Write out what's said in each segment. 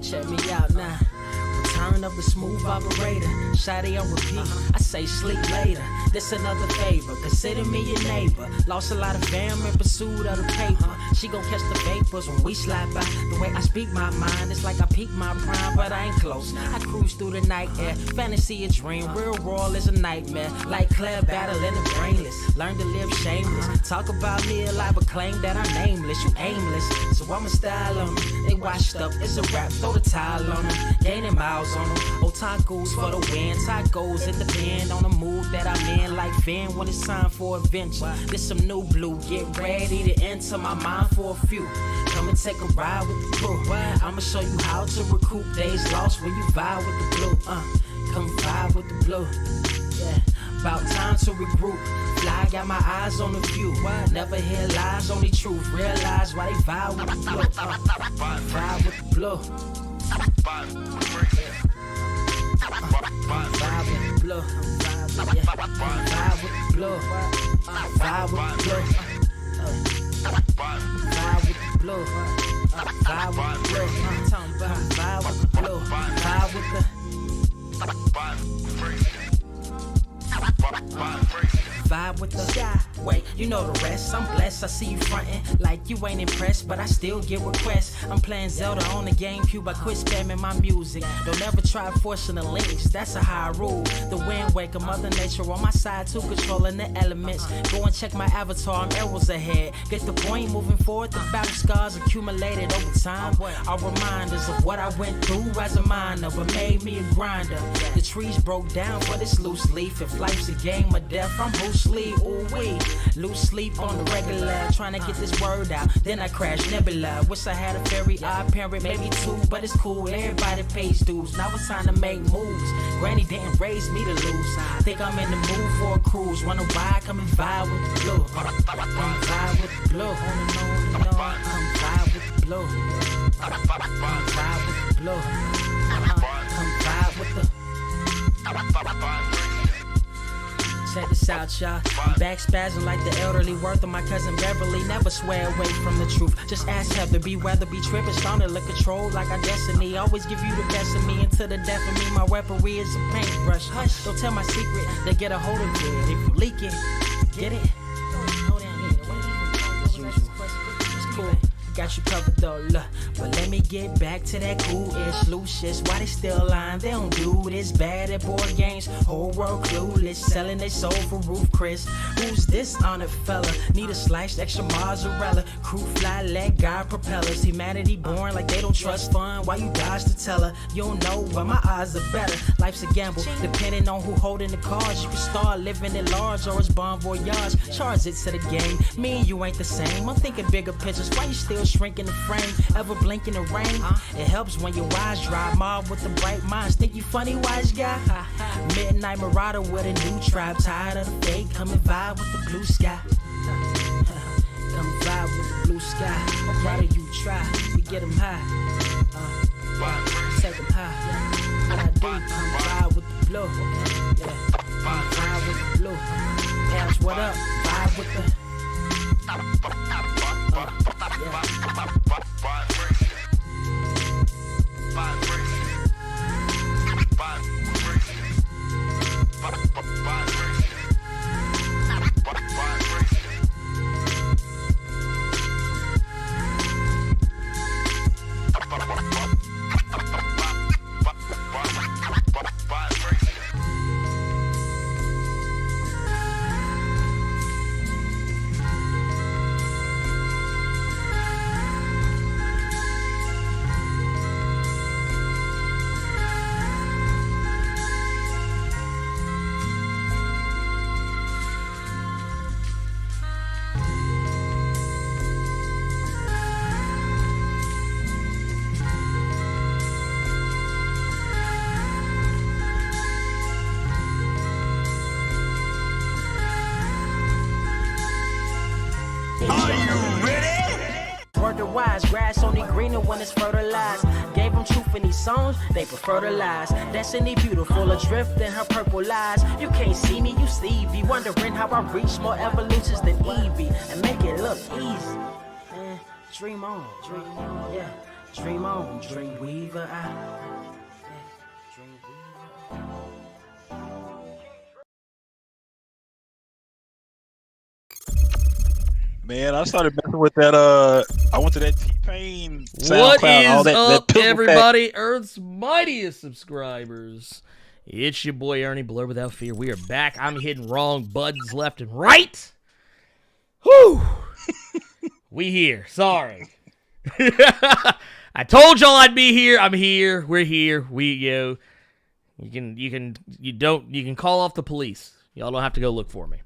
Check me out now. Return of the smooth operator. Shotty on repeat. I say sleep later. This another favor. Consider me your neighbor. Lost a lot of fam in pursuit of the paper. She gon' catch the vapors when we slide by. The way I speak my mind, it's like I peak my prime, but I ain't close. I cruise through the night air. Fantasy a dream. Real world is a nightmare. Like Claire battling the brainless. Learn to live shameless. Talk about me alive, but claim that I'm nameless. You aimless. So I'ma style on them. They washed up. It's a rap. Throw the towel on them. Gaining miles on them. Otakus for the win. Tacos, it depend on the mood that I'm in. Like Finn when it's time for adventure. This some new blue. Get ready to enter my mind for a few. Come and take a ride with the crew. I'ma show you how to recoup days lost when you vibe with the blue. Come vibe with the blue. Yeah, about time to regroup. Fly, got my eyes on the view. Never hear lies, only truth. Realize why they vibe with the blue. Vibe with the blue. Vibe with the blue. Vibe with the blue. Vibe with the blue. Vibe with the blue. Vibe with the blue. Vibe with the blue. Vibe with the vibe with the sky. Wait, you know the rest. I'm blessed. I see you frontin' like you ain't impressed, but I still get requests. I'm playing Zelda on the GameCube. I quit spamming my music. Don't ever try forcing the links. That's a high rule. The wind waker, Mother Nature on my side too, controlling the elements. Go and check my avatar. I'm arrows ahead. Get the point. Moving forward. The battle scars accumulated over time are reminders of what I went through as a minor, but made me a grinder. The trees broke down for this loose leaf. If life's a game of death, I'm Bruce Lee. Ooh wee. Lose sleep on the regular, trying to get this word out. Then I crash nebula. Wish I had a very odd parent, maybe two, but it's cool. Everybody pays dues. Now it's time to make moves. Granny didn't raise me to lose. Think I'm in the mood for a cruise. Wanna ride? Come and vibe with the blue. Come vibe with the blue. Come vibe with the blue. Come vibe with the blue. Come vibe with the. Check this out, y'all. I'm back spazzing like the elderly. Worth of my cousin Beverly. Never swear away from the truth. Just ask Heather. Be weather, be tripping. Starting to control like our destiny. Always give you the best of me until the death of me. My weaponry is a paintbrush. Hush, don't tell my secret. They get a hold of it. If you leak it, get it. It's cool. Got you covered though, look. But let me get back to that cool-ish, loose-ish. Why they still lying? They don't do this bad at board games. Whole world clueless, selling their soul for Roof Chris. Who's this honored fella? Need a sliced extra mozzarella. Crew fly, let God propellers. Humanity born like they don't trust fun. Why you dodge the teller? You don't know, but my odds are better. Life's a gamble, depending on who holding the cards. You can start living at large or it's bon voyage. Charge it to the game. Me and you ain't the same. I'm thinking bigger pictures. Why you still shrinking the frame? Ever blink in the rain? It helps when your eyes dry. Mob with the bright minds. Think you funny, wise guy? Midnight marauder with a new tribe. Tired of the fake. Come and vibe with the blue sky. Come vibe with the blue sky. Why do you try? We get them high. Take them high. What I do? Come vibe with the blue. Yeah. Come vibe with the blue. Ask what up? Vibe with the. Wise grass only greener when it's fertilized. Gave them truth in these songs, they prefer to lies. Destiny beautiful, adrift in her purple eyes. You can't see me, you Stevie. Wondering how I reach more evolutions than Evie and make it look easy. Dream on, yeah. Dream on, dream weaver. Dream weaver. Man, I started messing with that. I went to that T-Pain SoundCloud. What is all that, up, that everybody? Earth's mightiest subscribers. It's your boy Ernie, Blerd Without Fear. We are back. I'm hitting wrong buttons left and right. Whew. We here. Sorry. I told y'all I'd be here. I'm here. We're here. You can call off the police. Y'all don't have to go look for me.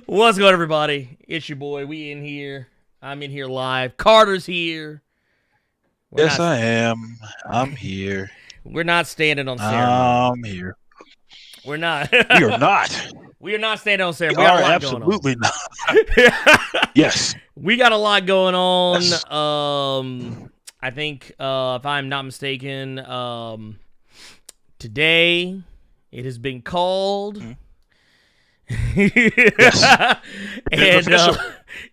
What's going on, everybody? It's your boy. We in here. I'm in here live. Carter's here. I am. I'm here. We're not standing on ceremony. I'm here. We're not. We are not. We are not standing on ceremony. We We got a are lot absolutely going not. Yes. We got a lot going on. Yes. I think, if I'm not mistaken, today it has been called. Mm-hmm. Yes. And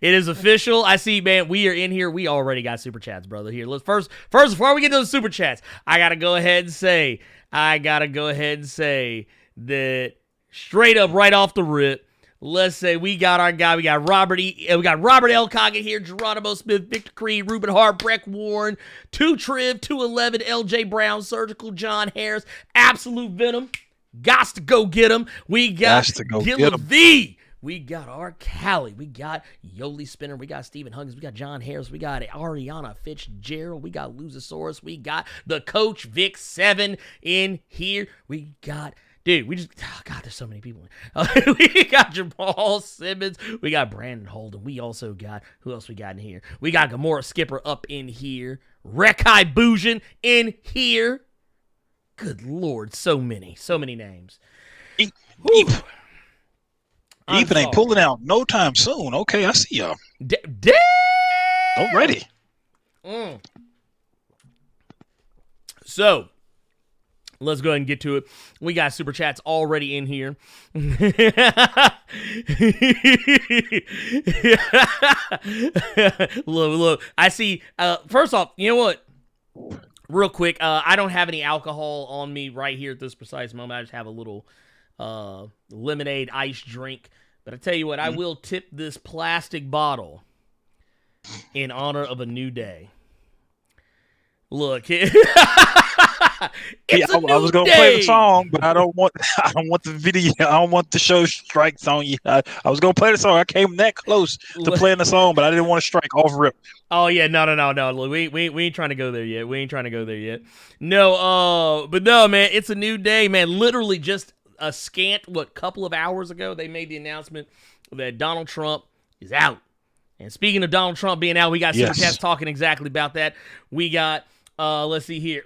It it is official. I see, man. We are in here. We already got super chats, brother. Here, let's first before we get to those super chats, I gotta go ahead and say that straight up, right off the rip. Let's say we got our guy. We got Robert L. Coggin here, Geronimo Smith, Victor Creed, Ruben Hart, Breck Warren, 2Triv, 211, LJ Brown, Surgical John Harris, Absolute Venom. Gots to go get him. We got Gilla V. We got our Callie. We got Yoli Spinner. We got Stephen Huggins. We got John Harris. We got Ariana Fitzgerald. We got Lusasaurus. We got the Coach Vic 7 in here. We got, dude, there's so many people. We got Jamal Simmons. We got Brandon Holden. We also got, who else we got in here? We got Gamora Skipper up in here. Rekai Boujan in here. Good Lord, so many names. Ethan ain't pulling out no time soon. Okay, I see y'all. I'm ready. So, let's go ahead and get to it. We got super chats already in here. Look. I see. First off, you know what? Real quick, I don't have any alcohol on me right here at this precise moment. I just have a little lemonade ice drink. But I tell you what, I will tip this plastic bottle in honor of a new day. Look, I was gonna play the song, but I don't want the video. I don't want the show strikes on you. I was gonna play the song. I came that close to playing the song, but I didn't want to strike off rip. Oh yeah, no. Look, we ain't trying to go there yet. No, but no, man, it's a new day, man. Literally just a scant couple of hours ago, they made the announcement that Donald Trump is out. And speaking of Donald Trump being out, we got super chats talking exactly about that. We got let's see here.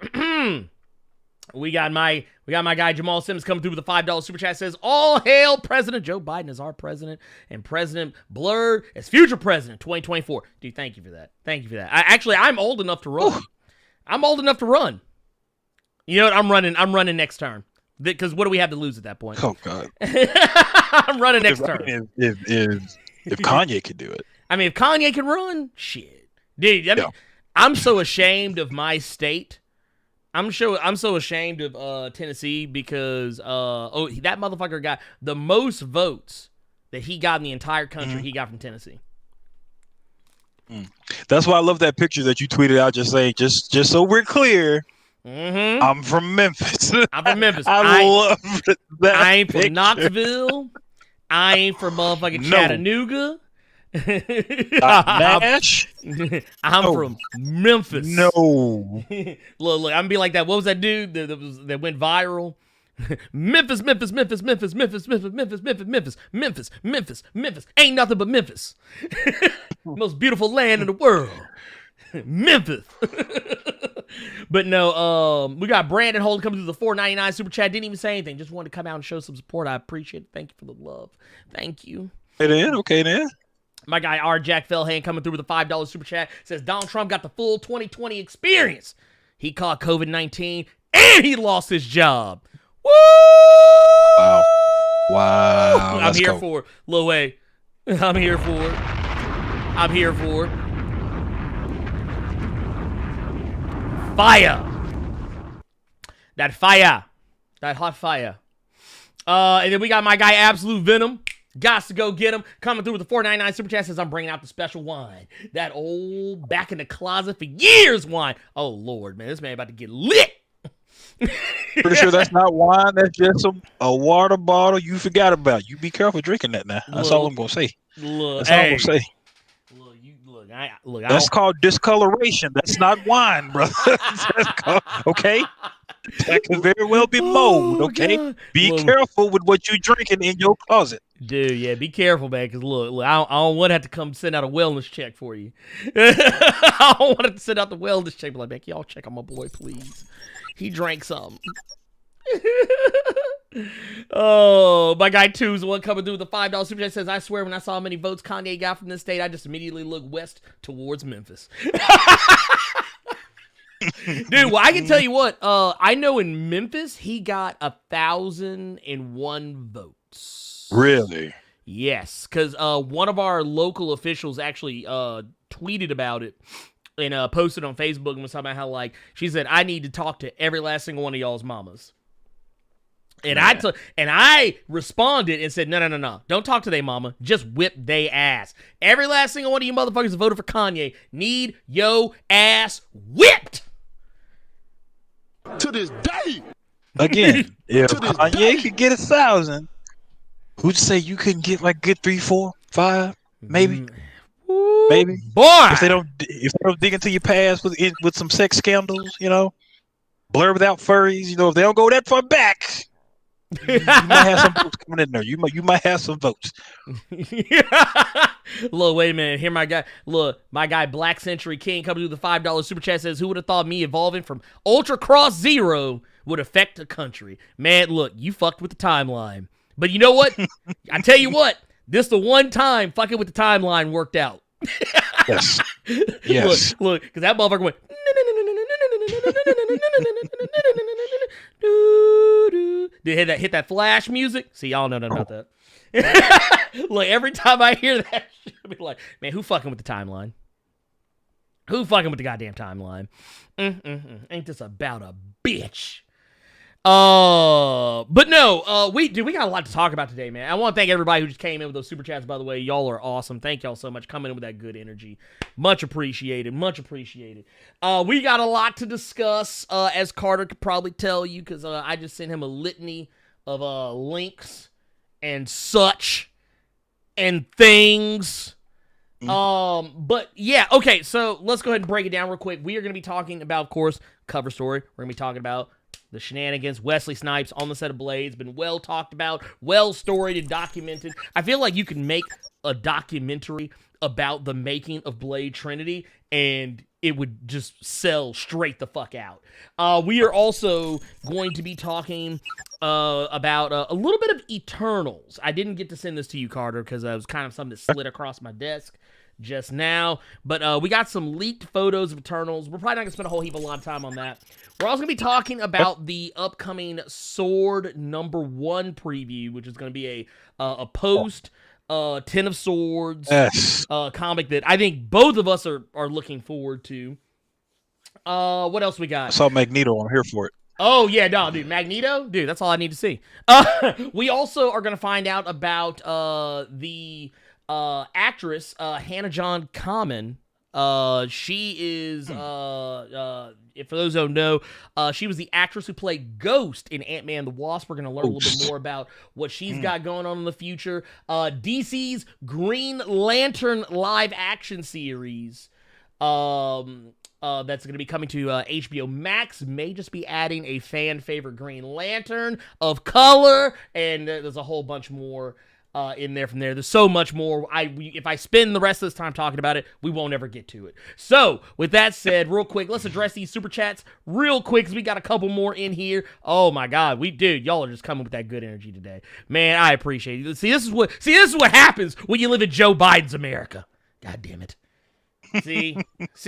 We got my guy Jamal Simmons coming through with a $5 super chat. Says, "All hail President Joe Biden as our president and President Blerd as future president 2024." Dude, thank you for that. I'm old enough to run. Ooh. I'm old enough to run. You know what? I'm running next term. Because what do we have to lose at that point? Oh God. I'm running next term. If Kanye could do it. I mean, if Kanye can run, shit. Dude, I'm so ashamed of my state. I'm so ashamed of Tennessee because that motherfucker got the most votes that he got in the entire country. He got from Tennessee. That's why I love that picture that you tweeted out. Just saying, just so we're clear, I'm from Memphis. I love that. I ain't picture. from Knoxville. I ain't from motherfucking Chattanooga. Nash? I'm from Memphis. No. Look, I'm gonna be like that. What was that dude that went viral? Memphis. Ain't nothing but Memphis. Most beautiful land in the world. Memphis. But no, we got Brandon Holden coming through the $4.99 super chat. Didn't even say anything. Just wanted to come out and show some support. I appreciate it. Thank you for the love. Thank you. Okay then. My guy R. Jack Fellhand coming through with a $5 super chat says Donald Trump got the full 2020 experience. He caught COVID-19 and he lost his job. Woo! Wow. I'm here for it. Lil Way. I'm here for it. fire. That fire. That hot fire. And then we got my guy Absolute Venom. Gots to go get him. Coming through with the $4.99 super chat says I'm bringing out the special wine. That old back in the closet for years wine. Oh Lord, man, this man about to get lit. Pretty sure that's not wine. That's just a water bottle you forgot about. You be careful drinking that now. That's all I'm gonna say. Look, that's all I'm gonna say. Look, that's called discoloration. That's not wine, brother. Okay? That could very well be mold, okay? God. Be careful with what you're drinking in your closet. Dude, yeah, be careful, man, because look, I don't want to have to come send out a wellness check for you. I don't want to send out the wellness check. Be like, man, y'all check on my boy, please. He drank something. Oh, my guy 2's the one coming through with the $5 super chat says, I swear when I saw how many votes Kanye got from this state, I just immediately looked west towards Memphis. Dude, well, I can tell you what, I know in Memphis, he got 1,001 votes. Really? Yes, because one of our local officials actually tweeted about it and posted on Facebook and was talking about how, like, she said, I need to talk to every last single one of y'all's mamas. And I responded and said, no. Don't talk to they mama. Just whip they ass. Every last single one of you motherfuckers that voted for Kanye need yo ass whipped. To this day. Again, if Kanye could get 1,000, who'd say you couldn't get like good 3, 4, 5, maybe? Maybe. Boy! If they don't dig into your past with some sex scandals, you know, Blerd without furries, you know, if they don't go that far back, you might have some votes coming in there. You might have some votes. Look, wait a minute. Here, my guy. Look, my guy Black Century King coming through the $5 super chat says, who would have thought me evolving from Ultra Cross Zero would affect a country? Man, look, you fucked with the timeline. But you know what? I tell you what, this the one time fucking with the timeline worked out. Yes. Yes. Look, because that motherfucker went. Did hit that flash music? See, y'all know nothing about that. Look, every time I hear that shit, I'll be like, man, who fucking with the timeline? Who fucking with the goddamn timeline? Ain't this about a bitch? But no, we got a lot to talk about today, man. I want to thank everybody who just came in with those super chats, by the way. Y'all are awesome. Thank y'all so much coming in with that good energy. Much appreciated. Much appreciated. We got a lot to discuss, as Carter could probably tell you, because I just sent him a litany of links and such and things. But yeah, okay, so let's go ahead and break it down real quick. We are going to be talking about, of course, cover story. We're going to be talking about the shenanigans. Wesley Snipes on the set of Blade. Been well talked about, well storied and documented. I feel like you can make a documentary about the making of Blade Trinity and it would just sell straight the fuck out. We are also going to be talking about a little bit of Eternals. I didn't get to send this to you, Carter, because it was kind of something that slid across my desk just now. But we got some leaked photos of Eternals. We're probably not going to spend a whole heap of lot of time on that. We're also going to be talking about the upcoming S.W.O.R.D #1 preview, which is going to be a post 10 of Swords comic that I think both of us are looking forward to. What else we got? I saw Magneto. I'm here for it. Oh, yeah, no, dude. Magneto? Dude, that's all I need to see. We also are going to find out about the actress, Hannah John Kamen. She is, for those who don't know, she was the actress who played Ghost in Ant-Man the Wasp. We're going to learn a little bit more about what she's got going on in the future. DC's Green Lantern live action series. That's going to be coming to HBO Max. May just be adding a fan favorite Green Lantern of color, and there's a whole bunch more in there from there. There's so much more. If I spend the rest of this time talking about it, we won't ever get to it. So, with that said, real quick, let's address these super chats real quick, because we got a couple more in here. Oh my God, dude, y'all are just coming with that good energy today, man. I appreciate it. See, this is what happens when you live in Joe Biden's America. God damn it. See,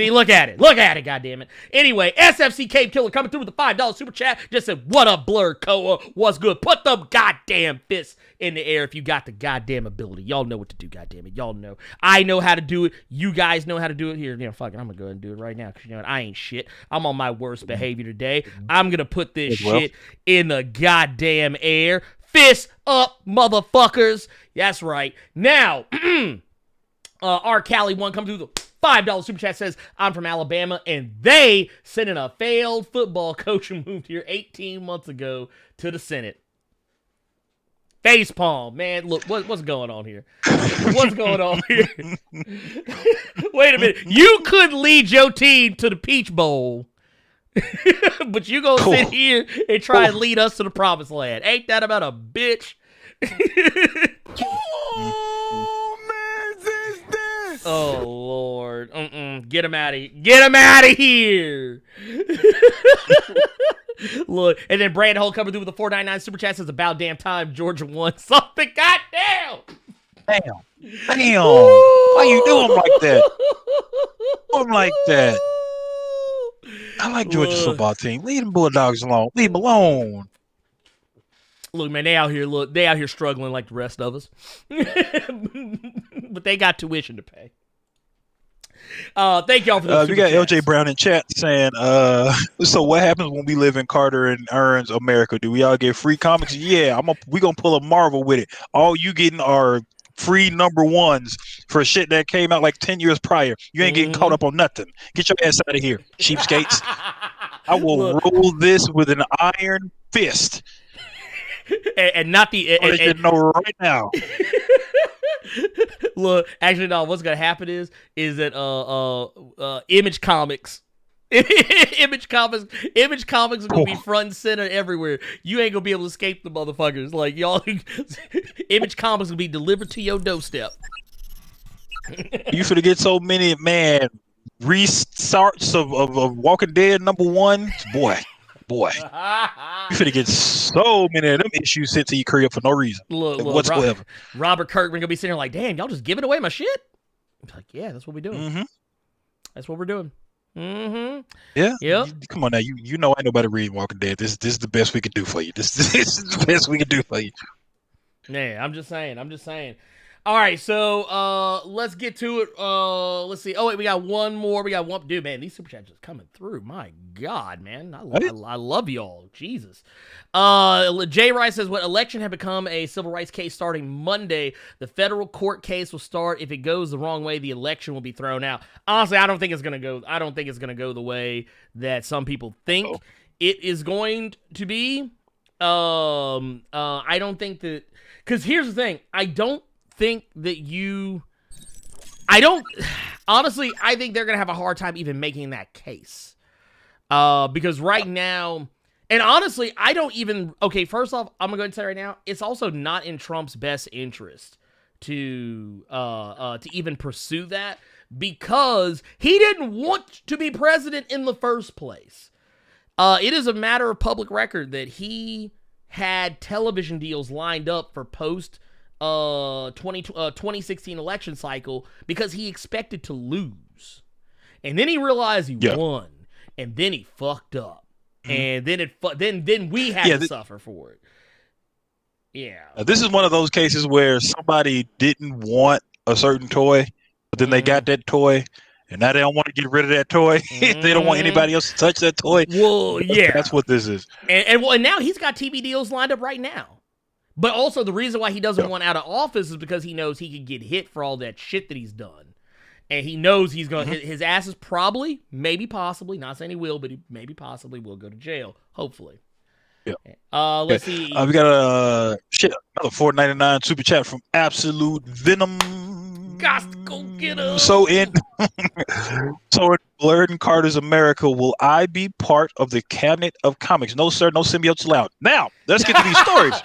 look at it, goddammit. Anyway, SFC Cape Killer coming through with a $5 super chat. Just said, "What up, Blerd Koa? What's good? Put them goddamn fists in the air if you got the goddamn ability. Y'all know what to do, goddammit. Y'all know. I know how to do it. You guys know how to do it. Here, fuck it. I'm gonna go ahead and do it right now because you know what? I ain't shit. I'm on my worst behavior today. I'm gonna put this shit in the goddamn air. Fist up, motherfuckers. That's right. Now, our Cali one comes through the $5 super chat, says, "I'm from Alabama, and they sent in a failed football coach who moved here 18 months ago to the Senate." Facepalm, man. Look, what's going on here? What's going on here? Wait a minute. You could lead your team to the Peach Bowl, but you gonna sit here and try and lead us to the promised land. Ain't that about a bitch? Oh, Lord. Get him out of here. Get him out of here. Look, and then Brandon Holt coming through with a $4.99 super chat, says, "About damn time Georgia won something." Goddamn. Damn. Why you do him like that? Do him like that. I like Georgia's football team. Leave them Bulldogs alone. Leave them alone. Look, man, they out here struggling like the rest of us. But they got tuition to pay. Thank y'all for those. We got super chats. LJ Brown in chat saying, so what happens when we live in Carter and Ern's America? Do we all get free comics? Yeah, we gonna pull a Marvel with it. All you getting are free number ones for shit that came out like 10 years prior. You ain't getting caught up on nothing. Get your ass out of here, cheapskates. I will roll this with an iron fist. And not the and know right now. Look, actually, no. What's gonna happen is that Image Comics, Image Comics are gonna be front and center everywhere. You ain't gonna be able to escape the motherfuckers. Like y'all, Image Comics will be delivered to your doorstep. You finna get so many restarts of Walking Dead #1, boy. You finna get so many of them issues sent to your career for no reason whatsoever. Robert Kirkman gonna be sitting there like, "Damn, y'all just giving away my shit." I'm like, yeah, that's what we're doing. Mm-hmm. That's what we're doing. Mm-hmm. Yeah. Yep. Come on now, you know ain't nobody reading Walking Dead. This is the best we can do for you. This is the best we can do for you. Yeah, I'm just saying. All right, so let's get to it. Let's see. Oh wait, we got one more. Dude, man, these super chats just coming through. My God, man, I love y'all. Jesus. Jay Rice says, "What election had become a civil rights case starting Monday? The federal court case will start. If it goes the wrong way, the election will be thrown out." Honestly, I don't think it's gonna go the way that some people think it is going to be. I don't think that, because here's the thing. I think they're gonna have a hard time even making that case, because right now, and honestly, first off, I'm gonna go and say right now, it's also not in Trump's best interest to even pursue that, because he didn't want to be president in the first place. It is a matter of public record that he had television deals lined up for post 2016 election cycle because he expected to lose, and then he realized he won, and then he fucked up, and then then we had to suffer for it. Yeah, this is one of those cases where somebody didn't want a certain toy, but then they got that toy, and now they don't want to get rid of that toy. They don't want anybody else to touch that toy. Well, yeah, that's what this is. And now he's got TV deals lined up right now. But also the reason why he doesn't want out of office is because he knows he could get hit for all that shit that he's done. And he knows he's going to, his ass is probably, maybe possibly, not saying he will, but he maybe possibly will go to jail. Hopefully. Yeah. Let's see. We got another $4.99 super chat from Absolute Venom. Got to go get him. So in Blerd and Carter's America, will I be part of the cabinet of comics? No, sir. No symbiotes allowed. Now, let's get to these stories.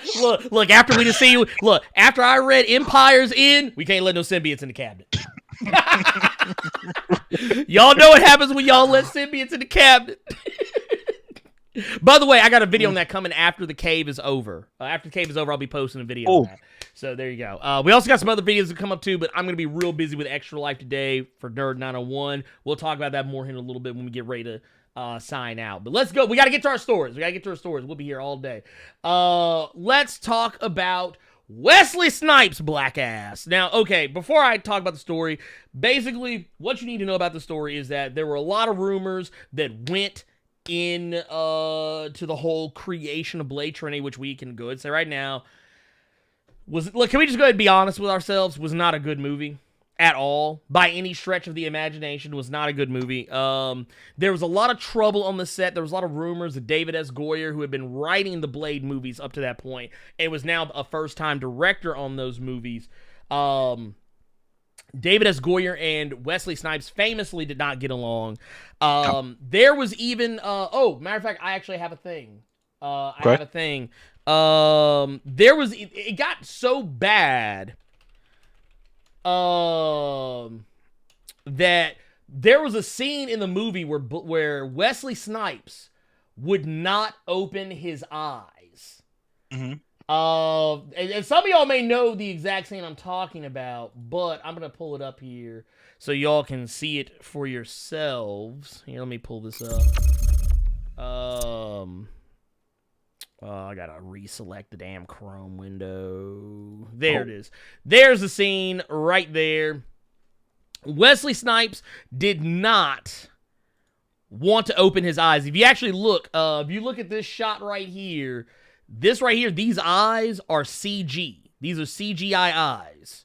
Look. After we just see you. Look, after I read Empire's End, we can't let no symbiotes in the cabinet. Y'all know what happens when y'all let symbiotes in the cabinet. By the way, I got a video on that coming after the cave is over. After the cave is over, I'll be posting a video on that. So there you go. We also got some other videos that come up too, but I'm going to be real busy with Extra Life today for Nerd 901. We'll talk about that more in a little bit when we get ready to sign out. But let's go. We got to get to our stories. We'll be here all day. Let's talk about Wesley Snipes' black ass. Now, okay, before I talk about the story, basically what you need to know about the story is that there were a lot of rumors that went in to the whole creation of Blade Trinity, which we can go ahead and say right now look, can we just go ahead and be honest with ourselves? Was not a good movie at all. By any stretch of the imagination, was not a good movie. There was a lot of trouble on the set. There was a lot of rumors that David S. Goyer, who had been writing the Blade movies up to that point, and was now a first-time director on those movies, David S. Goyer and Wesley Snipes famously did not get along. There was even, matter of fact, I actually have a thing. It got so bad that there was a scene in the movie where Wesley Snipes would not open his eyes. Mm-hmm. And some of y'all may know the exact scene I'm talking about, but I'm gonna pull it up here so y'all can see it for yourselves. Here, let me pull this up. I gotta reselect the damn Chrome window. There it is. There's the scene right there. Wesley Snipes did not want to open his eyes. If you actually look, if you look at this shot right here, these eyes are CG. These are CGI eyes.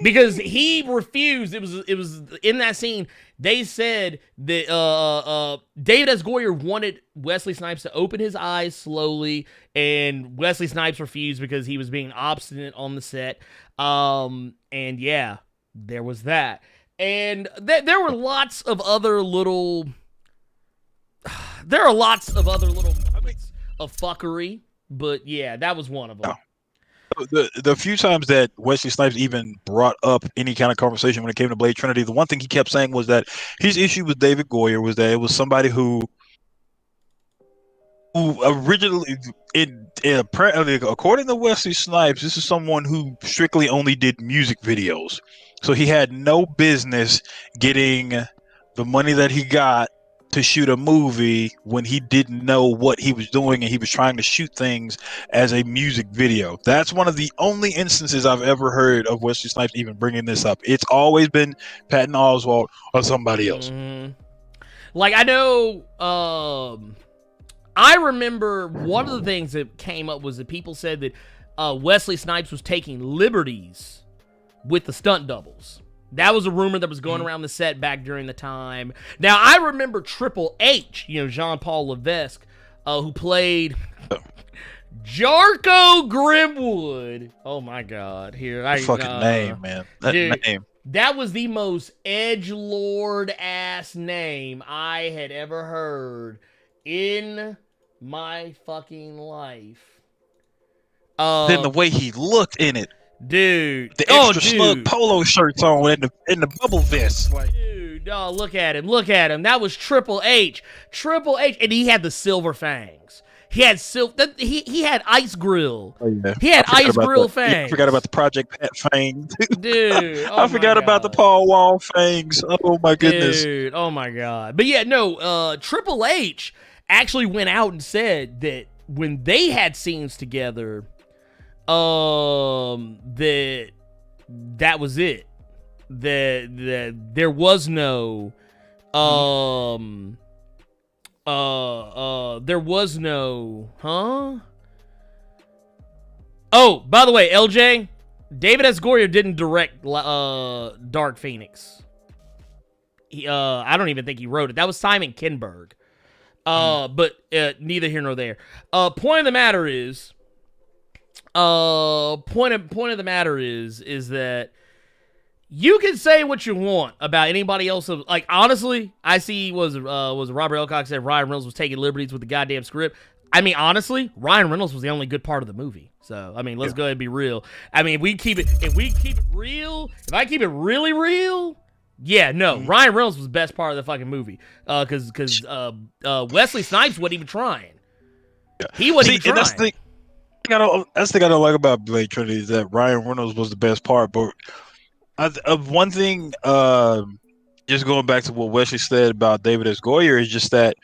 Because he refused. It was in that scene. They said that David S. Goyer wanted Wesley Snipes to open his eyes slowly, and Wesley Snipes refused because he was being obstinate on the set. And yeah, there was that. And there were lots of other little. There are lots of other little moments of fuckery, but yeah, that was one of them. The few times that Wesley Snipes even brought up any kind of conversation when it came to Blade Trinity, the one thing he kept saying was that his issue with David Goyer was that it was somebody who originally, according to Wesley Snipes, this is someone who strictly only did music videos. So he had no business getting the money that he got to shoot a movie when he didn't know what he was doing, and he was trying to shoot things as a music video. That's one of the only instances I've ever heard of Wesley Snipes even bringing this up. It's always been Patton Oswalt or somebody else. Mm-hmm. Like, I know, I remember one of the things that came up was that people said that Wesley Snipes was taking liberties with the stunt doubles. That was a rumor that was going around the set back during the time. Now, I remember Triple H, Jean-Paul Levesque, who played Jarko Grimwood. Oh, my God. Fucking name, man. That name. That was the most edgelord-ass name I had ever heard in my fucking life. Then the way he looked in it. Dude. The extra snug polo shirts on and the bubble vest. Like, dude, oh, look at him. That was Triple H. And he had the silver fangs. He had he had ice grill. Oh, yeah. He had ice grill fangs. Yeah, I forgot about the Project Pat fangs. Dude. I forgot about the Paul Wall fangs. Oh my goodness. Dude, oh my God. But yeah, no, Triple H actually went out and said that when they had scenes together, that was it. That there was no Oh, by the way, LJ, David S. Goyer didn't direct Dark Phoenix. I don't even think he wrote it. That was Simon Kinberg. But neither here nor there. Point of the matter is that you can say what you want about anybody else. Like, honestly, I see was Robert Elcock said Ryan Reynolds was taking liberties with the goddamn script. I mean, honestly, Ryan Reynolds was the only good part of the movie. So, I mean, let's go ahead and be real. I mean, if I keep it really real, Yeah, no. Ryan Reynolds was the best part of the fucking movie. Because Wesley Snipes wasn't even trying. Yeah. He wasn't even trying. That's the thing I don't like about Blade Trinity is that Ryan Reynolds was the best part. But one thing, just going back to what Wesley said about David S. Goyer, is just that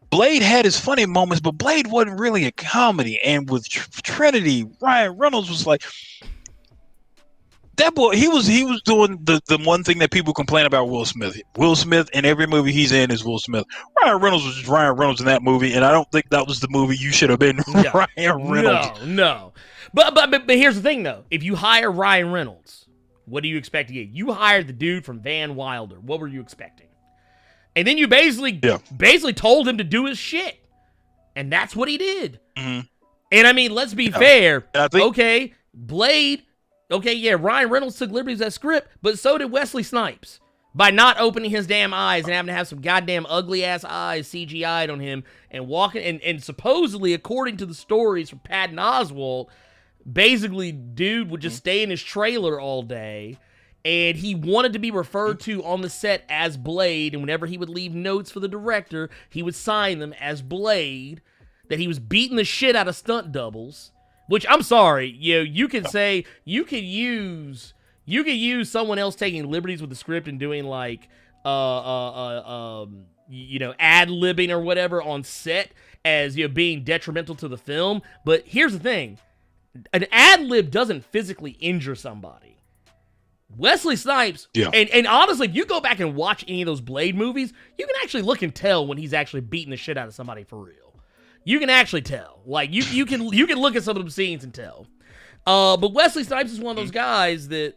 Blade had his funny moments, but Blade wasn't really a comedy. And with Trinity, Ryan Reynolds was like, that boy, he was doing the one thing that people complain about Will Smith. Will Smith in every movie he's in is Will Smith. Ryan Reynolds was just Ryan Reynolds in that movie, and I don't think that was the movie you should have been Ryan Reynolds. No. But here's the thing, though. If you hire Ryan Reynolds, what do you expect to get? You hired the dude from Van Wilder. What were you expecting? And then you basically told him to do his shit. And that's what he did. Mm-hmm. And I mean, let's be fair. Okay, Blade... Okay, yeah, Ryan Reynolds took liberties with that script, but so did Wesley Snipes. By not opening his damn eyes and having to have some goddamn ugly-ass eyes CGI'd on him and walking, and supposedly, according to the stories from Patton Oswalt, basically, dude would just stay in his trailer all day, and he wanted to be referred to on the set as Blade, and whenever he would leave notes for the director, he would sign them as Blade, that he was beating the shit out of stunt doubles. Which, I'm sorry, you can say, you could use someone else taking liberties with the script and doing like, ad-libbing or whatever on set as, being detrimental to the film. But here's the thing. An ad-lib doesn't physically injure somebody. Wesley Snipes, and honestly, if you go back and watch any of those Blade movies, you can actually look and tell when he's actually beating the shit out of somebody for real. You can actually tell. Like, you can look at some of them scenes and tell. But Wesley Snipes is one of those guys that,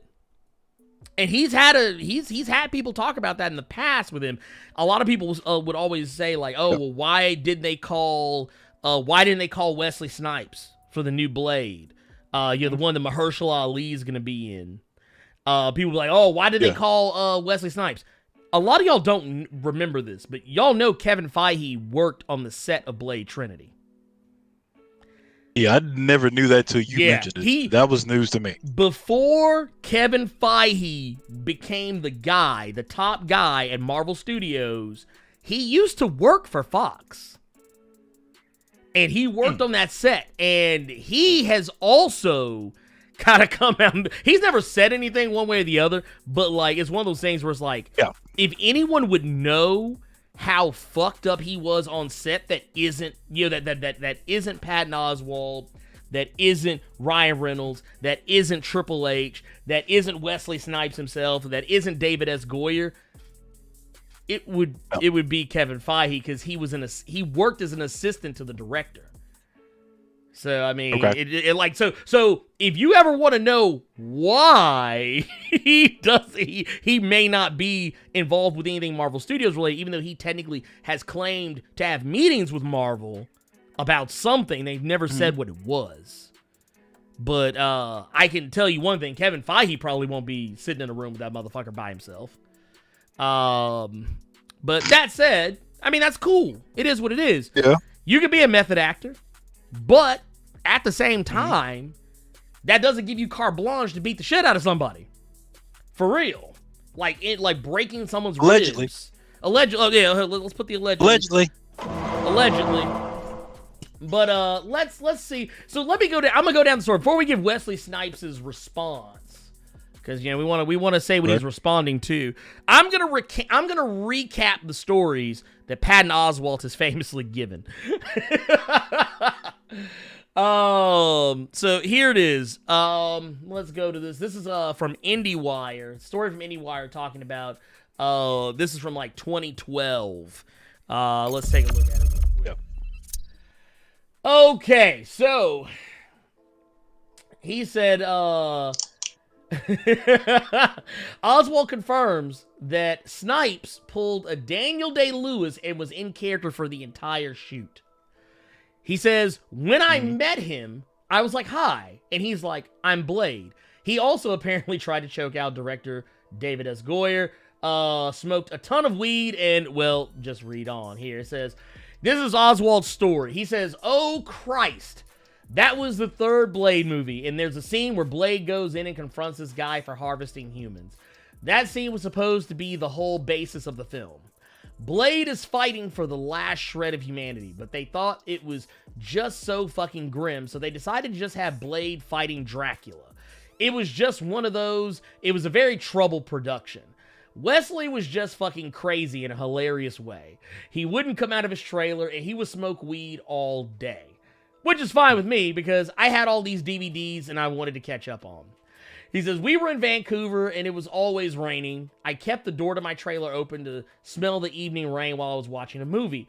and he's had people talk about that in the past with him. A lot of people would always say like, oh, well, why didn't they call Wesley Snipes for the new Blade? The one that Mahershala Ali is going to be in. People be like, oh, why did they call Wesley Snipes? A lot of y'all don't remember this, but y'all know Kevin Feige worked on the set of Blade Trinity. Yeah, I never knew that till you mentioned it. That was news to me. Before Kevin Feige became the top guy at Marvel Studios, he used to work for Fox. And he worked on that set, and he has also kind of come out. He's never said anything one way or the other, but like it's one of those things where it's like, if anyone would know how fucked up he was on set, that isn't that isn't Patton Oswalt, that isn't Ryan Reynolds, that isn't Triple H, that isn't Wesley Snipes himself, that isn't David S. Goyer, it would be Kevin Feige, because he worked as an assistant to the director. So I mean, so if you ever want to know why he may not be involved with anything Marvel Studios related, even though he technically has claimed to have meetings with Marvel about something, they've never said what it was. But I can tell you one thing: Kevin Feige probably won't be sitting in a room with that motherfucker by himself. But that said, I mean, that's cool. It is what it is. Yeah. You could be a method actor, but at the same time, that doesn't give you carte blanche to beat the shit out of somebody. For real. Like breaking someone's ribs. Allegedly. Oh, yeah, let's put the allegedly. Allegedly. But let's see. So let me go down. I'm gonna go down the story before we give Wesley Snipes' response. Because we want to say what he's responding to. I'm gonna recap the stories that Patton Oswalt has famously given. So here it is. Let's go to this. This is from IndieWire. Story from IndieWire talking about. This is from like 2012. Let's take a look at it real quick. Okay, so he said. Oswalt confirms that Snipes pulled a Daniel Day-Lewis and was in character for the entire shoot. He says, when I met him, I was like, hi. And he's like, I'm Blade. He also apparently tried to choke out director David S. Goyer, smoked a ton of weed, and, well, just read on here. It says, this is Oswald's story. He says, oh, Christ. That was the third Blade movie, and there's a scene where Blade goes in and confronts this guy for harvesting humans. That scene was supposed to be the whole basis of the film. Blade is fighting for the last shred of humanity, but they thought it was just so fucking grim, so they decided to just have Blade fighting Dracula. It was just one of those, it was a very troubled production. Wesley was just fucking crazy in a hilarious way. He wouldn't come out of his trailer, and he would smoke weed all day. Which is fine with me, because I had all these DVDs, and I wanted to catch up on. He says, we were in Vancouver, and it was always raining. I kept the door to my trailer open to smell the evening rain while I was watching a movie.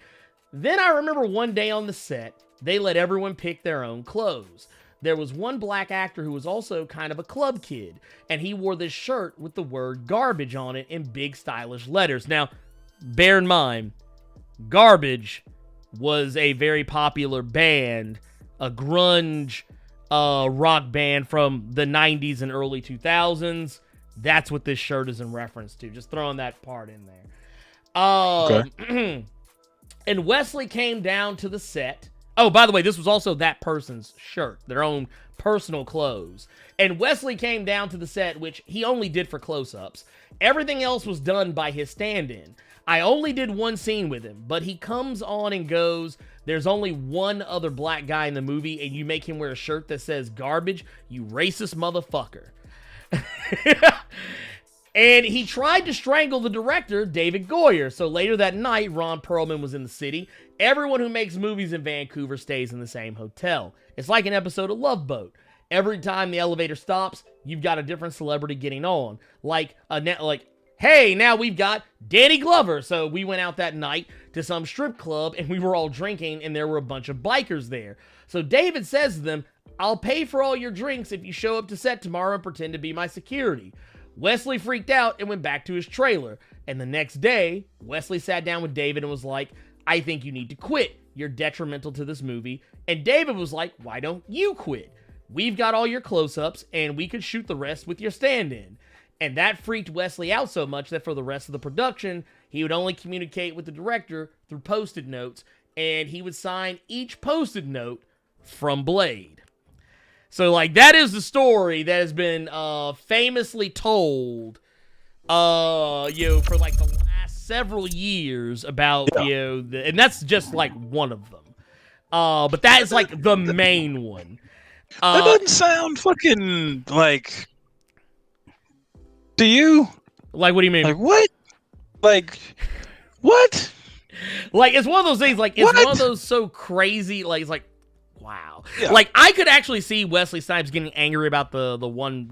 Then I remember one day on the set, they let everyone pick their own clothes. There was one black actor who was also kind of a club kid, and he wore this shirt with the word garbage on it in big stylish letters. Now, bear in mind, Garbage was a very popular band, a grunge rock band from the 90s and early 2000s. That's what this shirt is in reference to. Just throwing that part in there. Okay. And Wesley came down to the set. Oh, by the way, this was also that person's shirt, their own personal clothes. And Wesley came down to the set, which he only did for close-ups. Everything else was done by his stand-in. I only did one scene with him, but he comes on and goes, there's only one other black guy in the movie, and you make him wear a shirt that says garbage, you racist motherfucker. And he tried to strangle the director, David Goyer. So later that night, Ron Perlman was in the city. Everyone who makes movies in Vancouver stays in the same hotel. It's like an episode of Love Boat. Every time the elevator stops, you've got a different celebrity getting on. Like, hey, now we've got Danny Glover. So we went out that night to some strip club, and we were all drinking, and there were a bunch of bikers there. So David says to them, I'll pay for all your drinks if you show up to set tomorrow and pretend to be my security. Wesley freaked out and went back to his trailer. And the next day, Wesley sat down with David and was like, I think you need to quit. You're detrimental to this movie. And David was like, why don't you quit? We've got all your close-ups, and we could shoot the rest with your stand-in. And that freaked Wesley out so much that for the rest of the production, he would only communicate with the director through Post-it notes, and he would sign each Post-it note from Blade. So, like, that is the story that has been famously told, for, like, the last several years about, and that's just, like, one of them. But that is, like, the main one. That doesn't sound fucking, like, to you? Like, what do you mean? Like, what? Like, what? Like, it's one of those things, like, it's one of those so crazy, like, it's like, wow. Yeah. Like, I could actually see Wesley Snipes getting angry about the one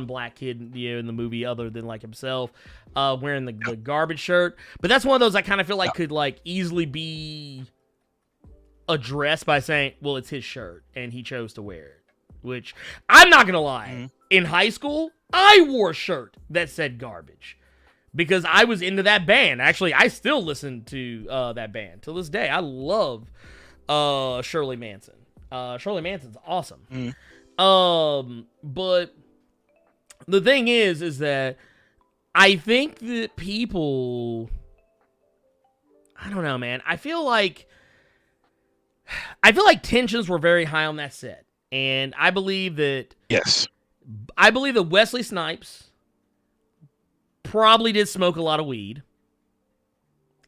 black kid, in the movie other than, like, himself, wearing the garbage shirt. But that's one of those I kind of feel like could, like, easily be addressed by saying, well, it's his shirt, and he chose to wear it. Which, I'm not gonna lie, in high school, I wore a shirt that said garbage. Because I was into that band. Actually, I still listen to that band. To this day, I love Shirley Manson. Shirley Manson's awesome. But the thing is that I think that people, I don't know, man. I feel like tensions were very high on that set. And I believe that Wesley Snipes probably did smoke a lot of weed.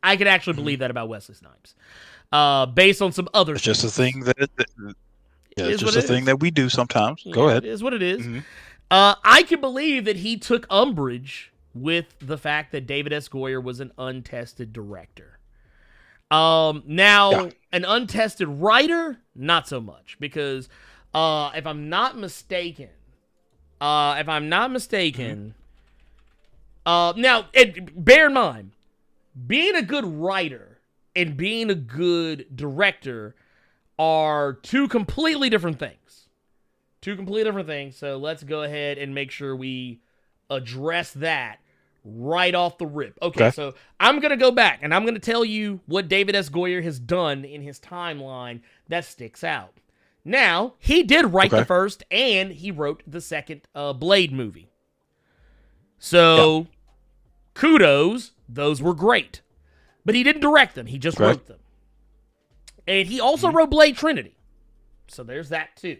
I could actually believe that about Wesley Snipes. Based on some other things. Just a thing it's just a thing that we do sometimes. Go ahead. It is what it is. I can believe that he took umbrage with the fact that David S. Goyer was an untested director. An untested writer, not so much, because if I'm not mistaken, now, bear in mind, being a good writer and being a good director are two completely different things. So let's go ahead and make sure we address that right off the rip. Okay, so I'm going to go back, and I'm going to tell you what David S. Goyer has done in his timeline that sticks out. Now, he did write the first, and he wrote the second Blade movie. So, kudos, those were great. But he didn't direct them, he just wrote them. And he also wrote Blade Trinity. So there's that too.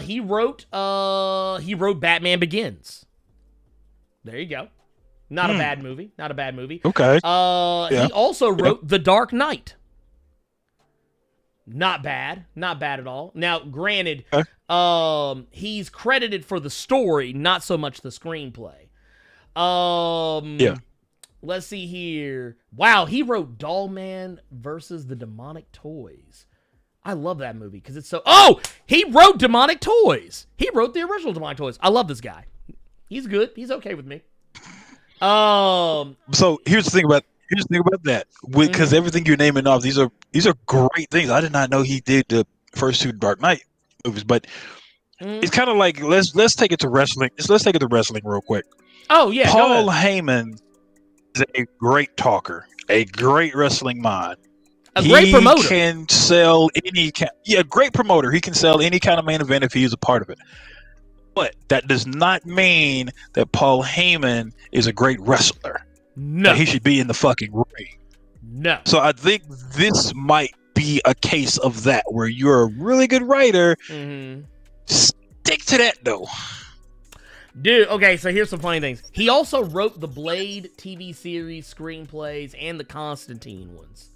He wrote Batman Begins. There you go. Not a bad movie. Not a bad movie. Okay. He also wrote The Dark Knight. Not bad. Not bad at all. Now, granted, he's credited for the story, not so much the screenplay. Let's see here. Wow, he wrote Doll Man versus the Demonic Toys. I love that movie because it's so... Oh! He wrote Demonic Toys. He wrote the original Demonic Toys. I love this guy. He's good. He's okay with me. So here's the thing about that, because everything you're naming off, these are great things. I did not know he did the first 2 Dark Knight movies, but it's kind of like let's take it to wrestling. Let's take it to wrestling real quick. Oh yeah, Paul Heyman is a great talker, a great wrestling mind. Great promoter. He can sell great promoter. He can sell any kind of main event if he is a part of it. But that does not mean that Paul Heyman is a great wrestler. No. That he should be in the fucking ring. No. So I think this might be a case of that, where you're a really good writer. Stick to that, though. Dude, okay, so here's some funny things. He also wrote the Blade TV series screenplays and the Constantine ones.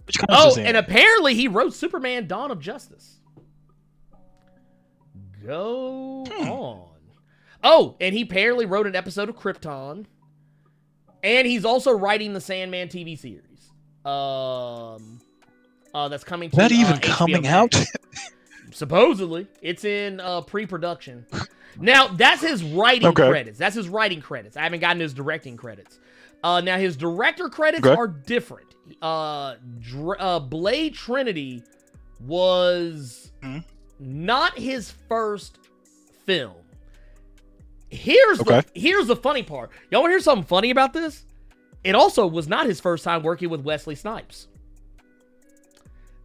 Which Constantine? And apparently he wrote Superman Dawn of Justice. Go on. Oh, and he apparently wrote an episode of Krypton. And he's also writing the Sandman TV series. That's coming to Is that even HBO coming Max. out? Supposedly. It's in pre-production. Now, that's his writing credits. That's his writing credits. I haven't gotten his directing credits. Now, his director credits are different. Blade Trinity was not his first film. Here's the funny part. Y'all want to hear something funny about this? It also was not his first time working with Wesley Snipes.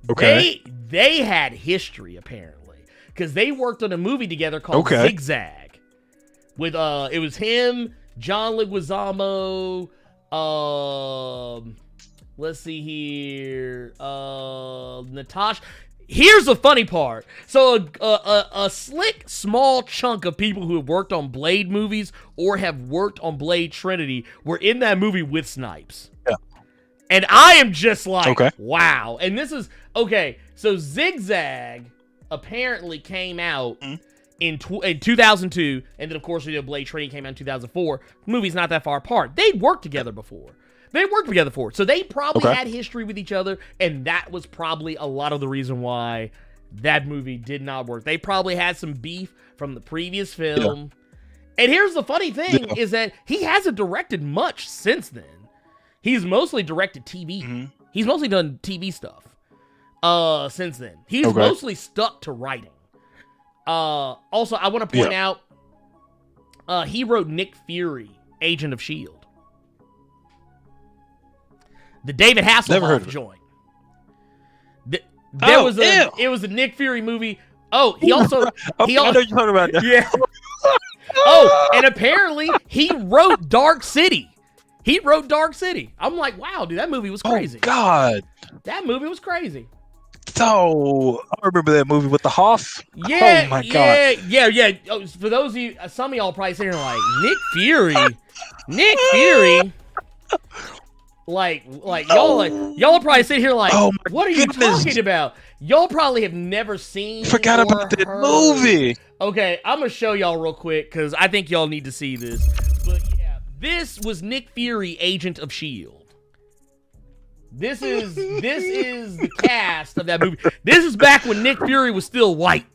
Okay. They had history, apparently, because they worked on a movie together called Zigzag. With it was him, John Leguizamo, let's see here, Natasha. Here's the funny part. So a slick, small chunk of people who have worked on Blade movies or have worked on Blade Trinity were in that movie with Snipes. Yeah. And I am just like, wow. And this is, so Zigzag apparently came out in 2002, and then, of course, we did Blade Trinity came out in 2004. The movie's not that far apart. They'd worked together before. So they probably had history with each other, and that was probably a lot of the reason why that movie did not work. They probably had some beef from the previous film. Yeah. And here's the funny thing is that he hasn't directed much since then. He's mostly directed TV. He's mostly done TV stuff since then. He's mostly stuck to writing. Also, I want to point out he wrote Nick Fury, Agent of S.W.O.R.D. The David Hasselhoff joint. It was a Nick Fury movie. Oh, he also I know you're talking about that. Yeah. Oh, and apparently he wrote Dark City. I'm like, wow, dude, that movie was crazy. Oh God, that movie was crazy. So I remember that movie with the Hoff. Yeah. Oh my God. Yeah. Oh, for those of you, some of y'all probably sitting here like Nick Fury. Like y'all probably sit here like, what are you talking about? Y'all probably have never seen. Forgot about that movie. Okay, I'm gonna show y'all real quick because I think y'all need to see this. But yeah, this was Nick Fury, Agent of S.W.O.R.D. This is the cast of that movie. This is back when Nick Fury was still white.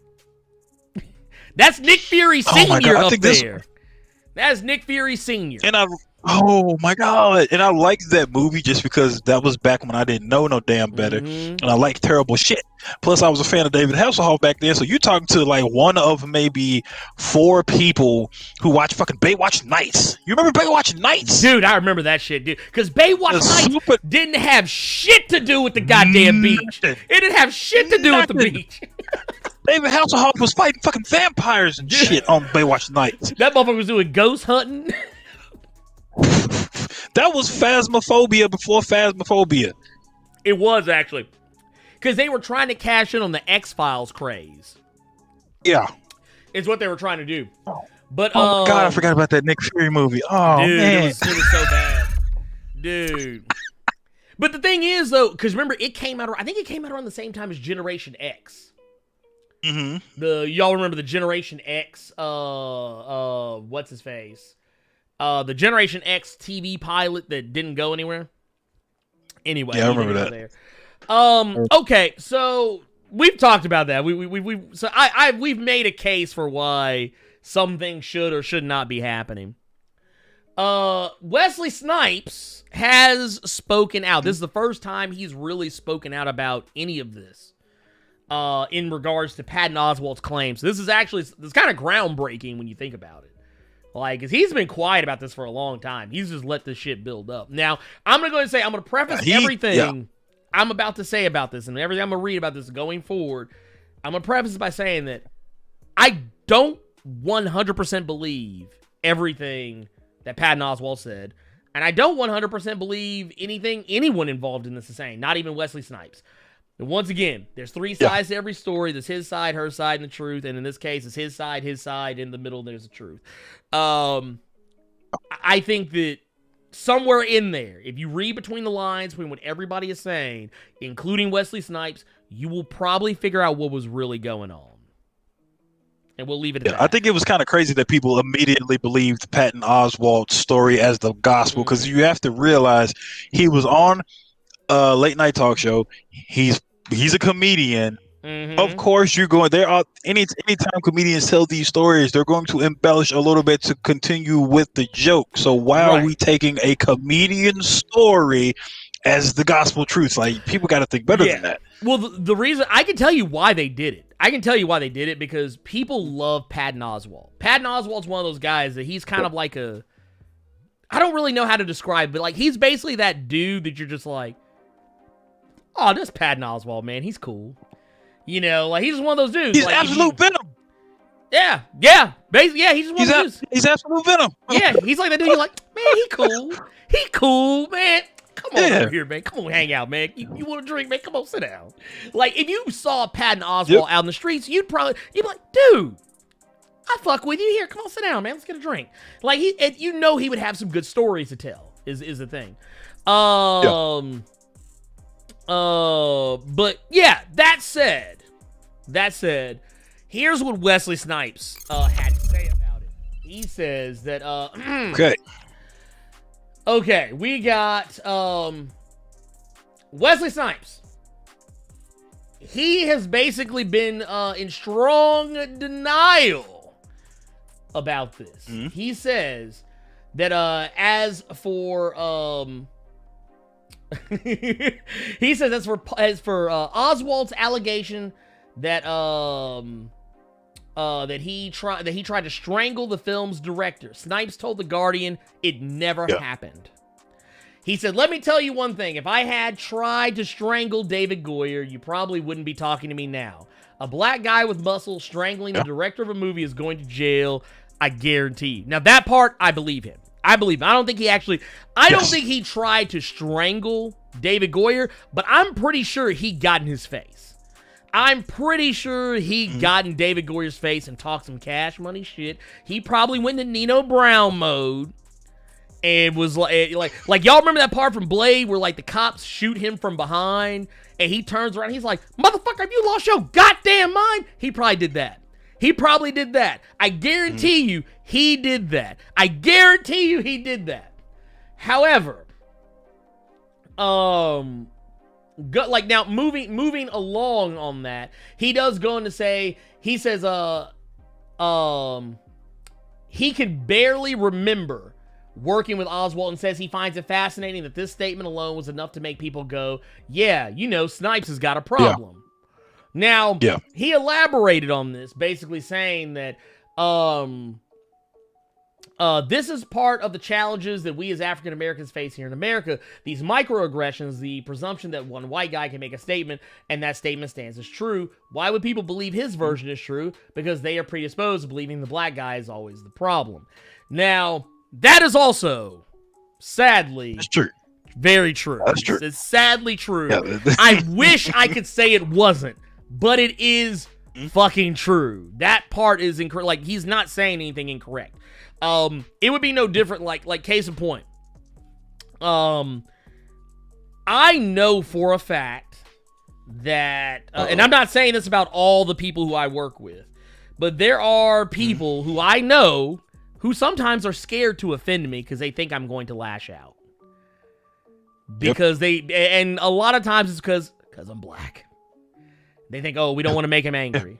That's Nick Fury Senior up there. That's Nick Fury Senior. Oh my God. And I liked that movie just because that was back when I didn't know no damn better. And I liked terrible shit. Plus I was a fan of David Hasselhoff back then. So you're talking to like one of maybe 4 people who watch fucking Baywatch Nights. You remember Baywatch Nights? Dude, I remember that shit, dude. Because Baywatch Nights didn't have shit to do with the goddamn beach. It didn't have shit to do with the beach. David Hasselhoff was fighting fucking vampires and shit on Baywatch Nights. That motherfucker was doing ghost hunting. That was Phasmophobia before Phasmophobia. It was, actually. Because they were trying to cash in on the X-Files craze. Yeah. It's what they were trying to do. But Oh my God, I forgot about that Nick Fury movie. Oh dude, man, it was so bad, dude. But the thing is, though, because remember, it came out. I think it came out around the same time as Generation X. Y'all remember the Generation X? What's his face? The Generation X TV pilot that didn't go anywhere. Anyway, yeah, I remember that. There. Okay, so we've talked about that. We've made a case for why some things should or should not be happening. Wesley Snipes has spoken out. This is the first time he's really spoken out about any of this. In regards to Patton Oswalt's claims. This is kind of groundbreaking when you think about it. Like, cause he's been quiet about this for a long time. He's just let this shit build up. Now, I'm going to go and say, I'm going to preface everything I'm about to say about this and everything I'm going to read about this going forward. I'm going to preface it by saying that I don't 100% believe everything that Patton Oswalt said. And I don't 100% believe anything anyone involved in this is saying, not even Wesley Snipes. And once again, there's three sides to every story. There's his side, her side, and the truth. And in this case, it's his side. In the middle, there's the truth. I think that somewhere in there, if you read between the lines between what everybody is saying, including Wesley Snipes, you will probably figure out what was really going on. And we'll leave it at that. I think it was kind of crazy that people immediately believed Patton Oswalt's story as the gospel, because you have to realize he was on a late night talk show. He's a comedian. Of course, you're going there. Anytime comedians tell these stories, they're going to embellish a little bit to continue with the joke. So why are we taking a comedian's story as the gospel truth? Like, people got to think better than that. Well, the reason I can tell you why they did it. I can tell you why they did it because people love Patton Oswalt. Patton Oswalt's one of those guys that he's kind of like I don't really know how to describe, but like he's basically that dude that you're just like, oh, that's Patton Oswalt, man. He's cool. You know, like he's just one of those dudes. He's like, absolute venom. Yeah. Basically, yeah, he's just one of those dudes. He's absolute venom. Yeah, he's like that dude. You're like, man, he cool. He cool, man. Come on over here, man. Come on, hang out, man. You want a drink, man? Come on, sit down. Like, if you saw Patton Oswalt out in the streets, you'd be like, dude, I fuck with you. Here, come on, sit down, man. Let's get a drink. Like, he would have some good stories to tell, is the thing. But yeah, that said, here's what Wesley Snipes had to say about it. He says that okay, we got Wesley Snipes. He has basically been in strong denial about this. He says that as for he says as for Oswald's allegation that that he tried to strangle the film's director, Snipes told The Guardian it never happened. He said, "Let me tell you one thing. If I had tried to strangle David Goyer, you probably wouldn't be talking to me now. A black guy with muscle strangling the director of a movie is going to jail. I guarantee you." Now that part, I believe him. I don't think he actually, don't think he tried to strangle David Goyer, but I'm pretty sure he got in his face. I'm pretty sure he got in David Goyer's face and talked some cash money shit. He probably went into Nino Brown mode and was like y'all remember that part from Blade where like the cops shoot him from behind and he turns around and he's like, "Motherfucker, have you lost your goddamn mind?" He probably did that. I guarantee you he did that. However, now moving along on that, he does go on to say, he says, he can barely remember working with Oswalt and says he finds it fascinating that this statement alone was enough to make people go, yeah, Snipes has got a problem. Yeah. Now, he elaborated on this, basically saying that this is part of the challenges that we as African Americans face here in America. These microaggressions, the presumption that one white guy can make a statement and that statement stands as true. Why would people believe his version is true? Because they are predisposed to believing the black guy is always the problem. Now, that is also, sadly, that's true. Very true. That's true. It's sadly true. I wish I could say it wasn't. But it is fucking true. That part is incorrect. Like, he's not saying anything incorrect. It would be no different. Like case in point. I know for a fact that, and I'm not saying this about all the people who I work with, but there are people who I know who sometimes are scared to offend me because they think I'm going to lash out. Because and a lot of times it's because I'm black. They think, oh, we don't want to make him angry.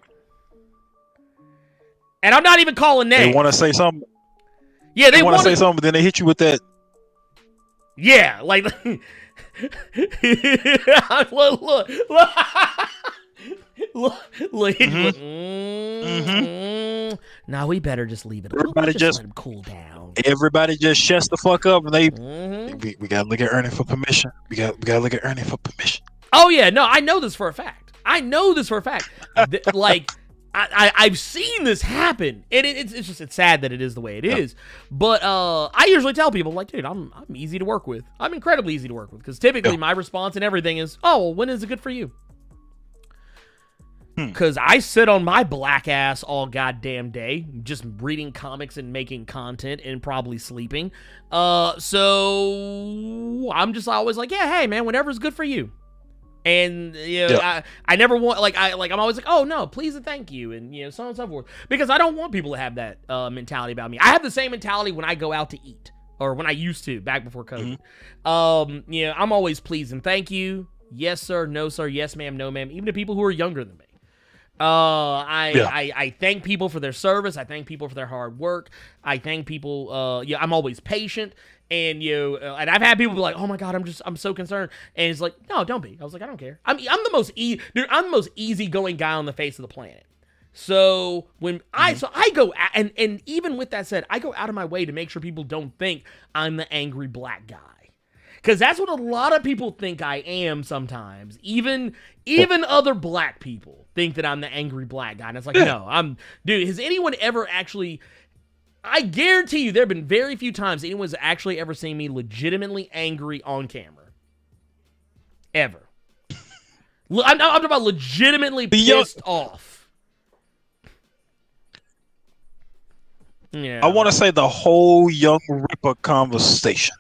And I'm not even calling names. They want to say something. Yeah, they want to say something, but then they hit you with that. Yeah, like, look. Now we better just leave it. Everybody just let him cool down. Everybody just shuts the fuck up, and we gotta look at Ernie for permission. We gotta look at Ernie for permission. Oh yeah, no, I know this for a fact. Like, I've seen this happen, and it's sad that it is the way it is. But I usually tell people, like, dude, I'm easy to work with. I'm incredibly easy to work with, because typically my response and everything is, oh, well, when is it good for you? Because I sit on my black ass all goddamn day, just reading comics and making content and probably sleeping. So I'm just always like, yeah, hey man, whenever's good for you. And you know, I never want I'm always like, oh no, please and thank you, and you know, so on and so forth, because I don't want people to have that mentality about me. I have the same mentality when I go out to eat, or when I used to back before COVID. You know, I'm always please and thank you, yes sir, no sir, yes ma'am, no ma'am, even to people who are younger than me. I thank people for their service. I thank people for their hard work. I thank people. I'm always patient, and and I've had people be like, "Oh my god, I'm so concerned," and it's like, "No, don't be." I was like, "I don't care. I'm the most I'm the most easygoing guy on the face of the planet." So when I go and even with that said, I go out of my way to make sure people don't think I'm the angry black guy. Because that's what a lot of people think I am sometimes. Even other black people think that I'm the angry black guy. And it's like, no, dude, has anyone ever actually, I guarantee you there have been very few times anyone's actually ever seen me legitimately angry on camera. Ever. I'm talking about legitimately pissed off. Yeah. I want to say the whole Young Ripper conversation.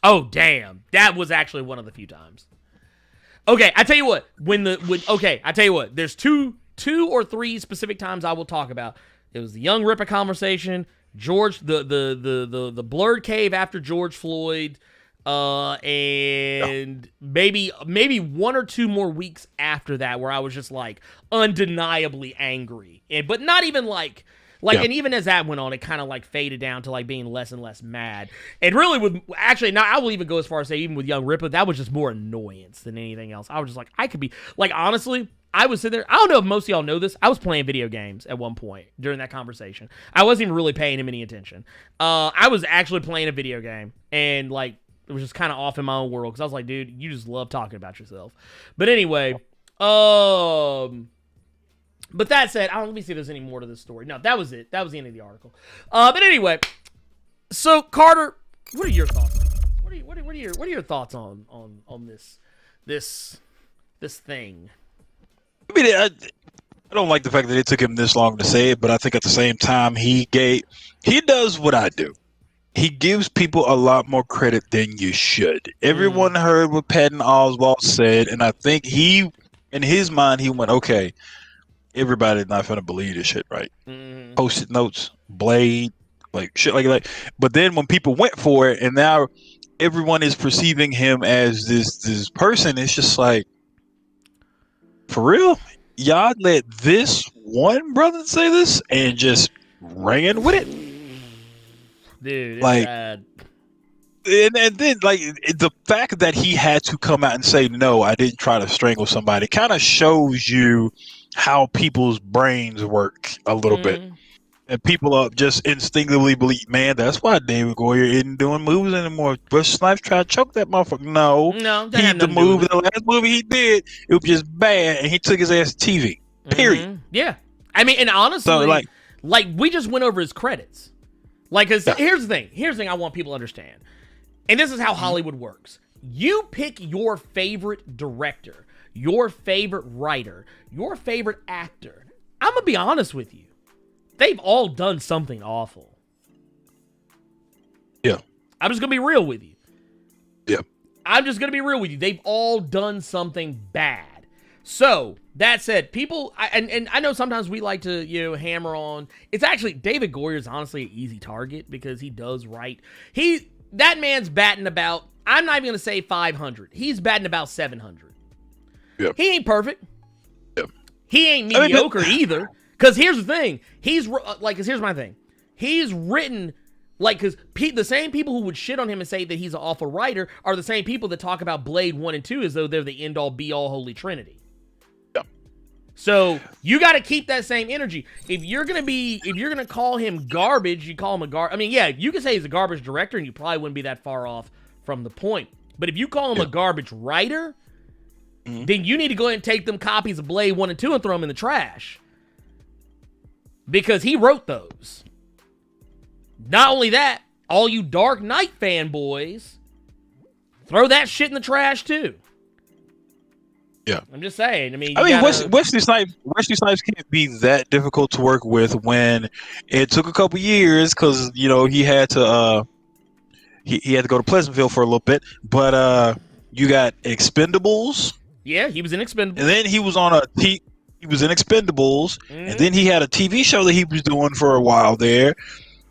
Oh, damn. That was actually one of the few times. Okay, I tell you what. I tell you what. There's two or three specific times I will talk about. It was the Young Ripper conversation, George, the Blerd cave after George Floyd, and maybe one or two more weeks after that where I was just like undeniably angry, but not even like. And even as that went on, it kind of like faded down to like being less and less mad. And really now I will even go as far as say, even with Young Ripper, that was just more annoyance than anything else. I was just like, I could be, like, honestly, I was sitting there, I don't know if most of y'all know this, I was playing video games at one point during that conversation. I wasn't even really paying him any attention. I was actually playing a video game, and like, it was just kind of off in my own world, because I was like, dude, you just love talking about yourself. But anyway, but that said, let me see if there's any more to this story. No, that was it. That was the end of the article. But anyway, so Carter, what are your thoughts? What are your thoughts on this thing? I mean, I don't like the fact that it took him this long to say it, but I think at the same time he does what I do. He gives people a lot more credit than you should. Everyone heard what Patton Oswalt said, and I think in his mind, he went, okay, everybody's not gonna believe this shit, right? Post-it notes, Blade, like shit like that. But then when people went for it, and now everyone is perceiving him as this person, it's just like, for real? Y'all let this one brother say this and just ran with it? Dude, it's like, bad. And then, like, the fact that he had to come out and say, no, I didn't try to strangle somebody, kind of shows you how people's brains work a little bit. And people just instinctively believe, man, that's why David Goyer isn't doing movies anymore. Wesley Snipes tried to choke that motherfucker. No, the last movie he did, it was just bad, and he took his ass to TV. Period. Yeah. I mean, and honestly, so, like we just went over his credits. Like, cause here's the thing I want people to understand. And this is how Hollywood works. You pick your favorite director, your favorite writer, your favorite actor, I'm going to be honest with you. They've all done something awful. Yeah. I'm just going to be real with you. Yeah. I'm just going to be real with you. They've all done something bad. So, that said, people, and I know sometimes we like to, hammer on. It's actually, David Goyer is honestly an easy target because he does write. That man's batting about, I'm not even going to say 500. He's batting about 700. Yeah. He ain't perfect. Yeah. He ain't mediocre either. Because here's the thing. Here's my thing. He's written, because the same people who would shit on him and say that he's an awful writer are the same people that talk about Blade 1 and 2 as though they're the end-all, be-all, holy trinity. So you got to keep that same energy. If you're gonna call him garbage, you call him a garbage. I mean, yeah, you can say he's a garbage director, and you probably wouldn't be that far off from the point. But if you call him a garbage writer, then you need to go ahead and take them copies of Blade 1 and 2 and throw them in the trash, because he wrote those. Not only that, all you Dark Knight fanboys, throw that shit in the trash too. Yeah, I'm just saying. I mean, Wesley Snipes can't be that difficult to work with when it took a couple years because he had to he had to go to Pleasantville for a little bit, but you got Expendables. Yeah, he was in Expendables, and then he was on he was in Expendables, and then he had a TV show that he was doing for a while there.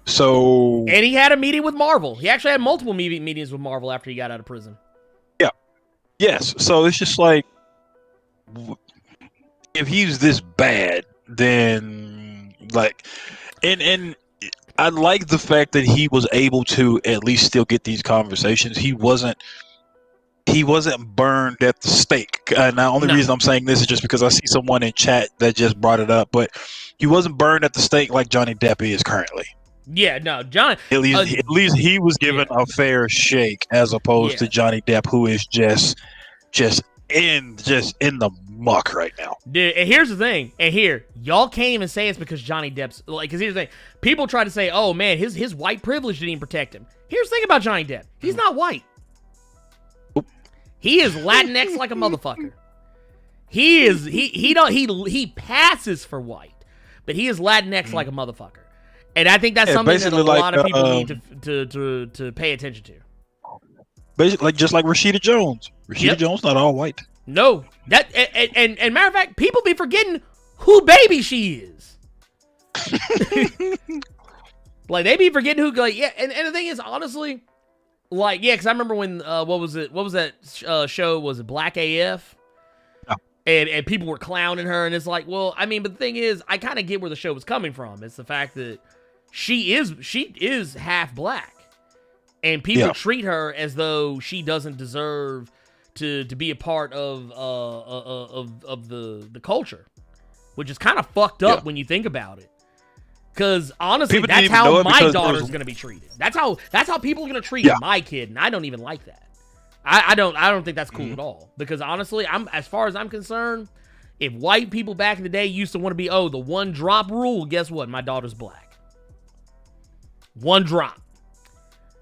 So, and he had a meeting with Marvel. He actually had multiple meetings with Marvel after he got out of prison. Yeah, yes. So it's just like, if he's this bad, then and I like the fact that he was able to at least still get these conversations. He wasn't burned at the stake. And the only reason I'm saying this is just because I see someone in chat that just brought it up, but he wasn't burned at the stake like Johnny Depp is currently. Yeah, no, John. At least he was given a fair shake, as opposed to Johnny Depp, who is just in the muck right now. Dude, and here's the thing. And here, y'all can't even say it's because Johnny Depp's because here's the thing. People try to say, "Oh man, his white privilege didn't even protect him." Here's the thing about Johnny Depp. He's not white. He is Latinx like a motherfucker. He passes for white, but he is Latinx like a motherfucker. And I think that's something that a lot of people need to pay attention to. Basically, just like Rashida Jones. Rashida Jones not all white. No, that and matter of fact, people be forgetting who baby she is. Like they be forgetting who. And the thing is, honestly, because I remember when what was that show? Was it Black AF? And people were clowning her, and it's like, well, I mean, but the thing is, I kind of get where the show was coming from. It's the fact that she is half black, and people treat her as though she doesn't deserve to be a part of the culture, which is kind of fucked up when you think about it. Because honestly, that's how my daughter's going to be treated. That's how people are going to treat my kid, and I don't even like that. I don't think that's cool at all. Because honestly, as far as I'm concerned, if white people back in the day used to want to be the one drop rule, guess what? My daughter's black. One drop.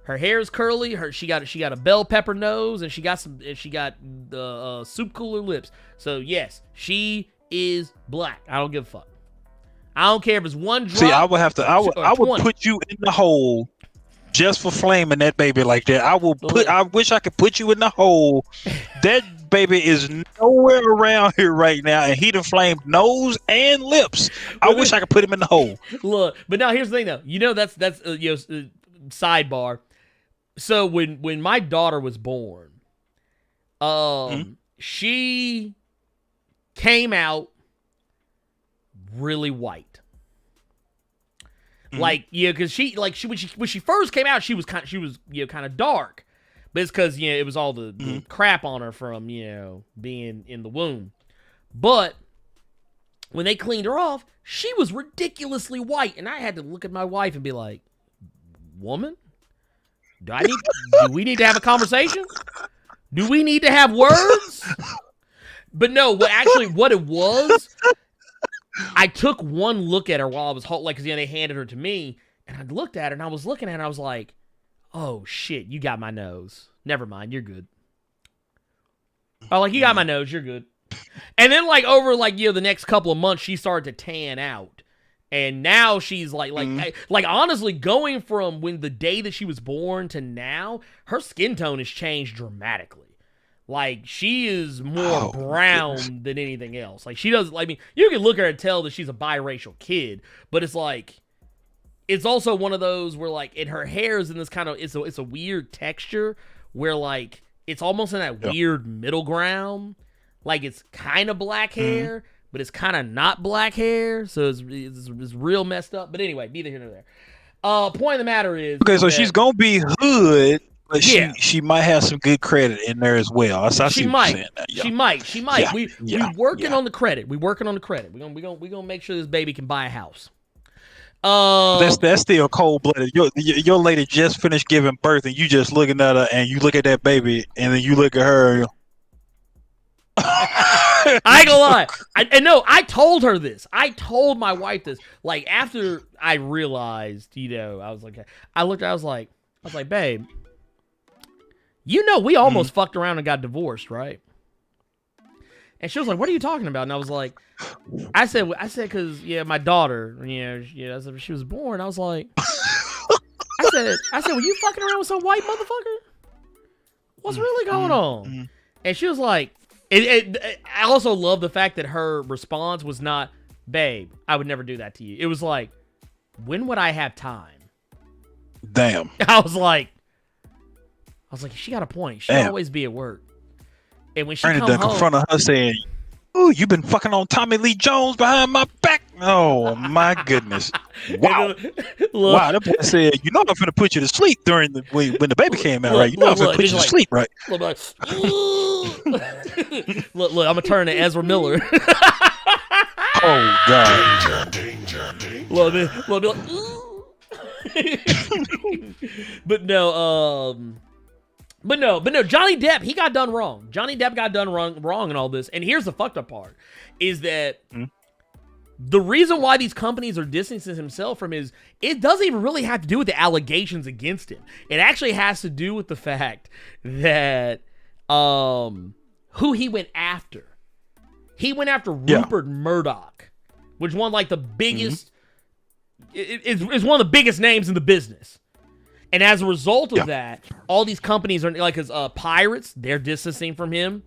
Her hair is curly. She got a bell pepper nose, and she got the soup cooler lips. So yes, she is black. I don't give a fuck. I don't care if it's one drop. See, I would put you in the hole just for flaming that baby like that. I wish I could put you in the hole. That baby is nowhere around here right now, and he done flamed nose and lips. I wish I could put him in the hole. Look, but now here's the thing, though. That's sidebar. So when my daughter was born, she came out really white. Because when she first came out, she was kind of dark, but it's because it was all the crap on her from being in the womb. But when they cleaned her off, she was ridiculously white, and I had to look at my wife and be like, "Woman, do we need to have a conversation? Do we need to have words?" But no, what it was. I took one look at her while I was because they handed her to me, and I looked at her and I was looking at her and I was like, "Oh shit, you got my nose. Never mind, you're good." You got my nose, you're good. And then like over like the next couple of months, she started to tan out, and now she's like honestly going from when the day that she was born to now, her skin tone has changed dramatically. Like she is more brown than anything else. Like she doesn't. I mean, you can look at her and tell that she's a biracial kid, but it's like it's also one of those where like her hair is in this kind of it's a weird texture where like it's almost in that weird middle ground. Like it's kind of black hair, but it's kind of not black hair, so it's real messed up. But anyway, neither here nor there. Point of the matter is so she's gonna be hood, but she might have some good credit in there as well. She might. She might. Yeah. We working on the credit. We working on the credit. We gonna make sure this baby can buy a house. That's still cold blooded. Your lady just finished giving birth, and you just looking at her, and you look at that baby, and then you look at her. I ain't gonna lie. I told her this. I told my wife this. Like after I realized, I was like, I was like, babe, we almost fucked around and got divorced, right? And she was like, what are you talking about? And I was like, I said, cause my daughter, she was born. I was like, I said, were you fucking around with some white motherfucker? What's really going on? And she was like, I also love the fact that her response was not, babe, I would never do that to you. It was like, when would I have time? Damn. I was like, she got a point. She'll always be at work. And when she come home, in front of her saying, "Ooh, you've been fucking on Tommy Lee Jones behind my back." Oh my goodness! Wow, wow. That boy said, "You know I'm finna put you to sleep when the baby came out, right? You know I'm finna put you to sleep, right?" Look, I'm gonna turn to Ezra Miller. Oh God! Danger. But no, Johnny Depp, he got done wrong. Johnny Depp got done wrong in all this. And here's the fucked up part, is that the reason why these companies are distancing himself from it doesn't even really have to do with the allegations against him. It actually has to do with the fact that who he went after. He went after Rupert Murdoch, which is one of like the biggest, is one of the biggest names in the business. And as a result of that, all these companies are like his Pirates, they're distancing from him.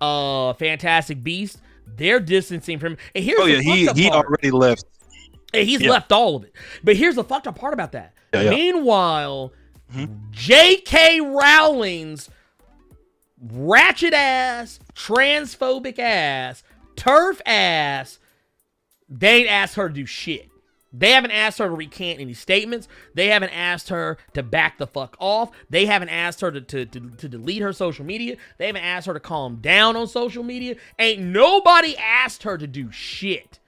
Fantastic Beast, they're distancing from him. And here's the fucked up he part. already left. And he's left all of it. But here's the fucked up part about that. Meanwhile, J.K. Rowling's ratchet ass, transphobic ass, turf ass, they ain't asked her to do shit. They haven't asked her to recant any statements. They haven't asked her to back the fuck off. They haven't asked her to delete her social media. They haven't asked her to calm down on social media. Ain't nobody asked her to do shit.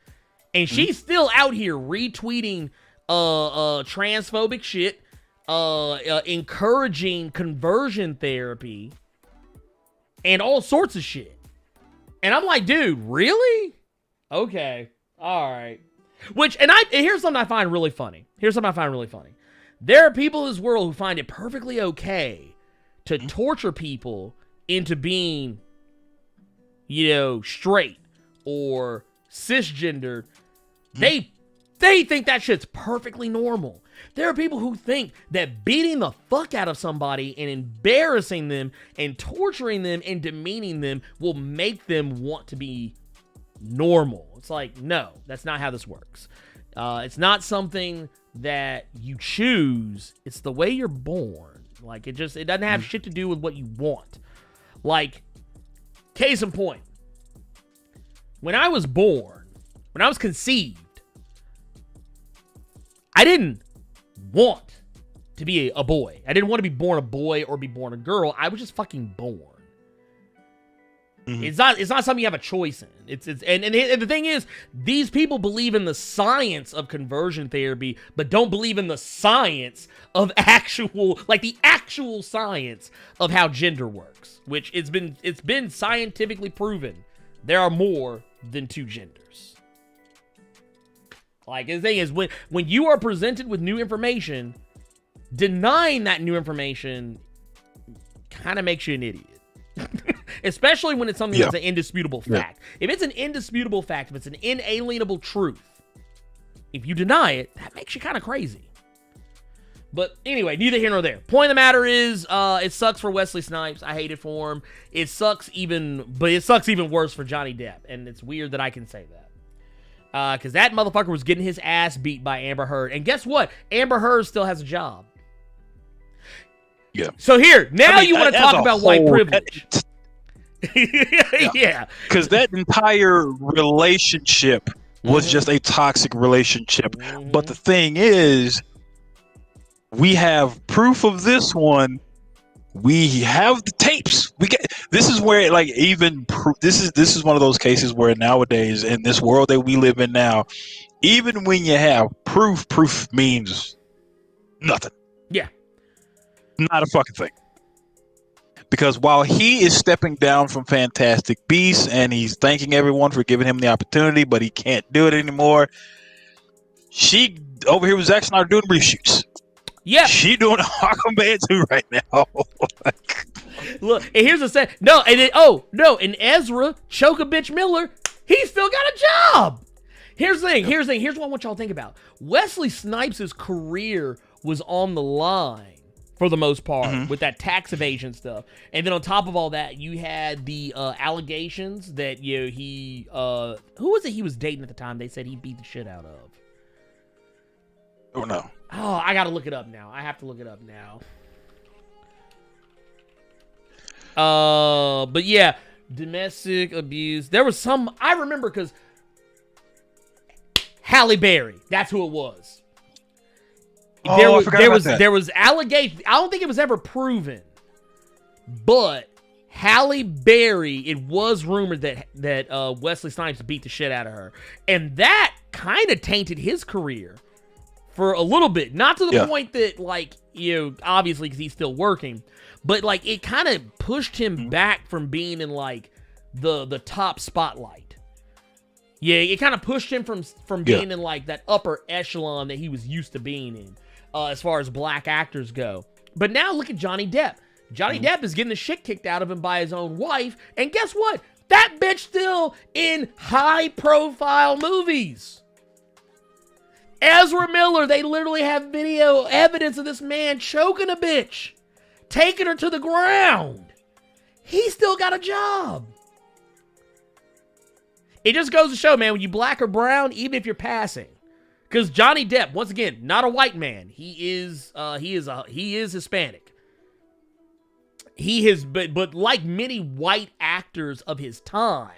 And she's still out here retweeting transphobic shit, encouraging conversion therapy, and all sorts of shit. And I'm like, dude, really? Okay. All right. And here's something I find really funny. There are people in this world who find it perfectly okay to torture people into being, straight or cisgendered. They think that shit's perfectly normal. There are people who think that beating the fuck out of somebody and embarrassing them and torturing them and demeaning them will make them want to be normal. It's like, no, that's not how this works. It's not something that you choose. It's the way you're born. Like, it doesn't have shit to do with what you want. Like, case in point, when I was born, when I was conceived, I didn't want to be a boy. I didn't want to be born a boy or be born a girl. I was just fucking born. It's not something you have a choice in. And the thing is, these people believe in the science of conversion therapy, but don't believe in the science of the actual science of how gender works, which it's been scientifically proven there are more than two genders. Like, the thing is, when you are presented with new information, denying that new information kind of makes you an idiot. Especially when it's something that's an indisputable fact. If it's an indisputable fact, if it's an inalienable truth, if you deny it, that makes you kind of crazy. But anyway, neither here nor there. Point of the matter is, it sucks for Wesley Snipes. I hate it for him. It sucks even worse for Johnny Depp. And it's weird that I can say that. Because that motherfucker was getting his ass beat by Amber Heard. And guess what? Amber Heard still has a job. Yeah. So here, now you want to talk about white privilege. Yeah. Because that entire relationship was just a toxic relationship. But the thing is, we have proof of this one. We have the tapes. This is where this is one of those cases where nowadays in this world that we live in now, even when you have proof means nothing. Yeah. Not a fucking thing. Because while he is stepping down from Fantastic Beasts and he's thanking everyone for giving him the opportunity, but he can't do it anymore, she over here with Zack Snyder doing reshoots. Yeah. She doing Aquaman 2 right now. Look, and here's the set. No, and then, and Ezra, Choke-a-Bitch Miller, he still got a job. Here's the thing. Here's what I want y'all to think about. Wesley Snipes' career was on the line for the most part with that tax evasion stuff. And then on top of all that, you had the allegations that he who was it he was dating at the time? They said he beat the shit out of. Oh no. Oh, I gotta look it up now. I have to look it up now. But yeah, domestic abuse. There was some, I remember, because Halle Berry, that's who it was. I forgot about that. There was allegations. I don't think it was ever proven, but Halle Berry, it was rumored that Wesley Snipes beat the shit out of her, and that kind of tainted his career for a little bit. Not to the point that, like, obviously because he's still working, but like it kind of pushed him back from being in like the top spotlight. Yeah, it kind of pushed him from being in like that upper echelon that he was used to being in, as far as black actors go. But now look at Johnny Depp. Johnny Depp is getting the shit kicked out of him by his own wife, and guess what? That bitch still in high-profile movies. Ezra Miller, they literally have video evidence of this man choking a bitch, taking her to the ground. He still got a job. It just goes to show, man, when you black or brown, even if you're passing. Because Johnny Depp, once again, not a white man. He is Hispanic. He has, but like many white actors of his time,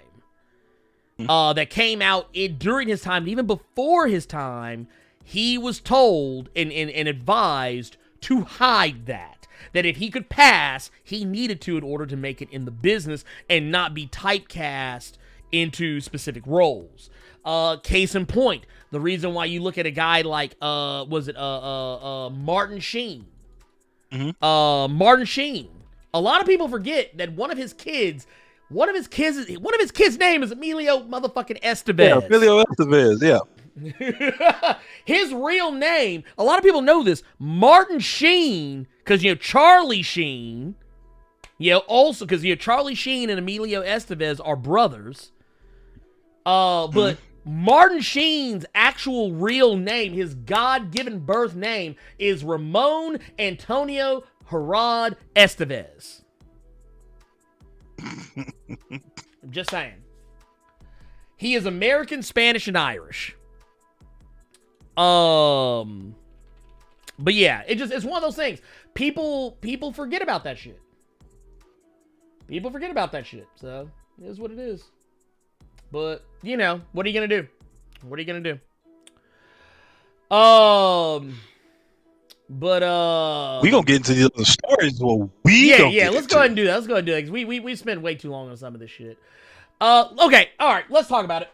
that came out during his time, and even before his time, he was told and advised to hide that. That if he could pass, he needed to in order to make it in the business and not be typecast into specific roles. Case in point, the reason why you look at a guy like Martin Sheen. Martin Sheen. A lot of people forget that one of his kids' name is Emilio motherfucking Estevez. Yeah, Emilio Estevez, yeah. His real name, a lot of people know this, Martin Sheen, because, Charlie Sheen, also, because, Charlie Sheen and Emilio Estevez are brothers. But Martin Sheen's actual real name, his God-given birth name, is Ramon Antonio Herod Estevez. I'm just saying. He is American, Spanish, and Irish. But yeah, it's one of those things. People forget about that shit. People forget about that shit. So, it is what it is. But, what are you gonna do? What are you gonna do? But we gonna get into the other stories. Well, let's go ahead and do that. Let's go ahead and do that, because we spent way too long on some of this shit. Okay, all right, let's talk about it.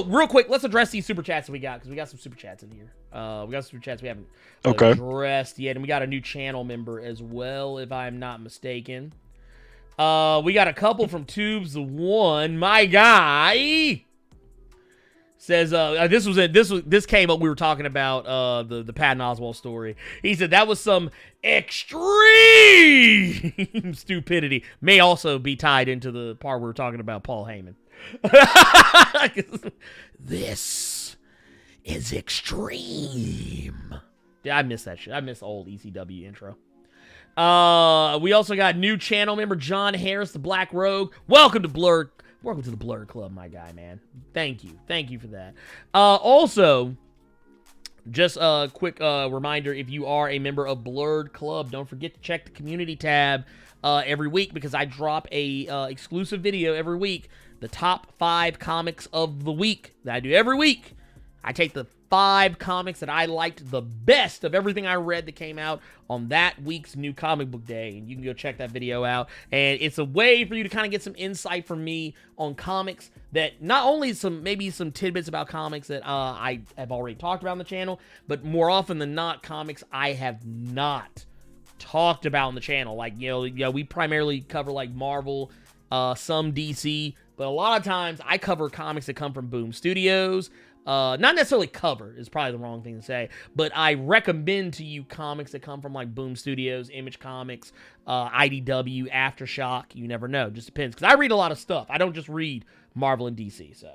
Real quick, let's address these super chats that we got, because we got some super chats in here. We got super chats we haven't addressed yet, and we got a new channel member as well, if I'm not mistaken. We got a couple from Tubes the One, my guy. Says this came up. We were talking about the Patton Oswalt story. He said that was some extreme stupidity. May also be tied into the part we were talking about Paul Heyman. This is extreme. Yeah, I miss that shit. I miss the old ECW intro. We also got new channel member John Harris, the Black Rogue. Welcome to Blerd. Welcome to the Blerd Club, my guy, man. Thank you. Thank you for that. Also, just a quick reminder, if you are a member of Blerd Club, don't forget to check the community tab every week, because I drop a exclusive video every week, the top 5 comics of the week that I do every week. I take the 5 comics that I liked the best of everything I read that came out on that week's new comic book day, and you can go check that video out. And it's a way for you to kind of get some insight from me on comics, that not only maybe some tidbits about comics that I have already talked about on the channel, but more often than not, comics I have not talked about on the channel. Like, we primarily cover like Marvel, some DC, but a lot of times I cover comics that come from Boom Studios. Not necessarily cover is probably the wrong thing to say, but I recommend to you comics that come from like Boom Studios, Image Comics, IDW, Aftershock. You never know, just depends. Because I read a lot of stuff. I don't just read Marvel and DC. So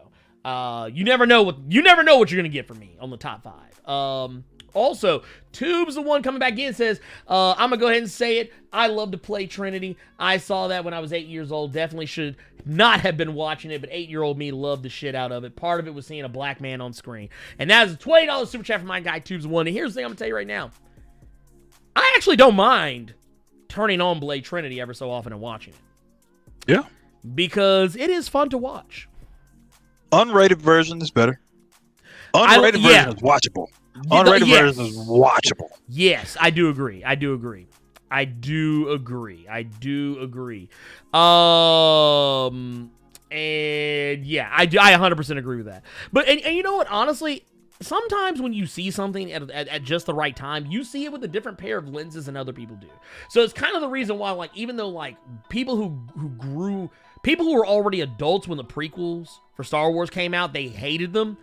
you never know what you're gonna get from me on the top 5. Also, Tube's the one coming back in, says, I'm gonna go ahead and say it. I love to play Trinity. I saw that when I was 8 years old. Definitely should not have been watching it, but 8-year-old me loved the shit out of it. Part of it was seeing a black man on screen. And that is a $20 super chat from my guy, Tubes the one. And here's the thing I'm gonna tell you right now. I actually don't mind turning on Blade Trinity ever so often and watching it. Yeah. Because it is fun to watch. Unrated version is better. Unrated version is watchable. Unrated version is watchable. Yes, I do agree. And yeah, I 100% agree with that. But and you know what? Honestly, sometimes when you see something at just the right time, you see it with a different pair of lenses than other people do. So it's kind of the reason why, like, even though like people who were already adults when the prequels for Star Wars came out, they hated them.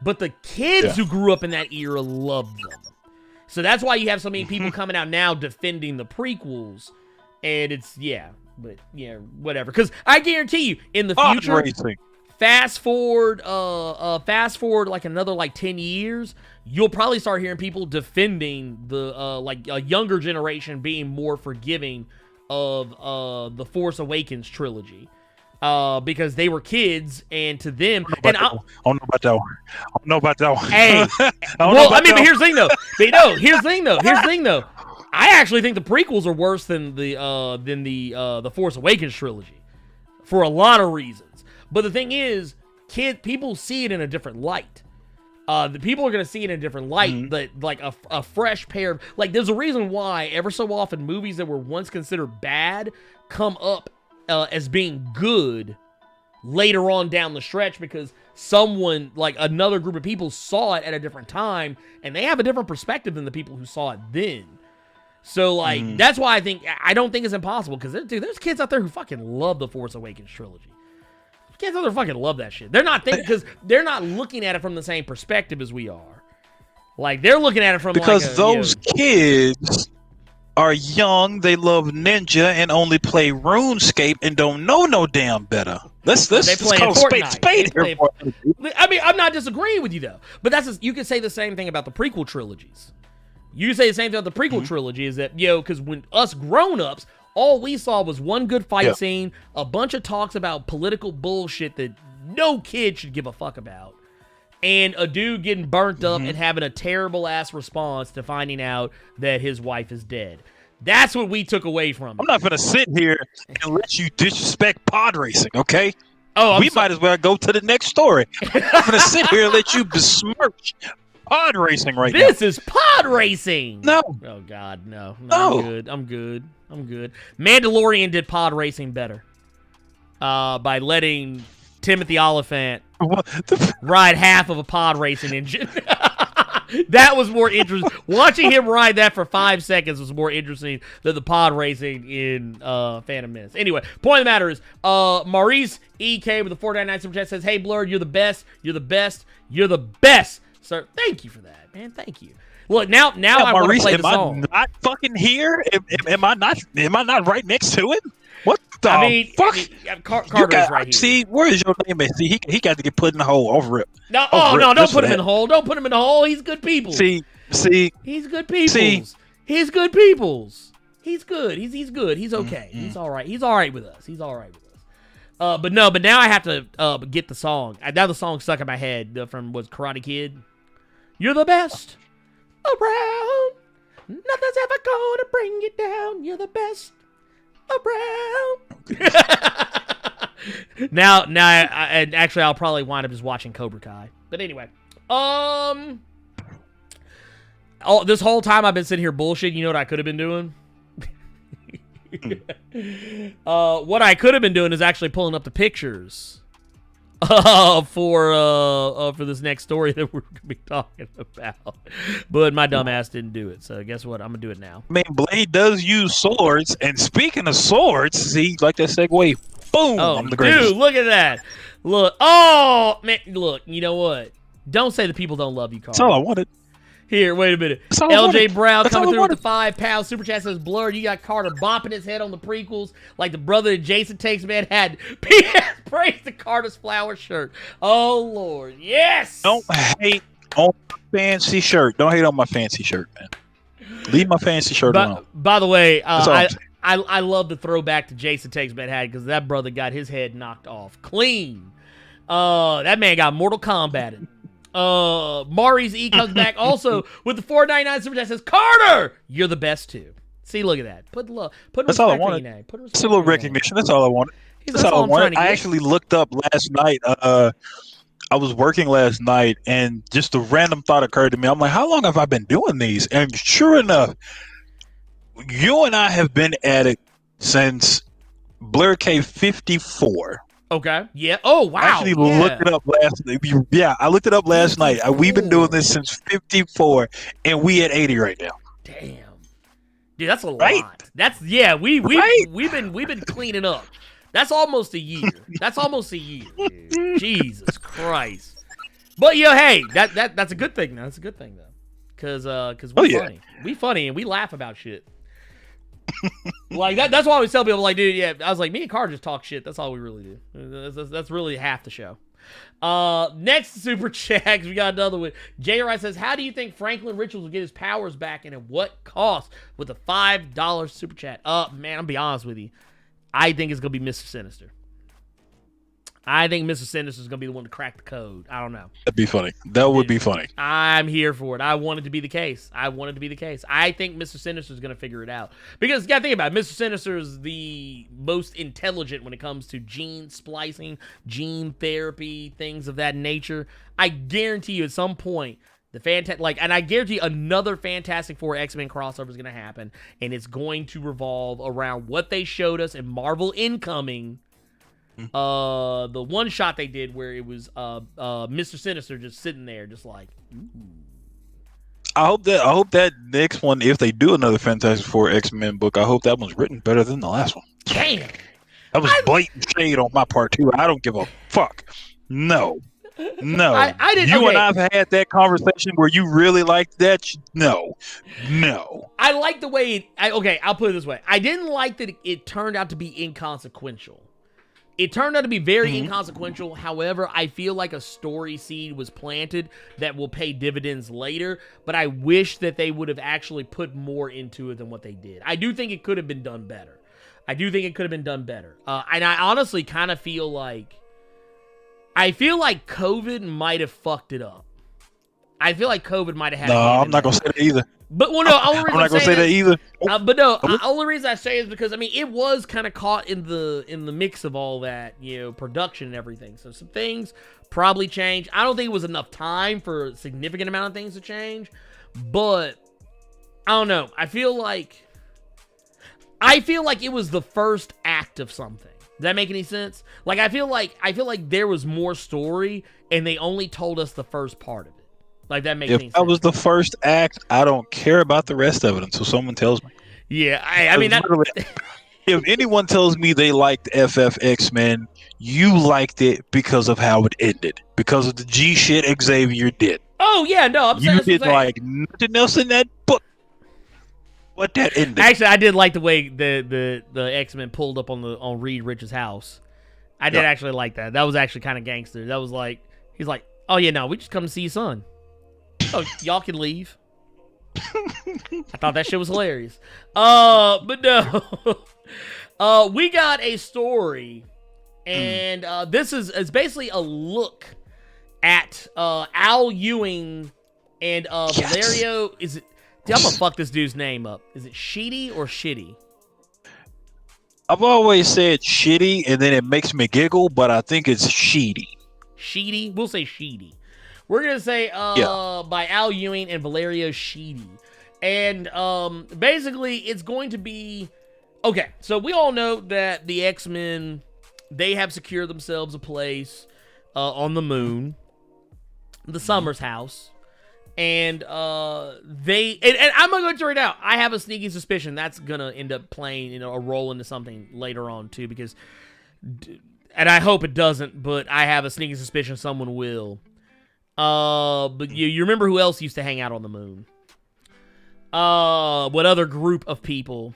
But the kids who grew up in that era loved them. So that's why you have so many people coming out now defending the prequels. And it's, whatever. Because I guarantee you, in the future, fast forward like another like 10 years, you'll probably start hearing people defending the like a younger generation being more forgiving of the Force Awakens trilogy. Because they were kids, and to them, I don't know about that one. Hey, but here's the thing though. Here's the thing though. I actually think the prequels are worse than the Force Awakens trilogy, for a lot of reasons. But the thing is, people see it in a different light. The people are going to see it in a different light, that like a fresh pair of, like, there's a reason why ever so often movies that were once considered bad come up as being good later on down the stretch, because someone, like another group of people, saw it at a different time, and they have a different perspective than the people who saw it then. So, like, that's why I don't think it's impossible, because, dude, there's kids out there who fucking love the Force Awakens trilogy. Kids out there fucking love that shit. They're not thinking, because they're not looking at it from the same perspective as we are. Like, they're looking at it from those kids are young, they love Ninja and only play RuneScape and don't know no damn better. Let's call spade here. I mean, I'm not disagreeing with you though, but you can say the same thing about the prequel trilogies. You can say the same thing about the prequel trilogy, is that, because when us grown-ups, all we saw was one good fight scene, a bunch of talks about political bullshit that no kid should give a fuck about, and a dude getting burnt up and having a terrible-ass response to finding out that his wife is dead. That's what we took away from it. I'm not going to sit here and let you disrespect pod racing, okay? Oh, we might as well go to the next story. I'm not going to sit here and let you besmirch pod racing right now. This is pod racing. No. Oh, God, no. I'm good. Mandalorian did pod racing better by letting Timothy Oliphant ride half of a pod racing engine. That was more interesting. Watching him ride that for 5 seconds was more interesting than the pod racing in Phantom Menace. Anyway, point of the matter is, Maurice EK with the 499 super chat says, "Hey Blerd, you're the best. You're the best. You're the best, sir." Thank you for that, man. Thank you. Look, now I want to play the song. Am I not fucking here? Am I not right next to it? What the fuck? Carter is right here. See, where is your name at? See, he got to get put in the hole. Over it. No, don't put him in the hole. Don't put him in the hole. He's good people. See. He's good people. He's good peoples. He's good. He's good. He's okay. He's all right. He's all right with us. But now I have to get the song. Now the song's stuck in my head from Karate Kid. You're the best around. Nothing's ever gonna bring you down. You're the best around. now, and actually, I'll probably wind up just watching Cobra Kai. But anyway, this whole time I've been sitting here bullshitting. You know what I could have been doing? What I could have been doing is actually pulling up the pictures for this next story that we're gonna be talking about. But my dumb ass didn't do it. So guess what? I'm gonna do it now. I mean, Blade does use swords, and speaking of swords, see, like that segue. Boom! Oh, I'm the greatest. dude, look at that. Look. Oh, man. Look, you know what? Don't say the people don't love you, Carl. That's all I wanted. Here, wait a minute. LJ Brown coming through with the 5 pounds. Super chat says, Blerd, you got Carter bopping his head on the prequels like the brother that Jason Takes Man had. P.S. Praise the Carter's flower shirt. Oh, Lord. Yes! Don't hate on my fancy shirt. Don't hate on my fancy shirt, man. Leave my fancy shirt alone. By the way, I love the throwback to Jason Takes Man had because that brother got his head knocked off clean. That man got Mortal Kombated. Maurice E comes back also with the 499 super chat says, Carter, you're the best too. See, look at that. Put love. That's all I wanted. It's a little recognition. That's all I wanted. That's all I wanted. I actually looked up last night. I was working last night, and just a random thought occurred to me. I'm like, how long have I been doing these? And sure enough, you and I have been at it since Blerd K 54. Okay. Yeah. Oh, wow. I actually looked it up last night. Yeah, I looked it up last night. We've been doing this since 54, and we at 80 right now. Damn. Dude, that's a lot. That's we've been cleaning up. That's almost a year. Dude. Jesus Christ. But hey, that's a good thing. That's a good thing though. Cause we're funny. We funny and we laugh about shit. Like that's why I always tell people, like, dude, yeah, I was like, me and Carter just talk shit. That's all we really do. That's really half the show. Next super chat, we got another one. J.R.I. says, how do you think Franklin Richards will get his powers back and at what cost? With a $5 super chat. Man, I'll be honest with you. I think it's gonna be Mr. Sinister. I think Mr. Sinister is going to be the one to crack the code. I don't know. That'd be funny. That would be funny. I'm here for it. I want it to be the case. I think Mr. Sinister is going to figure it out. Because, you got to think about it. Mr. Sinister is the most intelligent when it comes to gene splicing, gene therapy, things of that nature. I guarantee you at some point, and I guarantee another Fantastic Four X-Men crossover is going to happen. And it's going to revolve around what they showed us in Marvel Incoming. The one shot they did where it was Mr. Sinister just sitting there just like, ooh. I hope that next one, if they do another Fantastic Four X-Men book, I hope that one's written better than the last one. Damn. That was blatant shade on my part too. I don't give a fuck. No. I didn't. You and I've had that conversation where you really liked that. No. I like the way I'll put it this way. I didn't like that it turned out to be inconsequential. It turned out to be very inconsequential. However, I feel like a story seed was planted that will pay dividends later. But I wish that they would have actually put more into it than what they did. I do think it could have been done better. And I honestly kind of feel like COVID might have fucked it up. I feel like COVID might have had. No, I'm not gonna say that either. But well, no, I'm not gonna say that either. But no, the only reason I say is because it was kind of caught in the mix of all that, production and everything. So some things probably changed. I don't think it was enough time for a significant amount of things to change, but I don't know. I feel like it was the first act of something. Does that make any sense? Like I feel like there was more story, and they only told us the first part of it. Like, that makes If any that sense. was the first act, I don't care about the rest of it until someone tells me. Yeah, I mean, that, If anyone tells me they liked FF X-Men, you liked it because of how it ended, because of the G shit Xavier did. oh yeah, no, I'm saying, You that's what I'm didn't saying. like nothing else in that book. What that ended? Actually, I did like the way the X-Men pulled up on Reed Rich's house. I did actually like that. That was actually kind of gangster. That was like, he's like, oh yeah, no, we just come to see your son. Oh, y'all can leave. I thought that shit was hilarious. But no. We got a story, and this is basically a look at Al Ewing and Valerio. Is it? Dude, I'm gonna fuck this dude's name up. Is it Sheedy or Shitty? I've always said shitty, and then it makes me giggle, but I think it's sheedy. Sheedy? We'll say Sheedy. We're gonna say by Al Ewing and Valerio Sheedy. And basically it's going to be okay, so we all know that the X-Men, they have secured themselves a place on the moon, the Summers house. And and I'm gonna go to it right now. I have a sneaky suspicion that's gonna end up playing, a role into something later on too, because, and I hope it doesn't, but I have a sneaky suspicion someone will. But you remember who else used to hang out on the moon? What other group of people?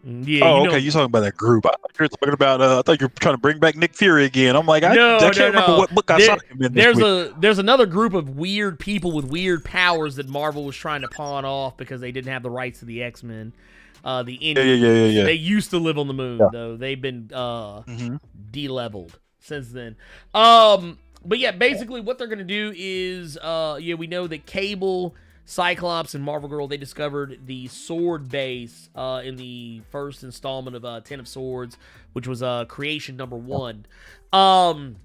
Yeah. Oh, okay. You're talking about that group. I thought you were talking about. I thought you were trying to bring back Nick Fury again. I'm like, I can't remember what book I saw him in. There's another group of weird people with weird powers that Marvel was trying to pawn off because they didn't have the rights to the X-Men. The Indians. Yeah. They used to live on the moon, though. They've been de-leveled since then. But yeah, basically what they're gonna do is, we know that Cable, Cyclops, and Marvel Girl, they discovered the S.W.O.R.D base in the first installment of 10 of Swords, which was creation number 1. Al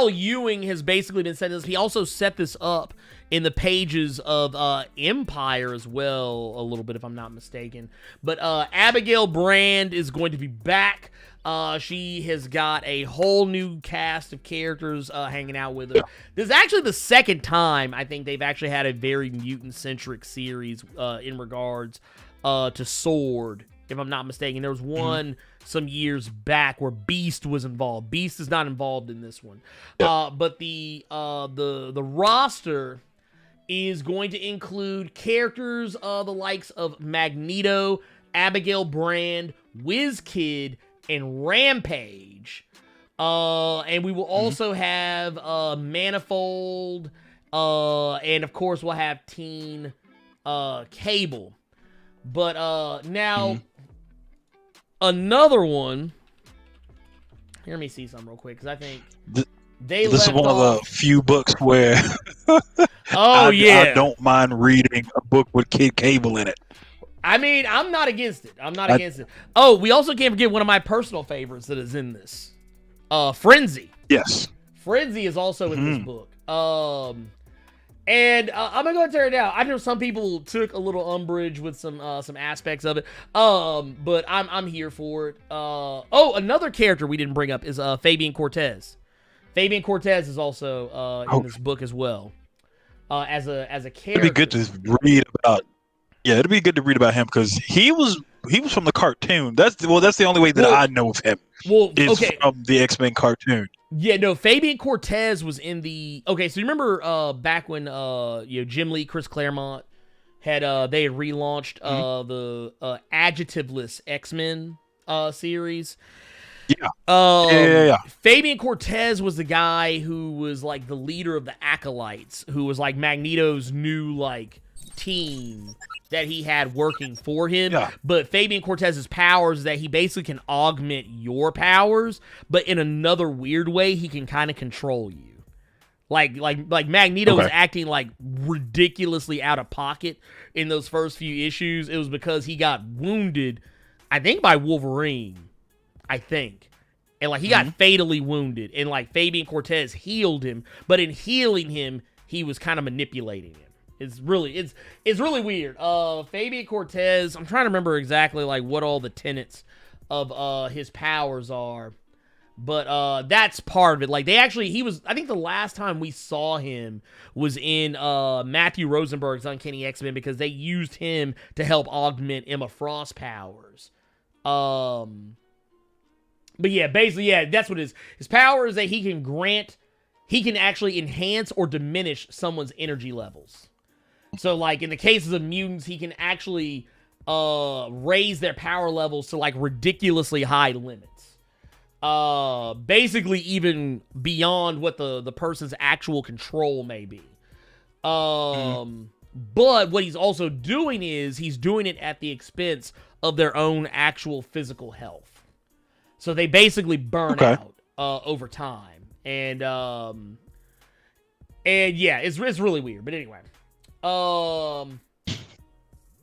Ewing has basically been setting this. He also set this up in the pages of Empire as well, a little bit, if I'm not mistaken. But Abigail Brand is going to be back. She has got a whole new cast of characters hanging out with her. This is actually the second time I think they've actually had a very mutant-centric series in regards to S.W.O.R.D, if I'm not mistaken. There was one some years back where Beast was involved. Beast is not involved in this one. But the roster is going to include characters the likes of Magneto, Abigail Brand, WizKid, and Rampage. And we will also have Manifold, and of course we'll have Teen Cable. But now another one. Here, let me see something real quick, because I think this is one of the few books where I don't mind reading a book with Kid Cable in it. I mean, I'm not against it. Against it. Oh, we also can't forget one of my personal favorites that is in this. Frenzy. Yes. Frenzy is also in this book. And I'm gonna go and tear it down. I know some people took a little umbrage with some aspects of it. But I'm here for it. Another character we didn't bring up is Fabian Cortez. Fabian Cortez is also in this book as well. As a character. It'd be good to read about. Yeah, it'd be good to read about him because he was from the cartoon. That's the only way that I know of him. From the X-Men cartoon. Yeah, no, Fabian Cortez was in the. Okay, so you remember back when Jim Lee, Chris Claremont had they had relaunched the adjectiveless X-Men series. Yeah. Fabian Cortez was the guy who was like the leader of the Acolytes, who was like Magneto's new like team that he had working for him. But Fabian Cortez's powers is that he basically can augment your powers, but in another weird way he can kind of control you. Like Magneto was acting like ridiculously out of pocket in those first few issues. It was because he got wounded, I think by Wolverine. And like he got fatally wounded, and like Fabian Cortez healed him, but in healing him he was kind of manipulating him. It's really weird. Fabian Cortez, I'm trying to remember exactly like what all the tenets of his powers are. But that's part of it. Like, I think the last time we saw him was in Matthew Rosenberg's Uncanny X-Men, because they used him to help augment Emma Frost's powers. But yeah, basically, yeah, that's what his power is, that he can actually enhance or diminish someone's energy levels. So, like, in the cases of mutants, he can actually raise their power levels to, like, ridiculously high limits. Basically even beyond what the person's actual control may be. But what he's also doing is he's doing it at the expense of their own actual physical health. So they basically burn out over time. And yeah, it's really weird. But anyway,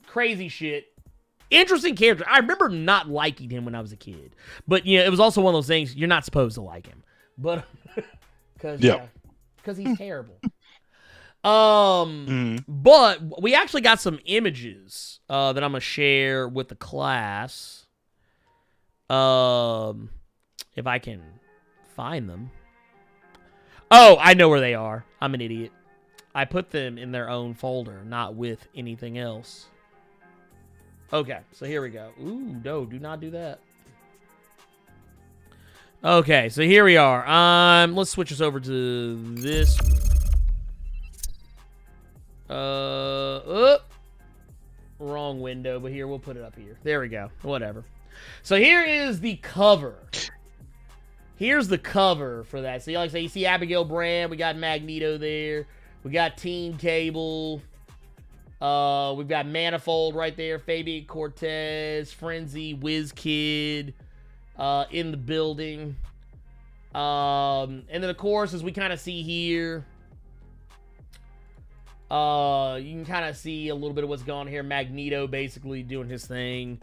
crazy shit. Interesting character. I remember not liking him when I was a kid. But, it was also one of those things, you're not supposed to like him. But, because he's terrible. But we actually got some images that I'm going to share with the class. If I can find them. Oh, I know where they are. I'm an idiot. I put them in their own folder, not with anything else. Okay, so here we go. Ooh, no, do not do that. Okay, so here we are. Let's switch this over to this. Wrong window, but here, we'll put it up here. There we go. Whatever. So here is the cover. Here's the cover for that. So, like I say, you see Abigail Brand. We got Magneto there. We got Team Cable. We've got Manifold right there, Fabian Cortez, Frenzy, WizKid in the building. And then, of course, as we kind of see here, you can kind of see a little bit of what's going on here. Magneto basically doing his thing.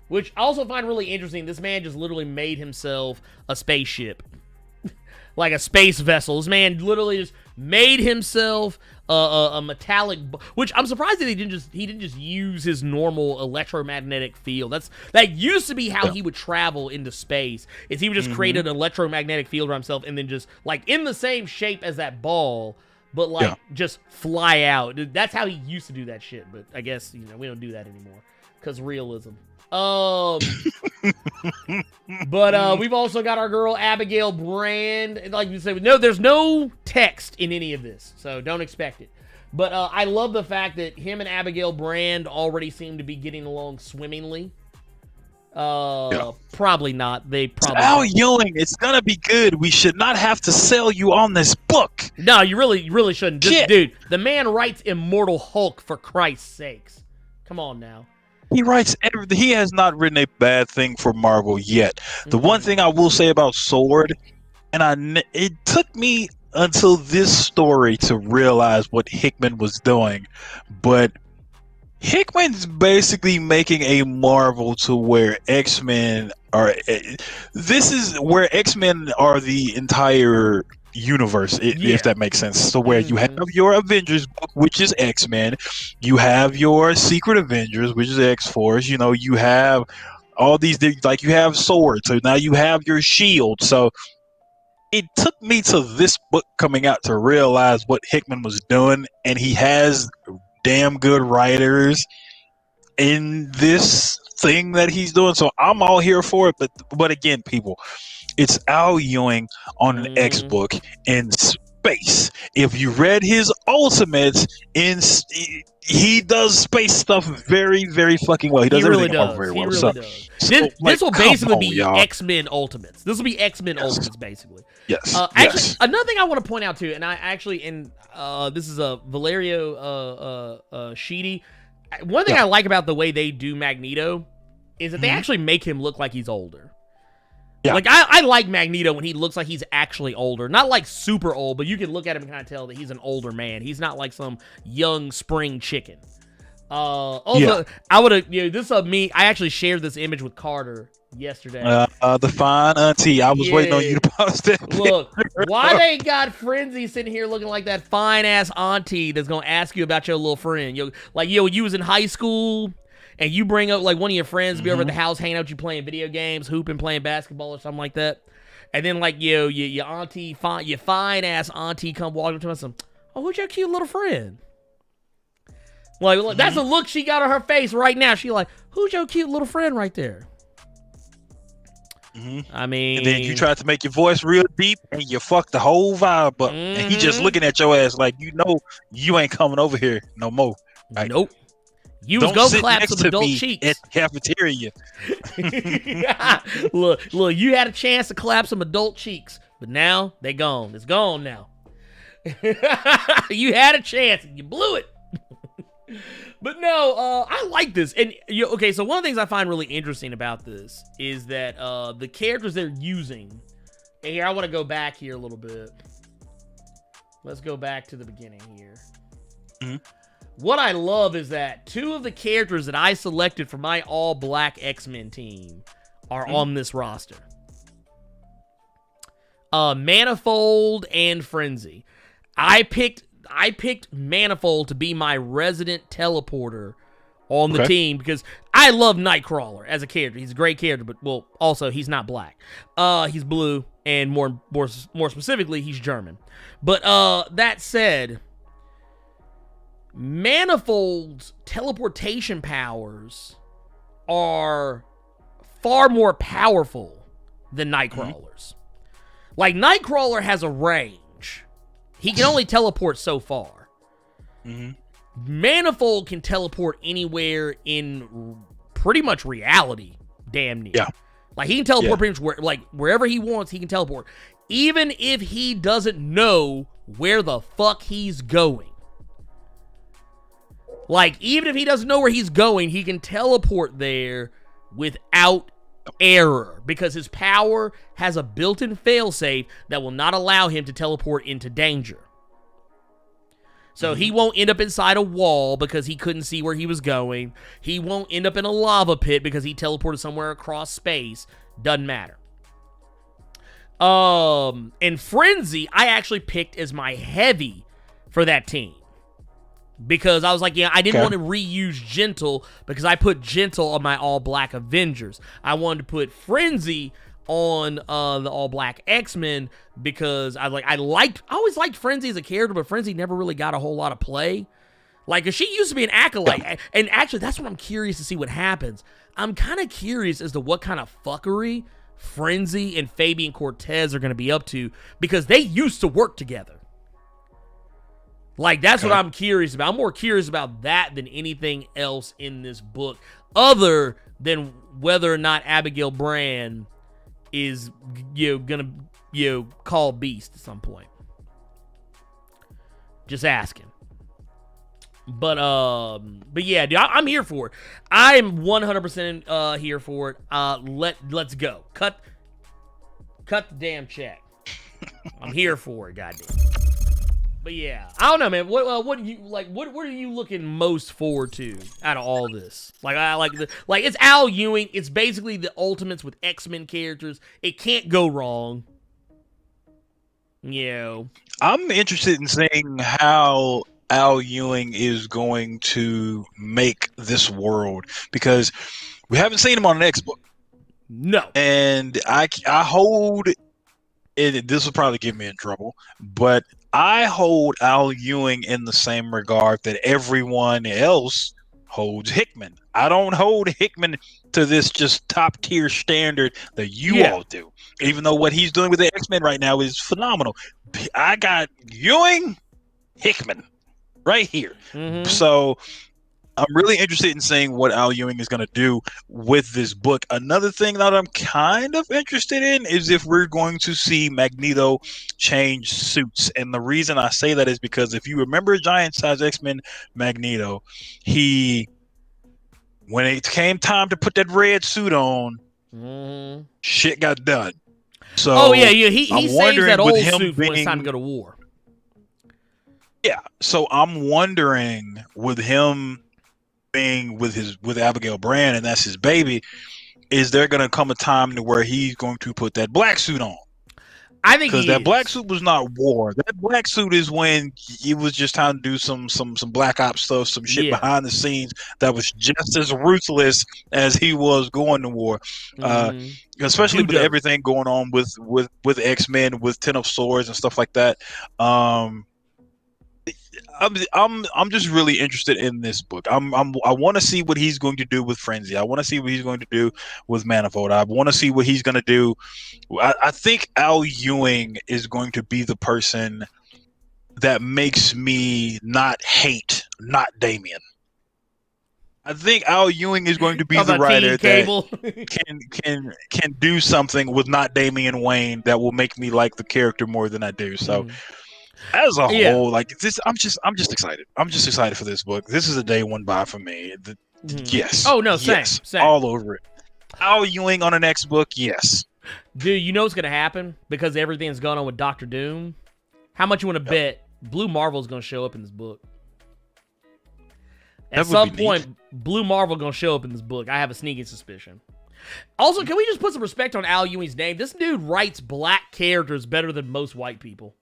Which I also find really interesting. This man just literally made himself a spaceship. Like a space vessel. This man literally just made himself a metallic, which I'm surprised that he didn't just use his normal electromagnetic field. That used to be how he would travel into space. Is he would just create an electromagnetic field for himself and then just like in the same shape as that ball, but like just fly out. That's how he used to do that shit. But I guess we don't do that anymore because realism. But we've also got our girl Abigail Brand. Like you said, no, there's no text in any of this, so don't expect it. But I love the fact that him and Abigail Brand already seem to be getting along swimmingly. Probably not. They probably. Al Ewing, it's gonna be good. We should not have to sell you on this book. No, you really shouldn't. Dude, the man writes Immortal Hulk, for Christ's sakes. Come on now. He writes everything. He has not written a bad thing for Marvel yet. The one thing I will say about S.W.O.R.D, and it took me until this story to realize what Hickman was doing, but Hickman's basically making a Marvel to where X-Men are. This is where X-Men are the entire universe, if that makes sense. So where you have your Avengers book, which is X-Men, you have your Secret Avengers, which is X-Force, you have all these, like you have S.W.O.R.D, so now you have your Shield. So it took me to this book coming out to realize what Hickman was doing, and he has damn good writers in this thing that he's doing, so I'm all here for it. But again, people, it's Al Ewing on an X book in space. If you read his Ultimates, he does space stuff very, very fucking well. He does everything very well. He really does. This will basically be X-Men Ultimates. This will be X-Men Ultimates, basically. Yes. Actually, another thing I want to point out too, and this is a Valerio Sheedy. One thing I like about the way they do Magneto is that they actually make him look like he's older. Yeah. Like, I like Magneto when he looks like he's actually older. Not like super old, but you can look at him and kind of tell that he's an older man. He's not like some young spring chicken. I would have, this is me. I actually shared this image with Carter yesterday. The fine auntie. I was waiting on you to post it. Look, why they got Frenzy sitting here looking like that fine ass auntie that's gonna ask you about your little friend? You was in high school. and you bring up like one of your friends be over at the house hanging out, you playing video games, hooping, playing basketball or something like that, and then like your auntie, your fine ass auntie come walking up to us, oh, who's your cute little friend? Like that's a look she got on her face right now. She like, who's your cute little friend right there? I mean, and then you tried to make your voice real deep, and you fucked the whole vibe up. And he just looking at your ass like, you ain't coming over here no more. Right? Nope. You was Don't go clap some adult me cheeks at the cafeteria. Look, you had a chance to clap some adult cheeks, but now they gone. It's gone now. You had a chance and you blew it. But no, I like this. And okay, so one of the things I find really interesting about this is that the characters they're using. And here, I want to go back here a little bit. Let's go back to the beginning here. What I love is that 2 of the characters that I selected for my all-black X-Men team are on this roster. Manifold and Frenzy. I picked Manifold to be my resident teleporter on the team because I love Nightcrawler as a character. He's a great character, but well, also he's not black. He's blue, and more specifically, he's German. But that said, Manifold's teleportation powers are far more powerful than Nightcrawler's. Like, Nightcrawler has a range. He can only teleport so far. Manifold can teleport anywhere in pretty much reality, damn near. Yeah. Like, he can teleport pretty much wherever he wants, he can teleport. Even if he doesn't know where the fuck he's going. Like, even if he doesn't know where he's going, he can teleport there without error because his power has a built-in failsafe that will not allow him to teleport into danger. So he won't end up inside a wall because he couldn't see where he was going. He won't end up in a lava pit because he teleported somewhere across space. Doesn't matter. And Frenzy, I actually picked as my heavy for that team. Because I was like, I didn't want to reuse Gentle because I put Gentle on my all-black Avengers. I wanted to put Frenzy on the all-black X-Men because I always liked Frenzy as a character, but Frenzy never really got a whole lot of play. Like, 'cause she used to be an acolyte. And actually, that's what I'm curious to see what happens. I'm kind of curious as to what kind of fuckery Frenzy and Fabian Cortez are going to be up to because they used to work together. Like, that's what I'm curious about. I'm more curious about that than anything else in this book, other than whether or not Abigail Brand is, gonna, call Beast at some point. Just asking. But yeah, dude, I'm here for it. I am 100% here for it. Let's go. Cut the damn check. I'm here for it, goddamn. But yeah, I don't know, man. What do you like? What are you looking most forward to out of all this? Like, I like it's Al Ewing. It's basically the Ultimates with X-Men characters. It can't go wrong. I'm interested in seeing how Al Ewing is going to make this world because we haven't seen him on an X book. No, and I hold it. This will probably get me in trouble, but I hold Al Ewing in the same regard that everyone else holds Hickman. I don't hold Hickman to this just top tier standard that you all do. Even though what he's doing with the X-Men right now is phenomenal. I got Ewing, Hickman right here. So I'm really interested in seeing what Al Ewing is going to do with this book. Another thing that I'm kind of interested in is if we're going to see Magneto change suits. And the reason I say that is because if you remember Giant Size X-Men Magneto, when it came time to put that red suit on, shit got done. So he saves that old suit when it's time to go to war. Yeah, so I'm wondering with him being with Abigail Brand, and that's his baby, is there going to come a time to where he's going to put that black suit on? I think because he that black is. suit was not war. That black suit is when it was just time to do some black ops stuff, some shit Yeah. behind the scenes that was just as ruthless as he was going to war. Especially with Dude. everything going on with X-Men, with Ten of Swords and stuff like that. I'm just really interested in this book. I want to see what he's going to do with Frenzy. I want to see what he's going to do with Manifold. I want to see what he's going to do. I think Al Ewing is going to be the person that makes me not hate not Damien. I think Al Ewing is going to be the writer that can do something with not Damian Wayne that will make me like the character more than I do. So as a whole, like this, I'm just excited. I'm just excited for this book. This is a day one buy for me. Yes. Oh no, yes, same. all over it. Al Ewing on the next book, yes. Dude, you know what's gonna happen because everything's going on with Doctor Doom. How much you want to bet Blue Marvel's gonna show up in this book? At some point, Blue Marvel gonna show up in this book. I have a sneaking suspicion. Also, can we just put some respect on Al Ewing's name? This dude writes black characters better than most white people.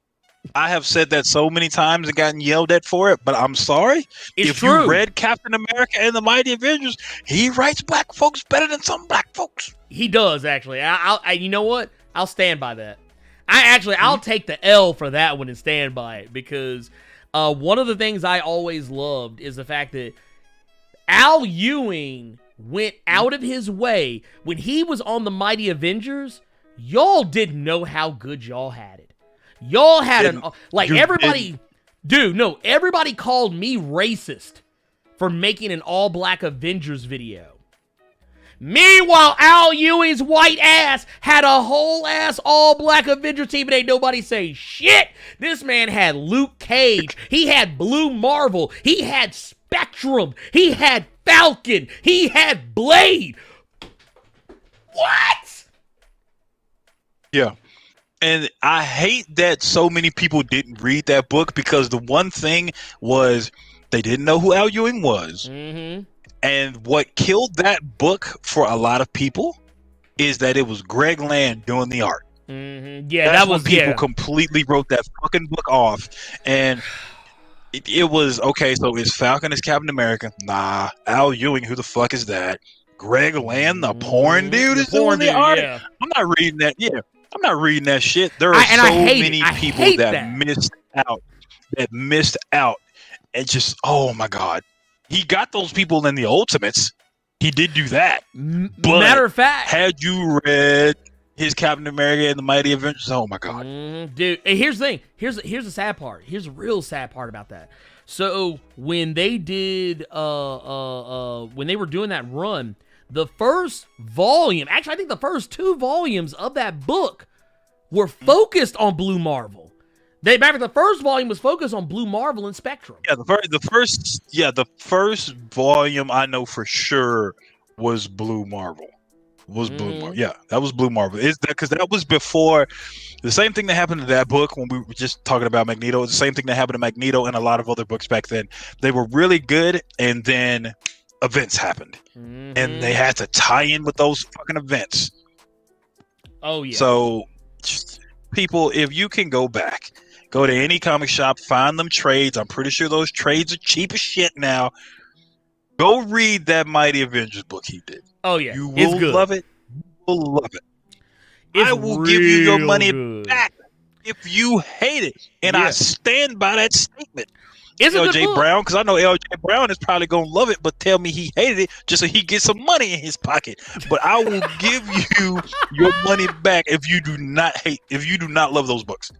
I have said that so many times and gotten yelled at for it, but I'm sorry. It's true. You read Captain America and the Mighty Avengers, he writes black folks better than some black folks. He does, actually. I you know what? I'll stand by that. I'll take the L for that one and stand by it because one of the things I always loved is the fact that Al Ewing went out of his way when he was on the Mighty Avengers. Y'all didn't know how good y'all had it. Y'all had everybody called me racist for making an all-black Avengers video. Meanwhile, Al Ewing's white ass had a whole ass all-black Avengers team and ain't nobody say shit. This man had Luke Cage. He had Blue Marvel. He had Spectrum. He had Falcon. He had Blade. What? Yeah. And I hate that so many people didn't read that book because the one thing was they didn't know who Al Ewing was. Mm-hmm. And what killed that book for a lot of people is that it was Greg Land doing the art. Mm-hmm. Yeah, that's when people completely wrote that fucking book off. And it was, okay, so is Falcon is Captain America? Nah. Al Ewing, who the fuck is that? Greg Land, the porn dude, is doing the art? Yeah. I'm not reading that. Yeah. I'm not reading that shit. There are so many people that missed out. And just, oh my God. He got those people in the Ultimates. He did do that. Matter of fact, had you read his Captain America and the Mighty Avengers, oh my God. Dude, and here's the thing. Here's the sad part. Here's the real sad part about that. So when they did when they were doing that run, the first volume, actually I think the first 2 volumes of that book were focused on Blue Marvel. The first volume was focused on Blue Marvel and Spectrum. Yeah, the first volume I know for sure was Blue Marvel. Blue Marvel. Yeah, that was Blue Marvel. Is that because that was before the same thing that happened to that book when we were just talking about Magneto? It's the same thing that happened to Magneto and a lot of other books back then. They were really good, and then events happened, and they had to tie in with those fucking events. Oh yeah. So, people, if you can go back, go to any comic shop, find them trades. I'm pretty sure those trades are cheap as shit now. Go read that Mighty Avengers book he did. Oh yeah, you will love it. You will love it. I will give you your money back if you hate it, and I stand by that statement. LJ Brown, because I know LJ Brown is probably gonna love it, but tell me he hated it just so he gets some money in his pocket. But I will give you your money back if you do not love those books.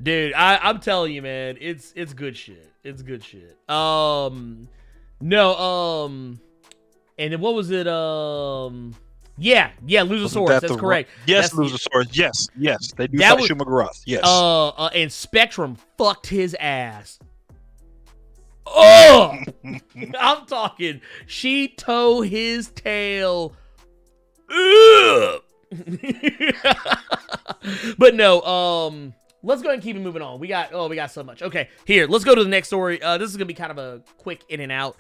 Dude, I'm telling you, man, it's good shit. It's good shit. And then what was it? Losersaurus. That's correct. Yes, Losersaurus. Yes. They do fight Shuma Gorath. Yes. And Spectrum fucked his ass. Oh, I'm talking. She towed his tail. But no. let's go ahead and keep it moving on. We got so much. Okay, here, let's go to the next story. This is gonna be kind of a quick in and out.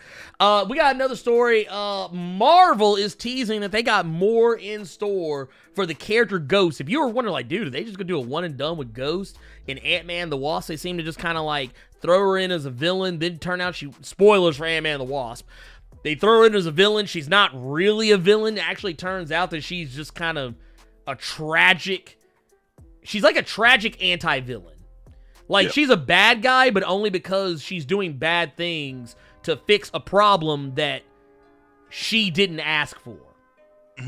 We got another story. Marvel is teasing that they got more in store for the character Ghost. If you were wondering, like, dude, are they just gonna do a one and done with Ghost in Ant-Man the Wasp? They seem to just kind of like throw her in as a villain, then turn out spoilers for Ant-Man the Wasp. They throw her in as a villain. She's not really a villain. It actually turns out that she's just kind of she's like a tragic anti-villain. Like, she's a bad guy, but only because she's doing bad things to fix a problem that she didn't ask for,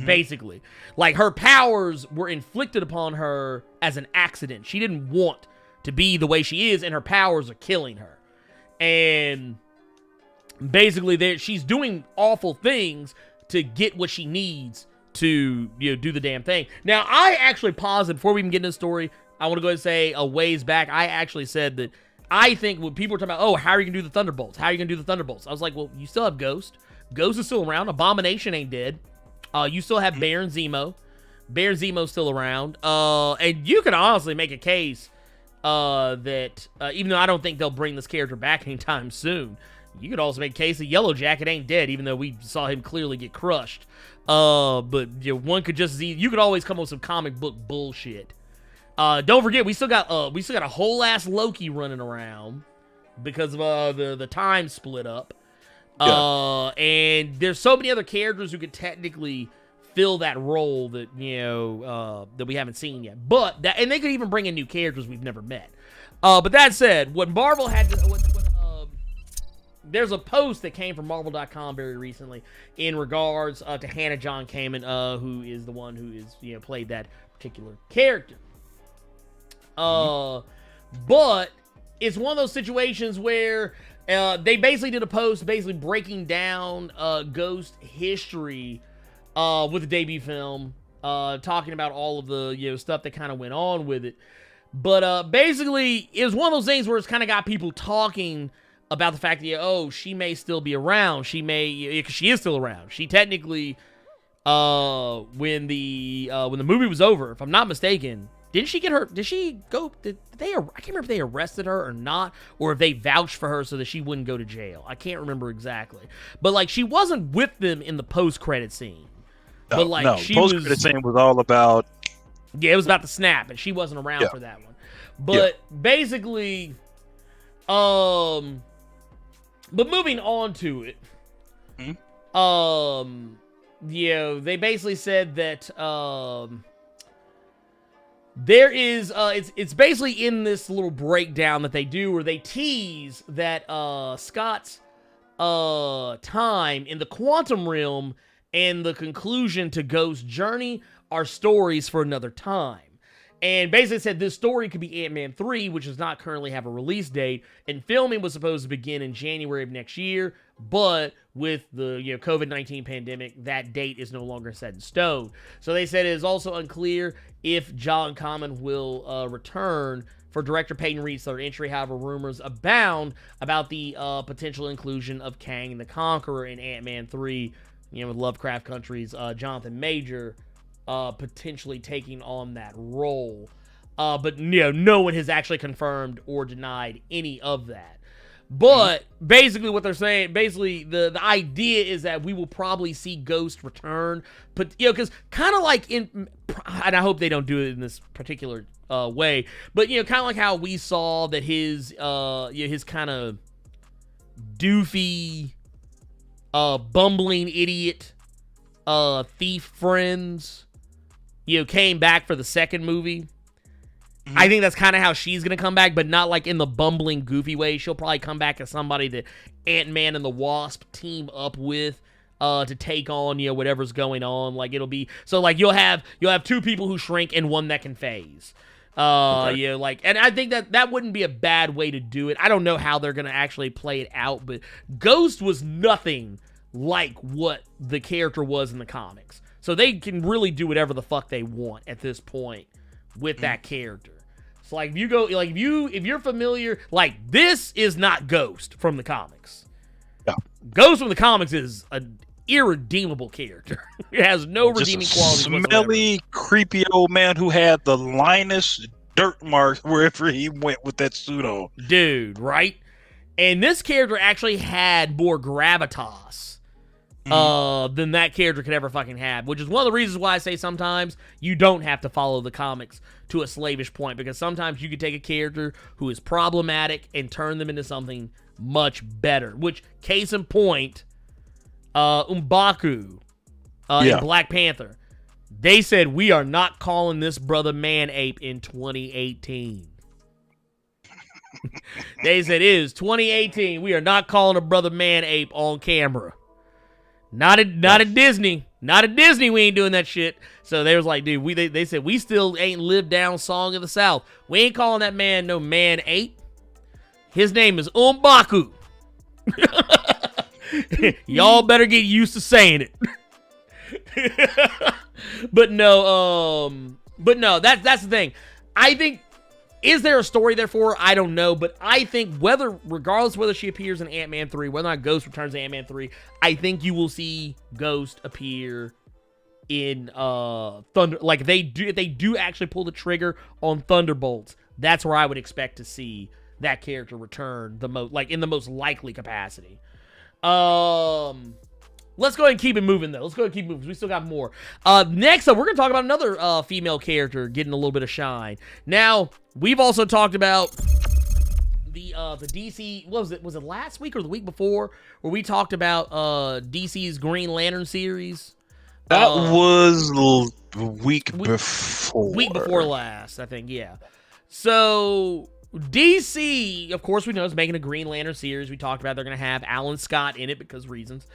basically. Like, her powers were inflicted upon her as an accident. She didn't want to be the way she is, and her powers are killing her. And basically, she's doing awful things to get what she needs to, do the damn thing. Now, I actually paused it before we even get into the story. I want to go ahead and say a ways back, I actually said that I think when people were talking about, oh, how are you going to do the Thunderbolts? How are you going to do the Thunderbolts? I was like, well, you still have Ghost. Ghost is still around. Abomination ain't dead. You still have Baron Zemo. Baron Zemo's still around. And you can honestly make a case that even though I don't think they'll bring this character back anytime soon, you could also make a case that Yellow Jacket ain't dead, even though we saw him clearly get crushed. But one could just see, you could always come up with some comic book bullshit. Don't forget, we still got a whole ass Loki running around because of the time split up. And there's so many other characters who could technically fill that role that that we haven't seen yet. And they could even bring in new characters we've never met. But that said, what Marvel had to, there's a post that came from Marvel.com very recently in regards to Hannah John Kamen, who is the one who is played that particular character. But it's one of those situations where they basically did a post basically breaking down Ghost history with the debut film, talking about all of the stuff that kind of went on with it. But basically, it was one of those things where it's kind of got people talking about the fact that she may still be around. She may, because she is still around. She technically, when the movie was over, if I'm not mistaken, didn't she get her? Did she go? Did they? I can't remember if they arrested her or not, or if they vouched for her so that she wouldn't go to jail. I can't remember exactly. But like, she wasn't with them in the post-credit scene. No, but like, she post-credit scene was all about. Yeah, it was about the snap, and she wasn't around for that one. But basically, but moving on to it, they basically said that there is it's basically in this little breakdown that they do where they tease that Scott's time in the quantum realm and the conclusion to Ghost's journey are stories for another time. And basically said this story could be Ant-Man 3, which does not currently have a release date, and filming was supposed to begin in January of next year, but with the COVID-19 pandemic, that date is no longer set in stone. So they said it is also unclear if John Kamen will return for director Peyton Reed's third entry. However, rumors abound about the potential inclusion of Kang the Conqueror in Ant-Man 3, with Lovecraft Country's Jonathan Major potentially taking on that role. But no one has actually confirmed or denied any of that. But basically what they're saying, the idea is that we will probably see Ghost return. But because kind of like and I hope they don't do it in this particular way, but kind of like how we saw that his kind of doofy bumbling idiot thief friends came back for the second movie. I think that's kind of how she's going to come back, but not like in the bumbling, goofy way. She'll probably come back as somebody that Ant-Man and the Wasp team up with to take on, whatever's going on. Like, it'll be... So, like, you'll have two people who shrink and one that can phase. And I think that wouldn't be a bad way to do it. I don't know how they're going to actually play it out, but Ghost was nothing like what the character was in the comics. So they can really do whatever the fuck they want at this point with that character. So like if you go like if you're familiar, like this is not Ghost from the comics. No. Ghost from the comics is an irredeemable character. It has no redeeming qualities whatsoever. Smelly, creepy old man who had the Linus dirt marks wherever he went with that suit on. Dude, right? And this character actually had more gravitas than that character could ever fucking have, which is one of the reasons why I say sometimes you don't have to follow the comics to a slavish point, because sometimes you could take a character who is problematic and turn them into something much better, which, case in point, M'Baku in Black Panther. They said, we are not calling this brother Man-Ape in 2018. They said, it is 2018. We are not calling a brother Man-Ape on camera. Not at Disney. Not at Disney, we ain't doing that shit. So they was like, dude, they said, we still ain't lived down Song of the South. We ain't calling that man no Man-Ape. His name is M'Baku. Y'all better get used to saying it. But no, that's the thing. I think, is there a story there for her? I don't know, but I think regardless whether she appears in Ant-Man 3, whether or not Ghost returns in Ant-Man 3, I think you will see Ghost appear in Thunder. Like, if they do actually pull the trigger on Thunderbolts, that's where I would expect to see that character return in the most likely capacity. Let's go ahead and keep it moving, though. Let's go ahead and keep moving, because we still got more. Next up, we're going to talk about another female character getting a little bit of shine. Now, we've also talked about the DC, what was it? Was it last week or the week before, where we talked about DC's Green Lantern series? That was the week before. Week before last, I think, yeah. So DC, of course, we know, is making a Green Lantern series. We talked about they're going to have Alan Scott in it because reasons.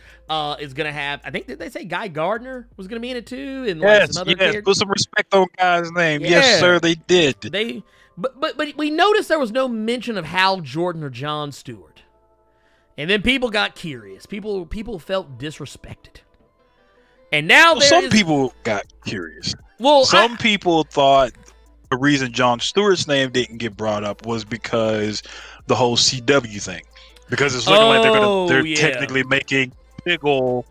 Is going to have, I think, did they say Guy Gardner was going to be in it too? And yes, some other characters? Put some respect on Guy's name. Yeah. Yes, sir, they did. But we noticed there was no mention of Hal Jordan or John Stewart. And then people got curious. People felt disrespected. And now people got curious. Well, some people thought the reason John Stewart's name didn't get brought up was because the whole CW thing. Because it's looking like they're technically making Diggle.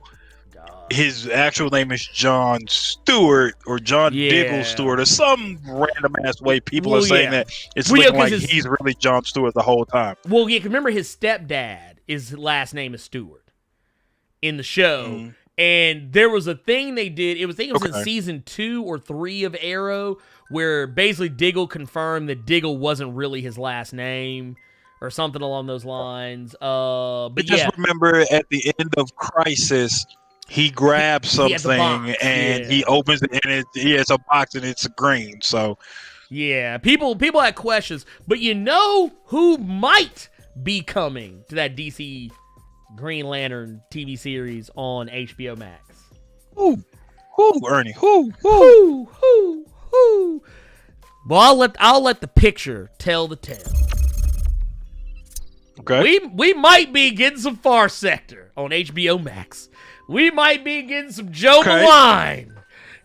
His actual name is John Stewart or John Diggle Stewart or some random ass way people are saying that it's looking like he's really John Stewart the whole time. Well, yeah, remember his stepdad, his last name is Stewart in the show. Mm-hmm. And there was a thing they did. It was in season 2 or 3 of Arrow, where basically Diggle confirmed that Diggle wasn't really his last name or something along those lines. But just remember at the end of Crisis, he grabs something and he opens it and it's a box and it's green. So yeah, people had questions, but you know who might be coming to that DC Green Lantern TV series on HBO Max? Who, Ernie? Who? Well, I'll let the picture tell the tale. Okay. We might be getting some Far Sector on HBO Max. We might be getting some Joe Malign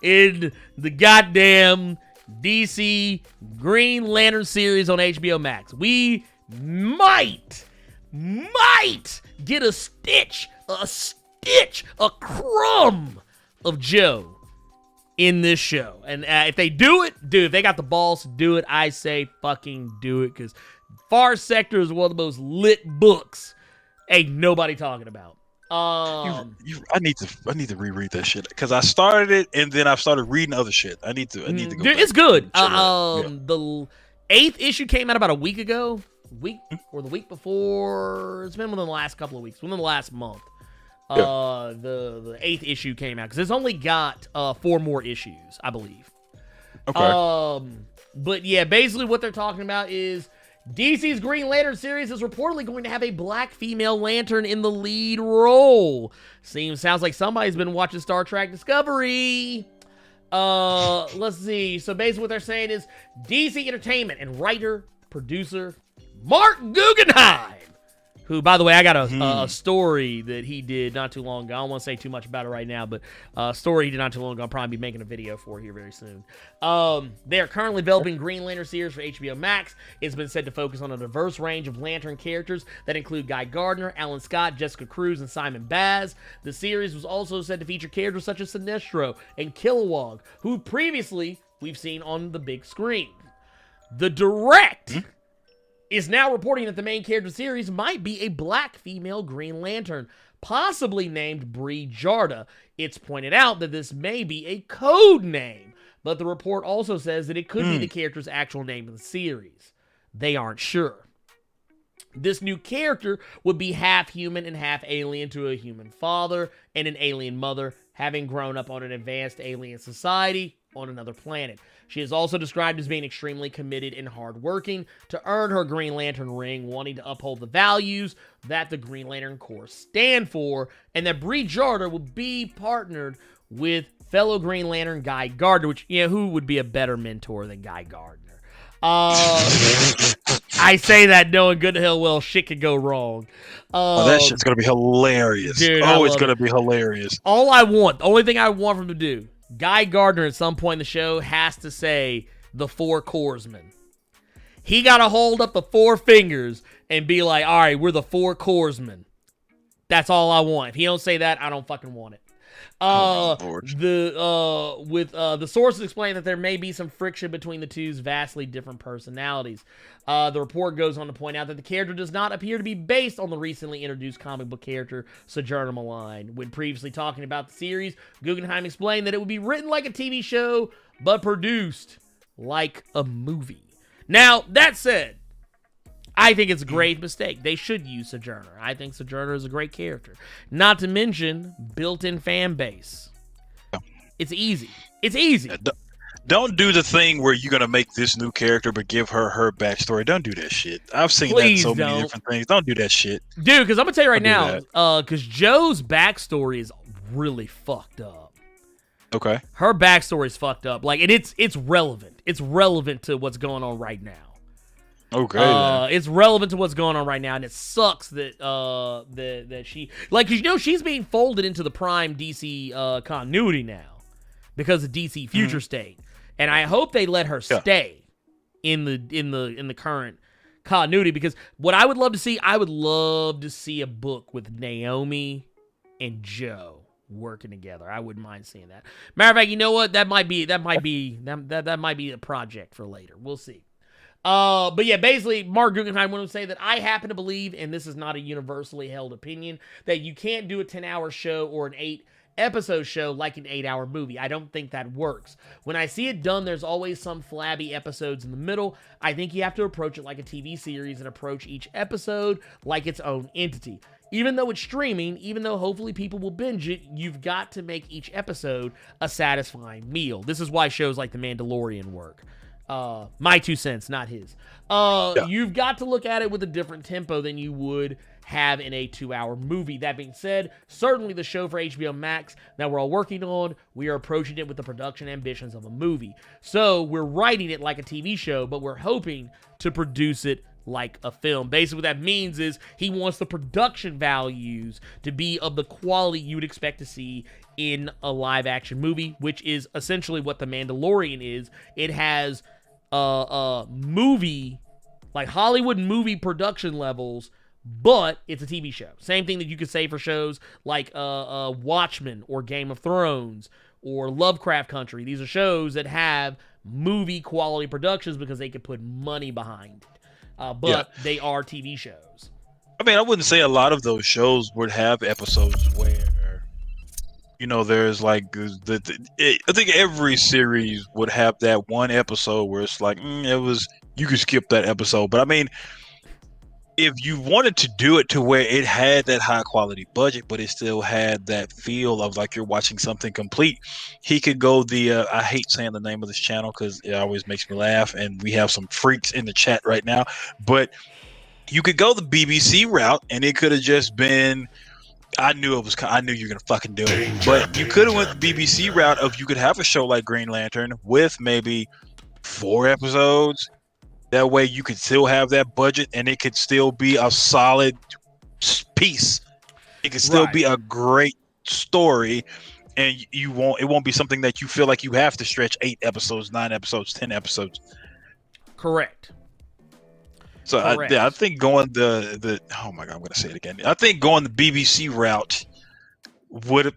in the goddamn DC Green Lantern series on HBO Max. We might get a crumb of Joe in this show. And if they do it, dude, if they got the balls to do it, I say fucking do it, because Far Sector is one of the most lit books ain't nobody talking about. I need to reread that shit, because I started it and then I started reading other shit. I need to go. Dude, back. It's good. The 8th issue came out about a week ago. Or the week before. It's been within the last couple of weeks, within the last month. The 8th issue came out, because it's only got 4 more issues, I believe. Okay. But yeah, basically what they're talking about is DC's Green Lantern series is reportedly going to have a black female lantern in the lead role. Sounds like somebody's been watching Star Trek Discovery. Let's see. So basically what they're saying is DC Entertainment and writer, producer Mark Guggenheim, who, by the way, I got a story that he did not too long ago. I don't want to say too much about it right now, but a story he did not too long ago. I'll probably be making a video for here very soon. They are currently developing Green Lantern series for HBO Max. It's been said to focus on a diverse range of Lantern characters that include Guy Gardner, Alan Scott, Jessica Cruz, and Simon Baz. The series was also said to feature characters such as Sinestro and Kilowog, who previously we've seen on the big screen. The Direct is now reporting that the main character of the series might be a black female Green Lantern, possibly named Blerd. It's pointed out that this may be a code name, but the report also says that it could be the character's actual name in the series. They aren't sure. This new character would be half human and half alien to a human father and an alien mother, having grown up on an advanced alien society on another planet. She is also described as being extremely committed and hardworking to earn her Green Lantern ring, wanting to uphold the values that the Green Lantern Corps stand for, and that Blerd will be partnered with fellow Green Lantern Guy Gardner, which, who would be a better mentor than Guy Gardner? I say that knowing good hell well shit could go wrong. That shit's going to be hilarious. Dude, it's going to be hilarious. the only thing I want from him to do, Guy Gardner at some point in the show has to say the Four Corpsmen. He got to hold up the four fingers and be like, all right, we're the Four Corpsmen. That's all I want. If he don't say that, I don't fucking want it. The sources explain that there may be some friction between the two's vastly different personalities. The report goes on to point out that the character does not appear to be based on the recently introduced comic book character Sojourner Malign. When previously talking about the series, Guggenheim explained that it would be written like a TV show, but produced like a movie. Now, that said, I think it's a grave mistake. They should use Sojourner. I think Sojourner is a great character. Not to mention, built-in fan base. It's easy. It's easy. Don't do the thing where you're going to make this new character but give her backstory. Don't do that shit. I've seen that in so many different things. Don't do that shit. Dude, because I'm going to tell you right now, because Joe's backstory is really fucked up. Okay. Her backstory is fucked up. Like, and it's relevant. It's relevant to what's going on right now. Okay. It's relevant to what's going on right now, and it sucks that that she, like, she's being folded into the Prime DC continuity now because of DC Future State, and I hope they let her stay in the current continuity, because what I would love to see a book with Naomi and Joe working together. I wouldn't mind seeing that. Matter of fact, you know what? That might be a project for later. We'll see. But yeah, basically, Mark Guggenheim wanted to say that I happen to believe, and this is not a universally held opinion, that you can't do a 10-hour show or an 8-episode show like an 8-hour movie. I don't think that works. When I see it done, there's always some flabby episodes in the middle. I think you have to approach it like a TV series and approach each episode like its own entity. Even though it's streaming, even though hopefully people will binge it, you've got to make each episode a satisfying meal. This is why shows like The Mandalorian work. My 2 cents, not his. You've got to look at it with a different tempo than you would have in a 2-hour movie. That being said, certainly the show for HBO Max that we're all working on, we are approaching it with the production ambitions of a movie. So we're writing it like a TV show, but we're hoping to produce it like a film. Basically, what that means is he wants the production values to be of the quality you would expect to see in a live-action movie, which is essentially what The Mandalorian is. It has movie, like Hollywood movie production levels, but it's a TV show. Same thing that you could say for shows like Watchmen or Game of Thrones or Lovecraft Country. These are shows that have movie quality productions because they could put money behind it. But they are TV shows. I mean, I wouldn't say a lot of those shows would have episodes where, there's like I think every series would have that one episode where it's like, you could skip that episode. But I mean, if you wanted to do it to where it had that high quality budget, but it still had that feel of like you're watching something complete, he could go I hate saying the name of this channel because it always makes me laugh, and we have some freaks in the chat right now, but you could go the BBC route, and it could have just been, I knew you're gonna fucking do it, but you could have went the BBC route of, you could have a show like Green Lantern with maybe 4 episodes. That way you could still have that budget, and it could still be a solid piece. It could still be a great story, and it won't be something that you feel like you have to stretch 8 episodes, 9 episodes, 10 episodes. Correct. So I think going the oh my god, I'm gonna say it again. I think going the BBC route would have.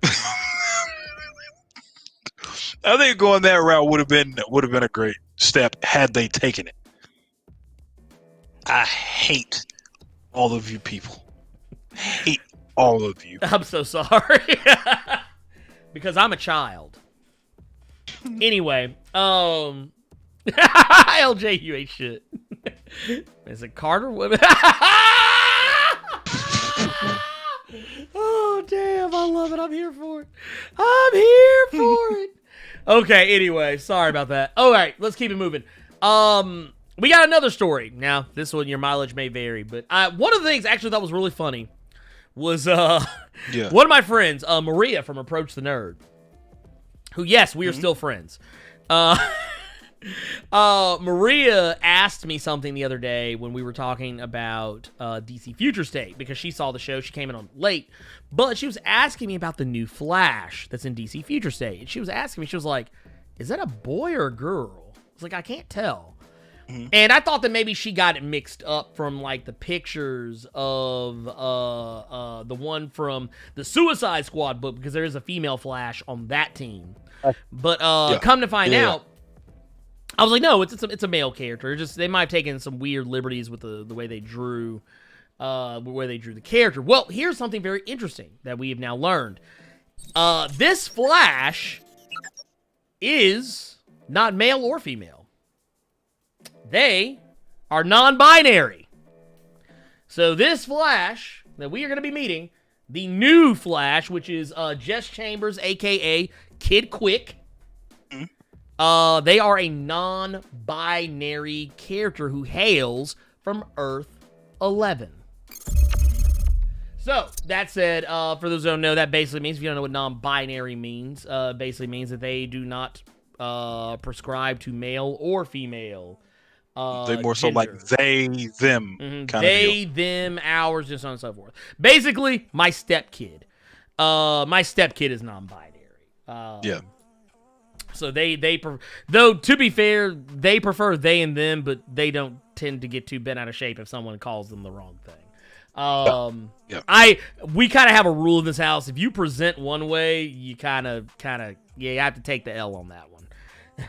I think going that route would have been a great step had they taken it. I hate all of you people. Hate all of you. I'm so sorry. Because I'm a child. Anyway, LJ, you ain't shit. Is it Carter? Oh, damn. I love it. I'm here for it. I'm here for it. Okay, anyway. Sorry about that. All right, let's keep it moving. We got another story. Now, this one, your mileage may vary, but one of the things I actually thought was really funny was one of my friends, Maria from Approach the Nerd, who, yes, we are still friends. Maria asked me something the other day when we were talking about DC Future State, because she saw the show. She came in on late, but she was asking me about the new Flash that's in DC Future State. And she was asking me, she was like, is that a boy or a girl? I was like, I can't tell. And I thought that maybe she got it mixed up from like the pictures of the one from the Suicide Squad book, because there is a female Flash on that team. But come to find out, I was like, no, it's a male character. Just they might have taken some weird liberties with the way they drew the character. Well, here's something very interesting that we have now learned. This Flash is not male or female. They are non-binary. So this Flash that we are going to be meeting, the new Flash, which is Jess Chambers, a.k.a. Kid Quick, they are a non-binary character who hails from Earth 11. So, that said, for those who don't know, that basically means, if you don't know what non-binary means, basically means that they do not prescribe to male or female they more so like they, them kind of deal. They, them, ours, and so on and so forth. Basically, my stepkid. My stepkid is non-binary. So though to be fair, they prefer they and them, but they don't tend to get too bent out of shape if someone calls them the wrong thing. We kind of have a rule in this house. If you present one way, you kind of you have to take the L on that one.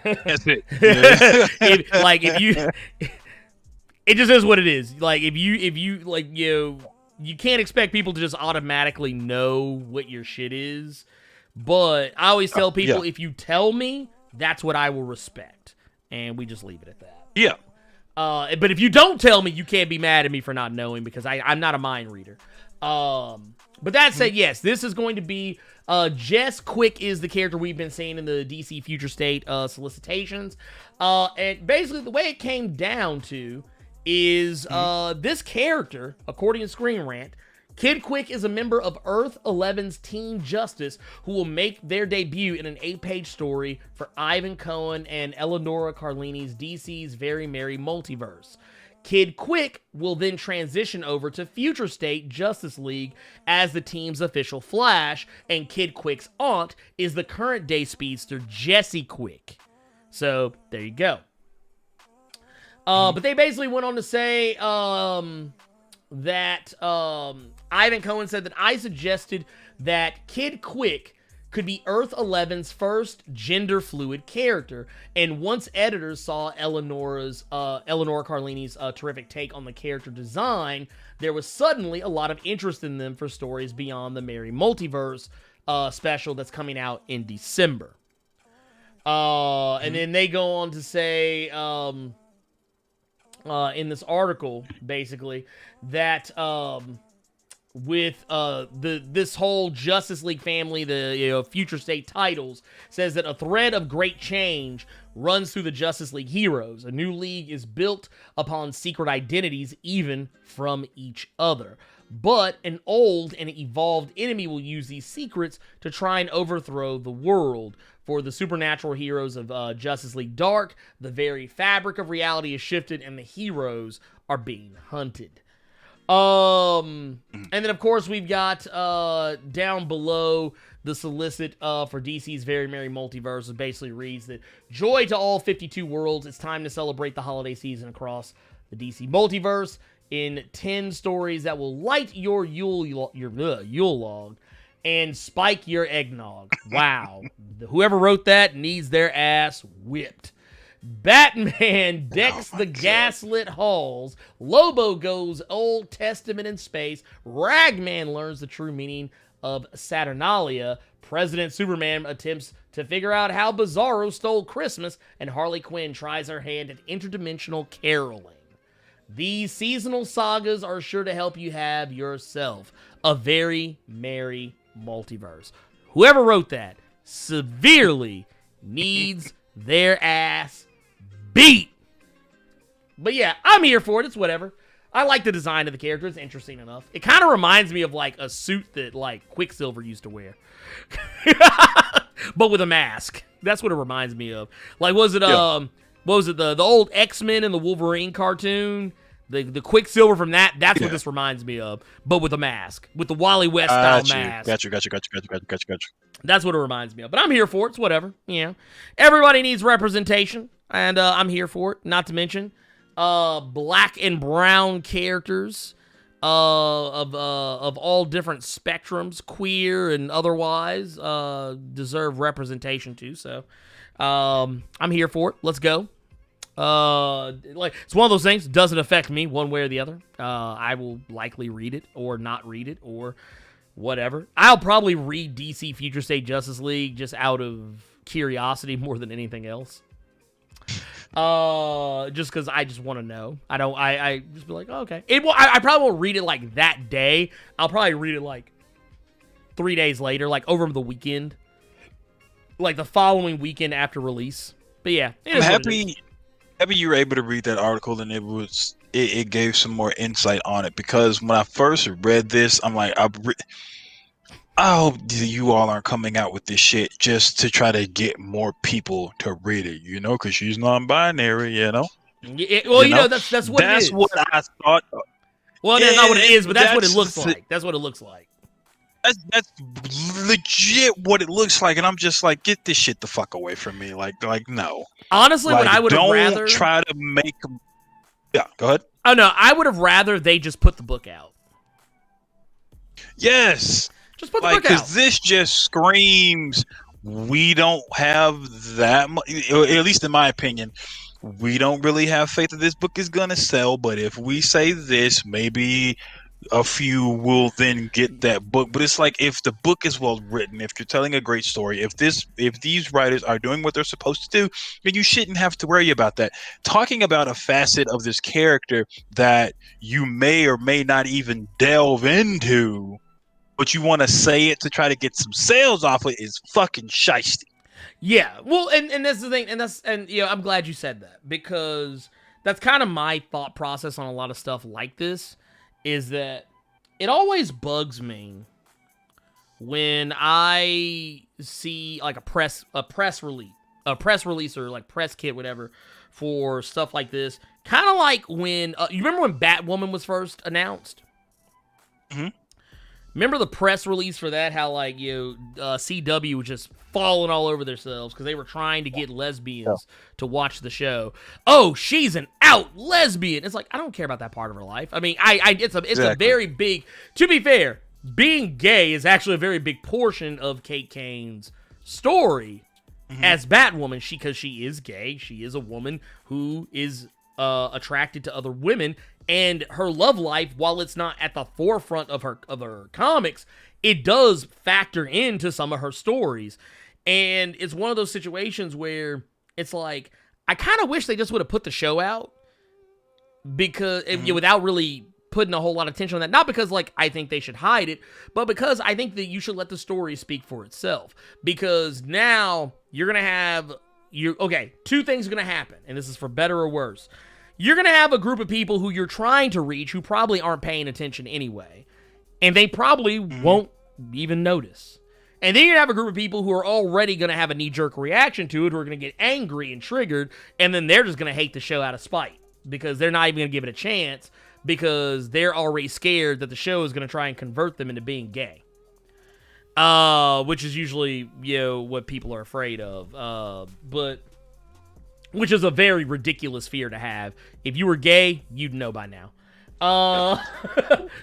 That's it. If you, it just is what it is. Like if you like you can't expect people to just automatically know what your shit is. But I always tell people, if you tell me, that's what I will respect, and we just leave it at that. Yeah. But if you don't tell me, you can't be mad at me for not knowing, because I'm not a mind reader. But that said, yes, this is going to be Jess Quick is the character we've been seeing in the DC Future State solicitations. And basically the way it came down to is this character, according to Screen Rant, Kid Quick is a member of Earth 11's Team Justice who will make their debut in an 8-page story for Ivan Cohen and Eleonora Carlini's DC's Very Merry Multiverse. Kid Quick will then transition over to Future State Justice League as the team's official Flash, and Kid Quick's aunt is the current day speedster Jessie Quick. So, there you go. But they basically went on to say that Ivan Cohen said that I suggested that Kid Quick could be Earth 11's first gender-fluid character, and once editors saw Eleonora Carlini's terrific take on the character design, there was suddenly a lot of interest in them for stories beyond the Merry Multiverse special that's coming out in December. And then they go on to say in this article, basically, that with this whole Justice League family, the Future State titles, says that a thread of great change runs through the Justice League heroes. A new league is built upon secret identities, even from each other. But an old and evolved enemy will use these secrets to try and overthrow the world. For the supernatural heroes of Justice League Dark, the very fabric of reality is shifted and the heroes are being hunted. And then, of course, we've got down below the solicit for DC's Very Merry Multiverse. It basically reads that, joy to all 52 worlds. It's time to celebrate the holiday season across the DC Multiverse in 10 stories that will light your Yule log and spike your eggnog. Wow. Whoever wrote that needs their ass whipped. Batman decks Oh my the God. gaslit halls. Lobo goes Old Testament in space. Ragman learns the true meaning of Saturnalia. President Superman attempts to figure out how Bizarro stole Christmas. And Harley Quinn tries her hand at interdimensional caroling. These seasonal sagas are sure to help you have yourself a very merry multiverse. Whoever wrote that severely needs their ass beat. But yeah, I'm here for it. It's whatever. I like the design of the character. It's interesting enough. It kind of reminds me of like a suit that like Quicksilver used to wear. But with a mask. That's what it reminds me of. Like, was it what was it, the old X-Men and the Wolverine cartoon? The Quicksilver from that's what this reminds me of, but with a mask. With the Wally West style mask. Gotcha. That's what it reminds me of. But I'm here for it. It's whatever. Yeah. Everybody needs representation, and I'm here for it. Not to mention black and brown characters of all different spectrums, queer and otherwise, deserve representation too. So I'm here for it. Let's go. Like, it's one of those things. Doesn't affect me one way or the other. I will likely read it or not read it or whatever. I'll probably read DC Future State Justice League just out of curiosity more than anything else. Just because I just want to know. I just be like, oh, okay. I probably won't read it like that day. I'll probably read it like 3 days later, like over the weekend, like the following weekend after release. But yeah, I'm happy you were able to read that article, and it gave some more insight on it, because when I first read this, I'm like, I hope you all aren't coming out with this shit just to try to get more people to read it, because she's non-binary, Yeah, that's what it is. That's what I thought. Well, that's not what it is, but that's what it looks like. That's what it looks like. That's legit what it looks like, and I'm just like, get this shit the fuck away from me. Like no. Honestly, what I would have rather... Don't try to make... Yeah, go ahead. Oh, no, I would have rather they just put the book out. Yes. Just put the book out. Because this just screams, we don't have that much, at least in my opinion, we don't really have faith that this book is going to sell, but if we say this, maybe a few will then get that book. But it's like, if the book is well written, if you're telling a great story, if these writers are doing what they're supposed to do, then you shouldn't have to worry about that. Talking about a facet of this character that you may or may not even delve into, but you want to say it to try to get some sales off it, is fucking shiesty. Yeah, well, and that's the thing, and I'm glad you said that, because that's kind of my thought process on a lot of stuff like this. Is that it always bugs me when I see like a press release or like press kit, whatever, for stuff like this. Kind of like when you remember when Batwoman was first announced. Mm-hmm. Remember the press release for that? How like CW was just falling all over themselves because they were trying to get lesbians to watch the show. Oh, she's an out lesbian. It's like, I don't care about that part of her life. I mean, it's a very big. To be fair, being gay is actually a very big portion of Kate Kane's story as Batwoman. Because she is gay. She is a woman who is attracted to other women. And her love life, while it's not at the forefront of her comics, it does factor into some of her stories. And it's one of those situations where it's like, I kind of wish they just would have put the show out, because without really putting a whole lot of attention on that. Not because like I think they should hide it, but because I think that you should let the story speak for itself. Because now you're gonna have two things are gonna happen, and this is for better or worse. You're going to have a group of people who you're trying to reach who probably aren't paying attention anyway. And they probably won't even notice. And then you're going to have a group of people who are already going to have a knee-jerk reaction to it, who are going to get angry and triggered, and then they're just going to hate the show out of spite, because they're not even going to give it a chance, because they're already scared that the show is going to try and convert them into being gay. Which is usually, what people are afraid of. Which is a very ridiculous fear to have. If you were gay, you'd know by now.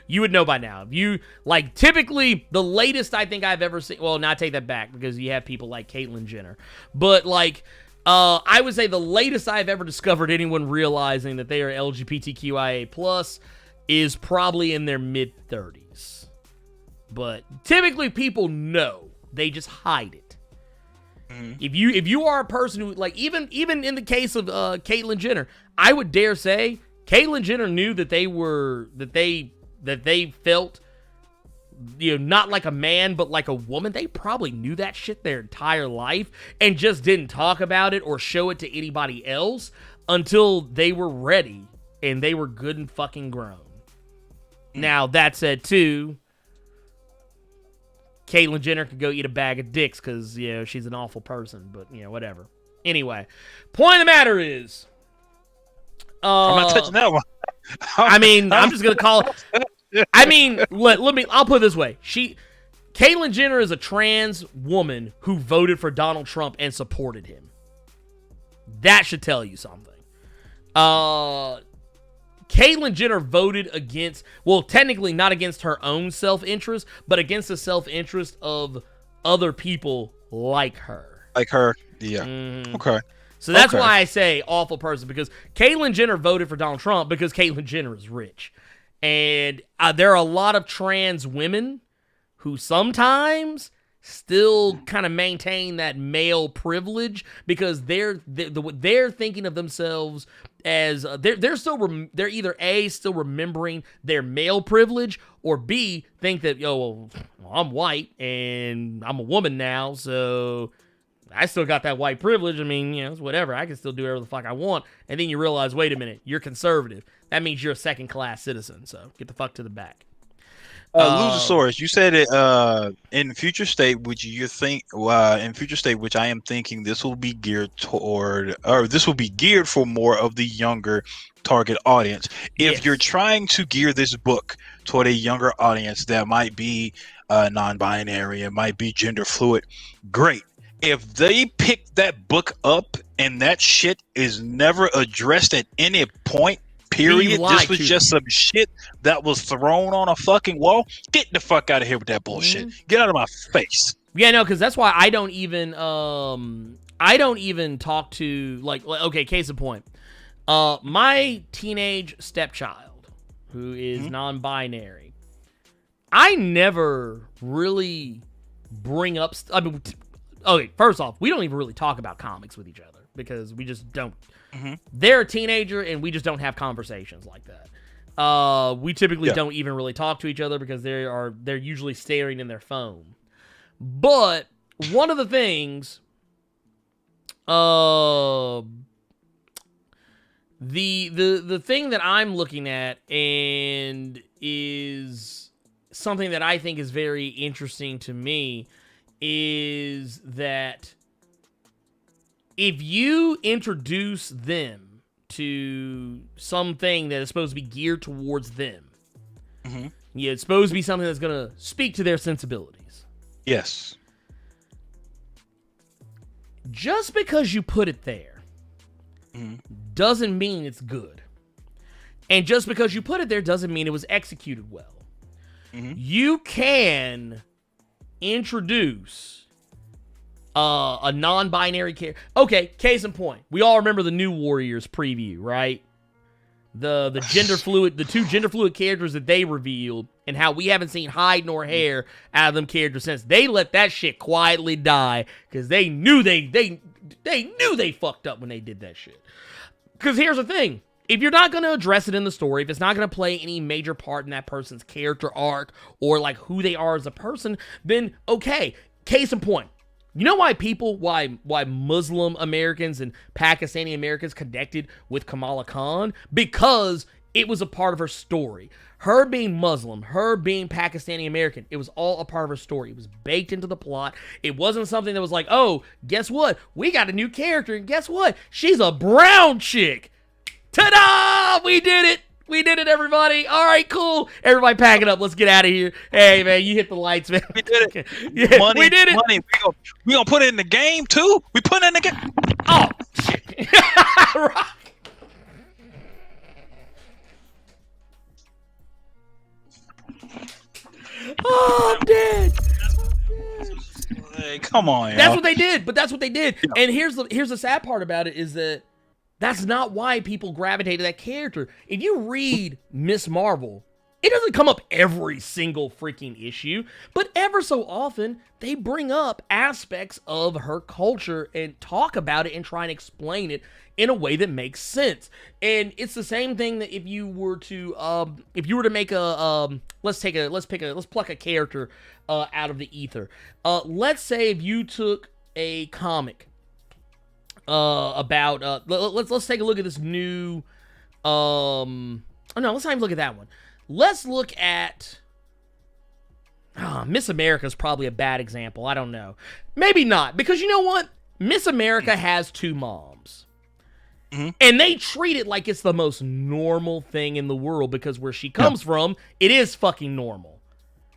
You would know by now. Typically, the latest I think I've ever seen... Well, now I take that back, because you have people like Caitlyn Jenner. But, I would say the latest I've ever discovered anyone realizing that they are LGBTQIA+ is probably in their mid-30s. But typically people know. They just hide it. If you are a person who, like, even in the case of Caitlyn Jenner, I would dare say Caitlyn Jenner knew that they felt, not like a man, but like a woman. They probably knew that shit their entire life and just didn't talk about it or show it to anybody else until they were ready and they were good and fucking grown. Now, that said, too, Caitlyn Jenner could go eat a bag of dicks because, she's an awful person, but, whatever. Anyway, point of the matter is... I'm not touching that one. I'm just going to call it... I'll put it this way. Caitlyn Jenner is a trans woman who voted for Donald Trump and supported him. That should tell you something. Caitlyn Jenner voted against, well, technically not against her own self-interest, but against the self-interest of other people like her. Like her, yeah. Okay. So that's why I say awful person, because Caitlyn Jenner voted for Donald Trump because Caitlyn Jenner is rich. And there are a lot of trans women who sometimes still kind of maintain that male privilege because they're thinking of themselves as they're either A, still remembering their male privilege, or B, think that I'm white and I'm a woman now, so I still got that white privilege. I mean, it's whatever. I can still do whatever the fuck I want. And then you realize, wait a minute, you're conservative. That means you're a second-class citizen. So get the fuck to the back. Luchasaurus, you said it in future state, which I am thinking this will be geared toward, or this will be geared for more of the younger target audience. If you're trying to gear this book toward a younger audience that might be non-binary, it might be gender fluid, great. If they pick that book up and that shit is never addressed at any point, period, this was just some shit that was thrown on a fucking wall, get the fuck out of here with that bullshit. Get out of my face. Yeah, no, because that's why I don't even talk to, okay, case in point. My teenage stepchild, who is non-binary, I never really bring up... Okay, first off, we don't even really talk about comics with each other because we just don't. They're a teenager and we just don't have conversations like that. We typically don't even really talk to each other because they're usually staring in their phone. But one of the things, the thing that I'm looking at and is something that I think is very interesting to me is that if you introduce them to something that is supposed to be geared towards them, it's supposed to be something that's going to speak to their sensibilities. Yes. Just because you put it there doesn't mean it's good. And just because you put it there doesn't mean it was executed well. You can introduce a non-binary character. Okay, case in point. We all remember the New Warriors preview, right? The gender fluid, the two gender fluid characters that they revealed, and how we haven't seen hide nor hair out of them characters since. They let that shit quietly die because they knew they knew they fucked up when they did that shit. Because here's the thing. If you're not going to address it in the story, if it's not going to play any major part in that person's character arc or like who they are as a person, then okay. Case in point. You know why Muslim Americans and Pakistani Americans connected with Kamala Khan? Because it was a part of her story. Her being Muslim, her being Pakistani American, it was all a part of her story. It was baked into the plot. It wasn't something that was like, oh, guess what? We got a new character, and guess what? She's a brown chick. Ta-da! We did it! We did it, everybody! All right, cool. Everybody pack it up. Let's get out of here. Hey, man, you hit the lights, man. We did it. Yeah, money, we did it. Money. We gonna put it in the game, too? We put it in the game? Oh, shit. Right. Oh, I'm dead. Like, come on, That's y'all. what they did, but that's what they did. Yeah. And here's the sad part about it is that that's not why people gravitate to that character. If you read Miss Marvel, it doesn't come up every single freaking issue, but ever so often, they bring up aspects of her culture and talk about it and try and explain it in a way that makes sense. And it's the same thing that if you were to make let's pluck a character out of the ether. Let's say if you took a comic about let's take a look at this new oh no, let's not even look at that one. Let's look at Miss America is probably a bad example. I don't know. Maybe not, because you know what? Miss America has two moms. Mm-hmm. And they treat it like it's the most normal thing in the world because where she comes from, it is fucking normal.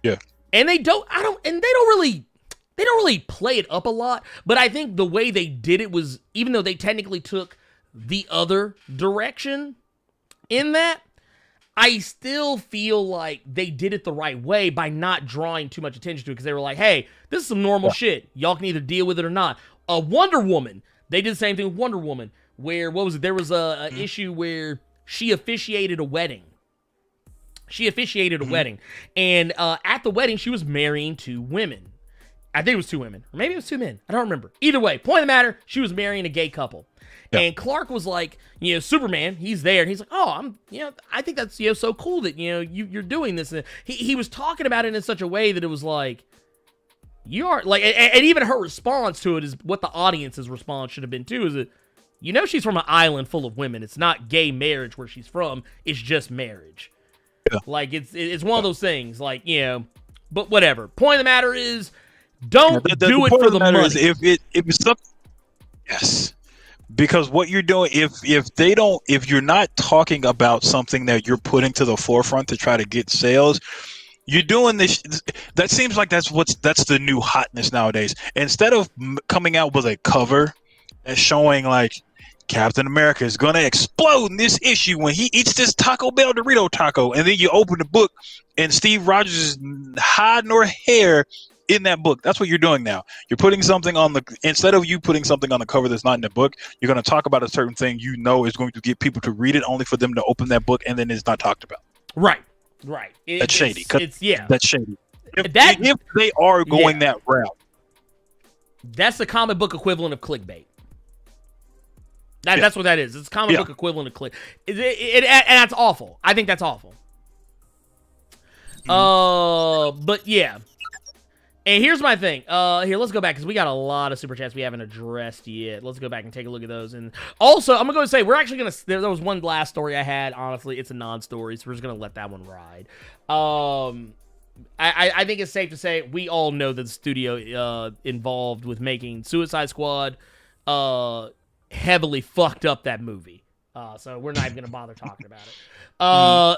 Yeah. And they don't really play it up a lot, but I think the way they did it was, even though they technically took the other direction in that, I still feel like they did it the right way by not drawing too much attention to it, because they were like, hey, this is some normal shit. Y'all can either deal with it or not. Wonder Woman, they did the same thing with Wonder Woman, where, what was it? There was a issue where she officiated a wedding. And at the wedding, she was marrying two women. I think it was two women, or maybe it was two men. I don't remember. Either way, point of the matter, she was marrying a gay couple. Yeah. And Clark was like, Superman, he's there, and he's like, oh, I think that's, so cool that, you're doing this. And he was talking about it in such a way that it was like, you are, like, and even her response to it is what the audience's response should have been too, is that, she's from an island full of women. It's not gay marriage where she's from. It's just marriage. Yeah. Like, it's one of those things, like, but whatever. Point of the matter is, don't do it for the money. Is if it's something, yes. Because what you're doing, if you're not talking about something that you're putting to the forefront to try to get sales, you're doing this. That seems like that's the new hotness nowadays. Instead of coming out with a cover that's showing like Captain America is gonna explode in this issue when he eats this Taco Bell Dorito taco, and then you open the book and Steve Rogers is hiding her hair in that book. That's what you're doing now. You're putting something instead of you putting something on the cover that's not in the book, you're going to talk about a certain thing is going to get people to read it, only for them to open that book and then it's not talked about. Right. That's shady. That's shady. If they are going that route. That's the comic book equivalent of clickbait. That's what that is. It's comic book equivalent of click. And that's awful. I think that's awful. But yeah. And here's my thing. Here, let's go back, because we got a lot of super chats we haven't addressed yet. Let's go back and take a look at those. And also, I'm going to say, we're actually going to... There was one last story I had. Honestly, it's a non-story, so we're just going to let that one ride. I think it's safe to say we all know that the studio involved with making Suicide Squad heavily fucked up that movie. So we're not even going to bother talking about it.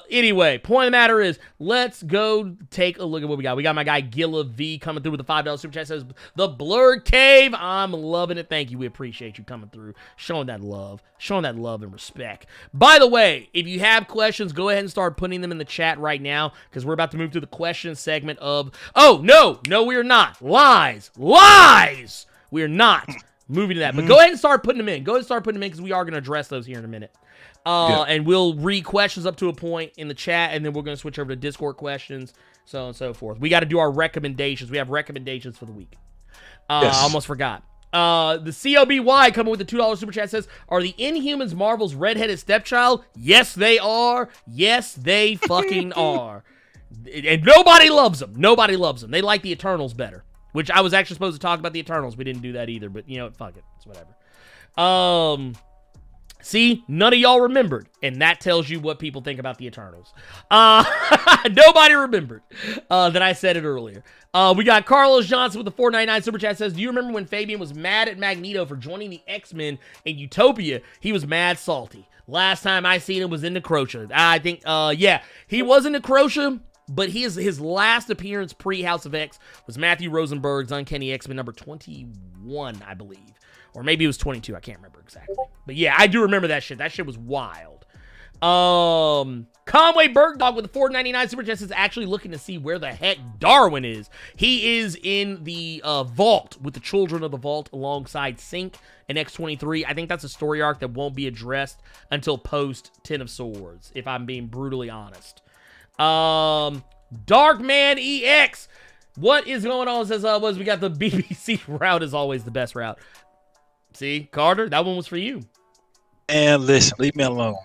Anyway, point of the matter is, let's go take a look at what we got. We got my guy Gilla V coming through with the $5 super chat. Says, the Blerd Cave. I'm loving it. Thank you. We appreciate you coming through, showing that love and respect. By the way, if you have questions, go ahead and start putting them in the chat right now, because we're about to move to the question segment of, oh, no, we're not. Lies. We're not moving to that. But go ahead and start putting them in. Because we are going to address those here in a minute. And we'll read questions up to a point in the chat, and then we're going to switch over to Discord questions, so on and so forth. We got to do our recommendations. We have recommendations for the week. I almost forgot. The COBY coming with the $2 super chat says, are the Inhumans Marvel's redheaded stepchild? Yes, they are. Yes, they fucking are. And nobody loves them. They like the Eternals better, which I was actually supposed to talk about the Eternals. We didn't do that either, but fuck it. It's whatever. See, none of y'all remembered, and that tells you what people think about the Eternals. Nobody remembered that I said it earlier. We got Carlos Johnson with the $4.99 super chat says, do you remember when Fabian was mad at Magneto for joining the X-Men in Utopia? He was mad salty. Last time I seen him was in Necrotia. I think, he was in Necrotia, but his last appearance pre-House of X was Matthew Rosenberg's Uncanny X-Men number 21, I believe. Or maybe it was 22. I can't remember exactly. But yeah, I do remember that shit. That shit was wild. Conway Bergdog with the $4.99 super chat is actually looking to see where the heck Darwin is. He is in the vault with the Children of the Vault alongside Sync and X-23. I think that's a story arc that won't be addressed until post Ten of Swords, if I'm being brutally honest. Darkman EX. What is going on? Says we got the BBC route is always the best route. See, Carter, that one was for you. And listen, leave me alone.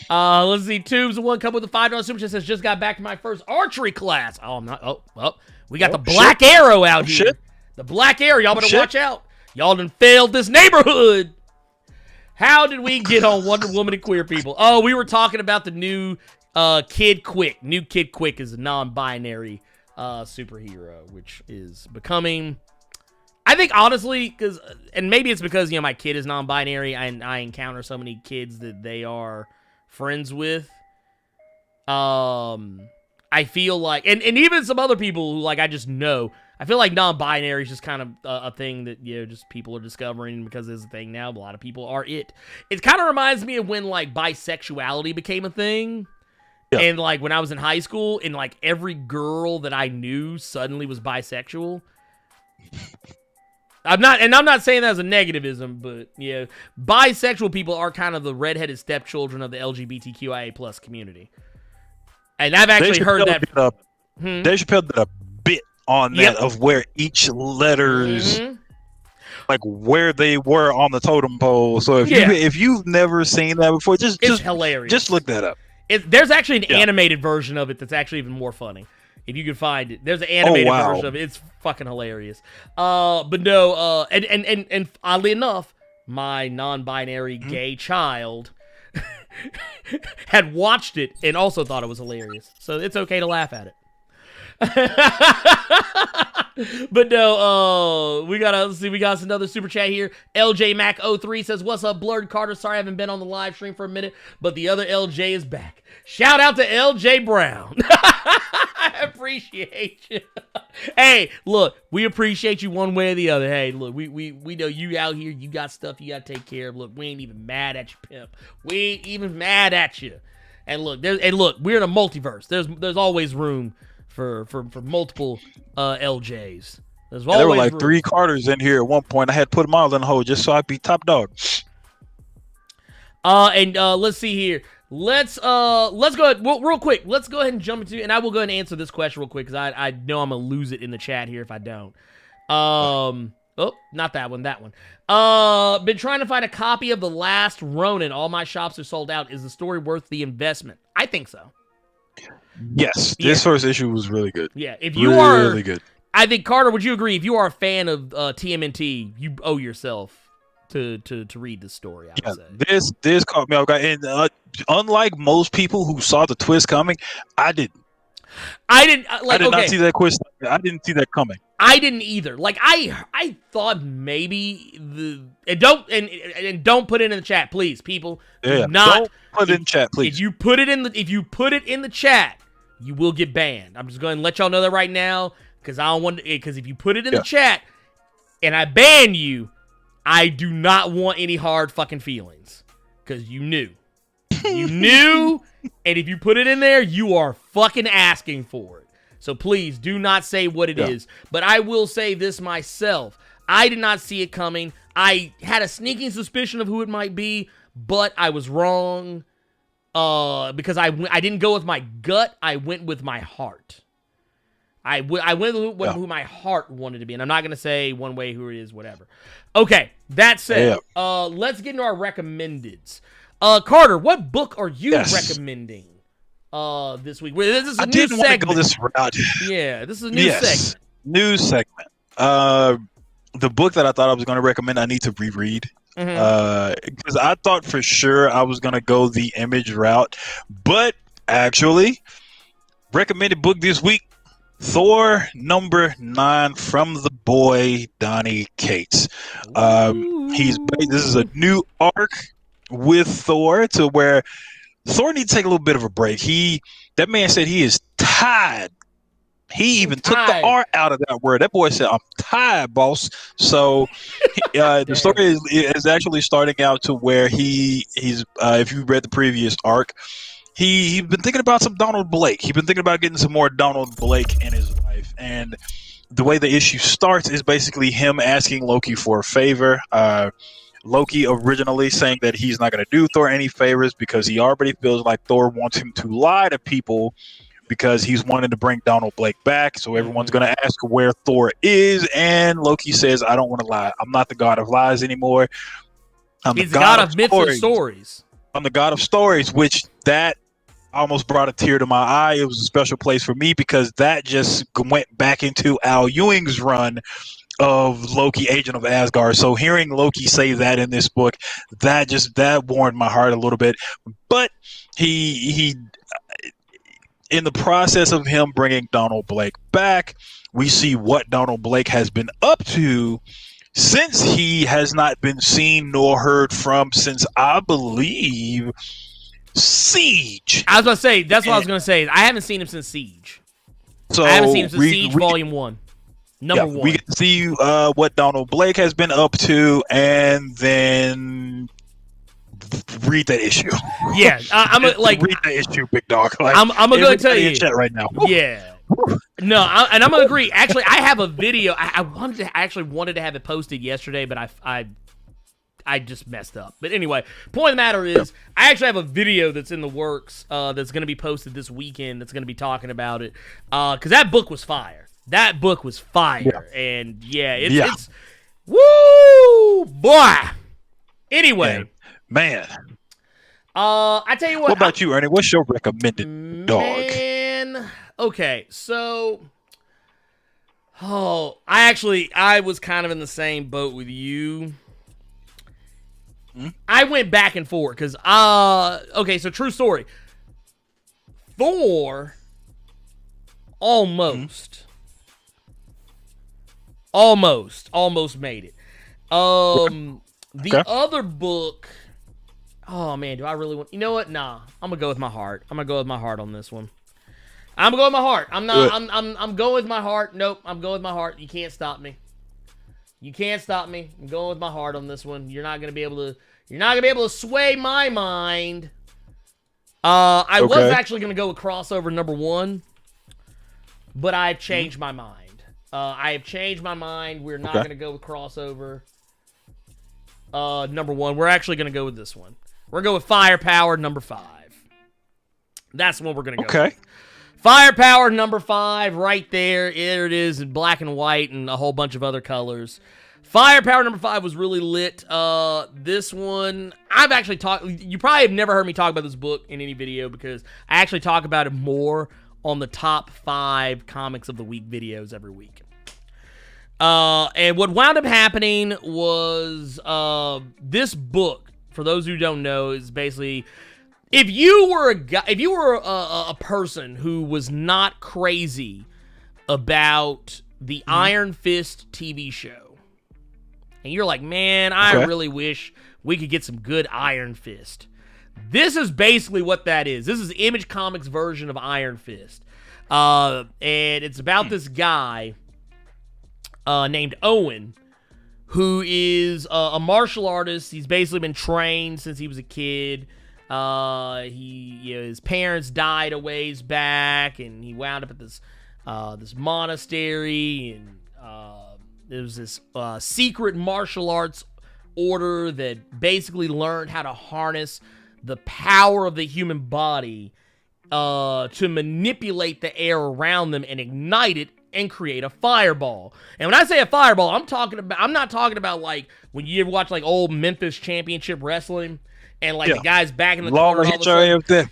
Let's see. Tubes one come with the $5 super chat says just got back to my first archery class. Oh, I'm not. Oh, we got the Black Arrow out here. Shit. The Black Arrow. Y'all better watch out. Y'all done failed this neighborhood. How did we get on Wonder Woman and Queer People? Oh, we were talking about the new Kid Quick. New Kid Quick is a non-binary superhero, which is becoming... I think honestly, because, and maybe it's because, my kid is non-binary and I encounter so many kids that they are friends with. I feel like, and even some other people who, I just know, I feel like non-binary is just kind of a thing that, just people are discovering because it's a thing now. A lot of people are it. It kind of reminds me of when, bisexuality became a thing. Yeah. And, when I was in high school and, every girl that I knew suddenly was bisexual. I'm not saying that as a negativism, but bisexual people are kind of the redheaded stepchildren of the LGBTQIA plus community, and I've actually heard that. They should put a bit on that of where each letters, where they were on the totem pole. So if you've never seen that before, it's hilarious. Just look that up. There's actually an animated version of it that's actually even more funny. If you can find it, there's an animated version of it. It's fucking hilarious. But no, and oddly enough, my non-binary gay child had watched it and also thought it was hilarious. So it's okay to laugh at it. But no, we got another super chat here. LJ Mac 03 says, "What's up, Blerd Carter? Sorry I haven't been on the live stream for a minute, but the other LJ is back. Shout out to LJ Brown." I appreciate you. Hey, look, we appreciate you one way or the other. Hey, look, we know you out here. You got stuff you got to take care of. Look, we ain't even mad at you, pimp. We ain't even mad at you. And look, we're in a multiverse. There's always room for multiple LJs. There were 3 Carters in here at one point. I had to put them all in the hole just so I'd be top dog. And let's see here. Let's go ahead, real quick. Let's go ahead and jump into, and I will go ahead and answer this question real quick because I know I'm gonna lose it in the chat here if I don't. Oh, not that one. That one. Been trying to find a copy of The Last Ronin. All my shops are sold out. Is the story worth the investment? I think so. Yes, this first issue was really good. Yeah, if you are really good, I think Carter, would you agree? If you are a fan of TMNT, you owe yourself to read this story. I would say this caught me off guard. And unlike most people who saw the twist coming, I didn't. I did not see that twist. I didn't see that coming. I didn't either. I thought maybe and don't put it in the chat, please, people. Don't put it in chat, please. If you put it in the chat, you will get banned. I'm just going to let y'all know that right now because I don't want because if you put it in the chat and I ban you, I do not want any hard fucking feelings because you knew. You knew, and if you put it in there, you are fucking asking for it. So please do not say what it is. But I will say this myself. I did not see it coming. I had a sneaking suspicion of who it might be, but I was wrong because I didn't go with my gut. I went with my heart. I went with who my heart wanted to be. And I'm not going to say one way who it is, whatever. Okay, that said, let's get into our recommendeds. Carter, what book are you recommending this week? This is a new segment. I didn't want to go this route. Yeah, this is a new segment. New segment. The book that I thought I was going to recommend, I need to reread. Because I thought for sure I was going to go the Image route. But actually, recommended book this week, Thor #9 from the boy Donny Cates. This is a new arc with Thor to where Thor needs to take a little bit of a break. That man said he is tired He even took the tired. R out of that word. That boy said, "I'm tired, boss." So the story is actually starting out to where he's if you read the previous arc, he's been thinking about some Donald Blake. He's been thinking about getting some more Donald Blake in his life, and the way the issue starts is basically him asking Loki for a favor. Loki originally saying that he's not going to do Thor any favors because he already feels like Thor wants him to lie to people because he's wanting to bring Donald Blake back. So everyone's going to ask where Thor is. And Loki says, I don't want to lie. I'm not the god of lies anymore. He's the god of myths and stories. I'm the god of stories, which that almost brought a tear to my eye. It was a special place for me because that just went back into Al Ewing's run of Loki, Agent of Asgard. So hearing Loki say that in this book, that warmed my heart a little bit. But he in the process of him bringing Donald Blake back, we see what Donald Blake has been up to since he has not been seen nor heard from since, I believe, Siege. I was going to say, that's what I was going to say. I haven't seen him since Siege. So I haven't seen him since Siege Volume 1. Number 1. We get to see what Donald Blake has been up to, and then read that issue. Yeah, I'm like read that issue, big dog. Like, I'm gonna tell you in chat right now. Yeah, no, and I'm gonna agree. Actually, I have a video. I actually wanted to have it posted yesterday, but I just messed up. But anyway, point of the matter is, I actually have a video that's in the works that's gonna be posted this weekend. That's gonna be talking about it because that book was fire. That book was fire, and it's woo boy. Anyway, man. I tell you what. What about you, Ernie? What's your recommended dog? Man, okay, so I was kind of in the same boat with you. I went back and forth because okay, so true story. Thor almost made it. The other book, oh man, do I really want? You know what? Nah, I'm gonna go with my heart. I'm gonna go with my heart on this one. I'm gonna go with my heart. I'm going with my heart. Nope, I'm going with my heart. You can't stop me. You can't stop me. I'm going with my heart on this one. You're not gonna be able to sway my mind. I was actually gonna go with crossover number 1, but I've changed my mind. I have changed my mind. We're not gonna go with crossover number 1. We're actually gonna go with this one. We're going to go with Firepower number 5. That's the one we're gonna go with. Firepower number 5, right there. There it is in black and white and a whole bunch of other colors. Firepower number 5 was really lit. This one, I've actually talked. You probably have never heard me talk about this book in any video because I actually talk about it more on the top 5 comics of the week videos every week. And what wound up happening was this book, for those who don't know, is basically. If you were a person who was not crazy about the Iron Fist TV show, and you're like, man, I really wish we could get some good Iron Fist. This is basically what that is. This is Image Comics' version of Iron Fist. And it's about this guy named Owen, who is a martial artist. He's basically been trained since he was a kid. His parents died a ways back, and he wound up at this monastery, and there was this secret martial arts order that basically learned how to harness the power of the human body to manipulate the air around them and ignite it and create a fireball. And when I say a fireball, I'm not talking about like when you ever watch like old Memphis Championship Wrestling. And like the guys back in the corner, all of a sudden,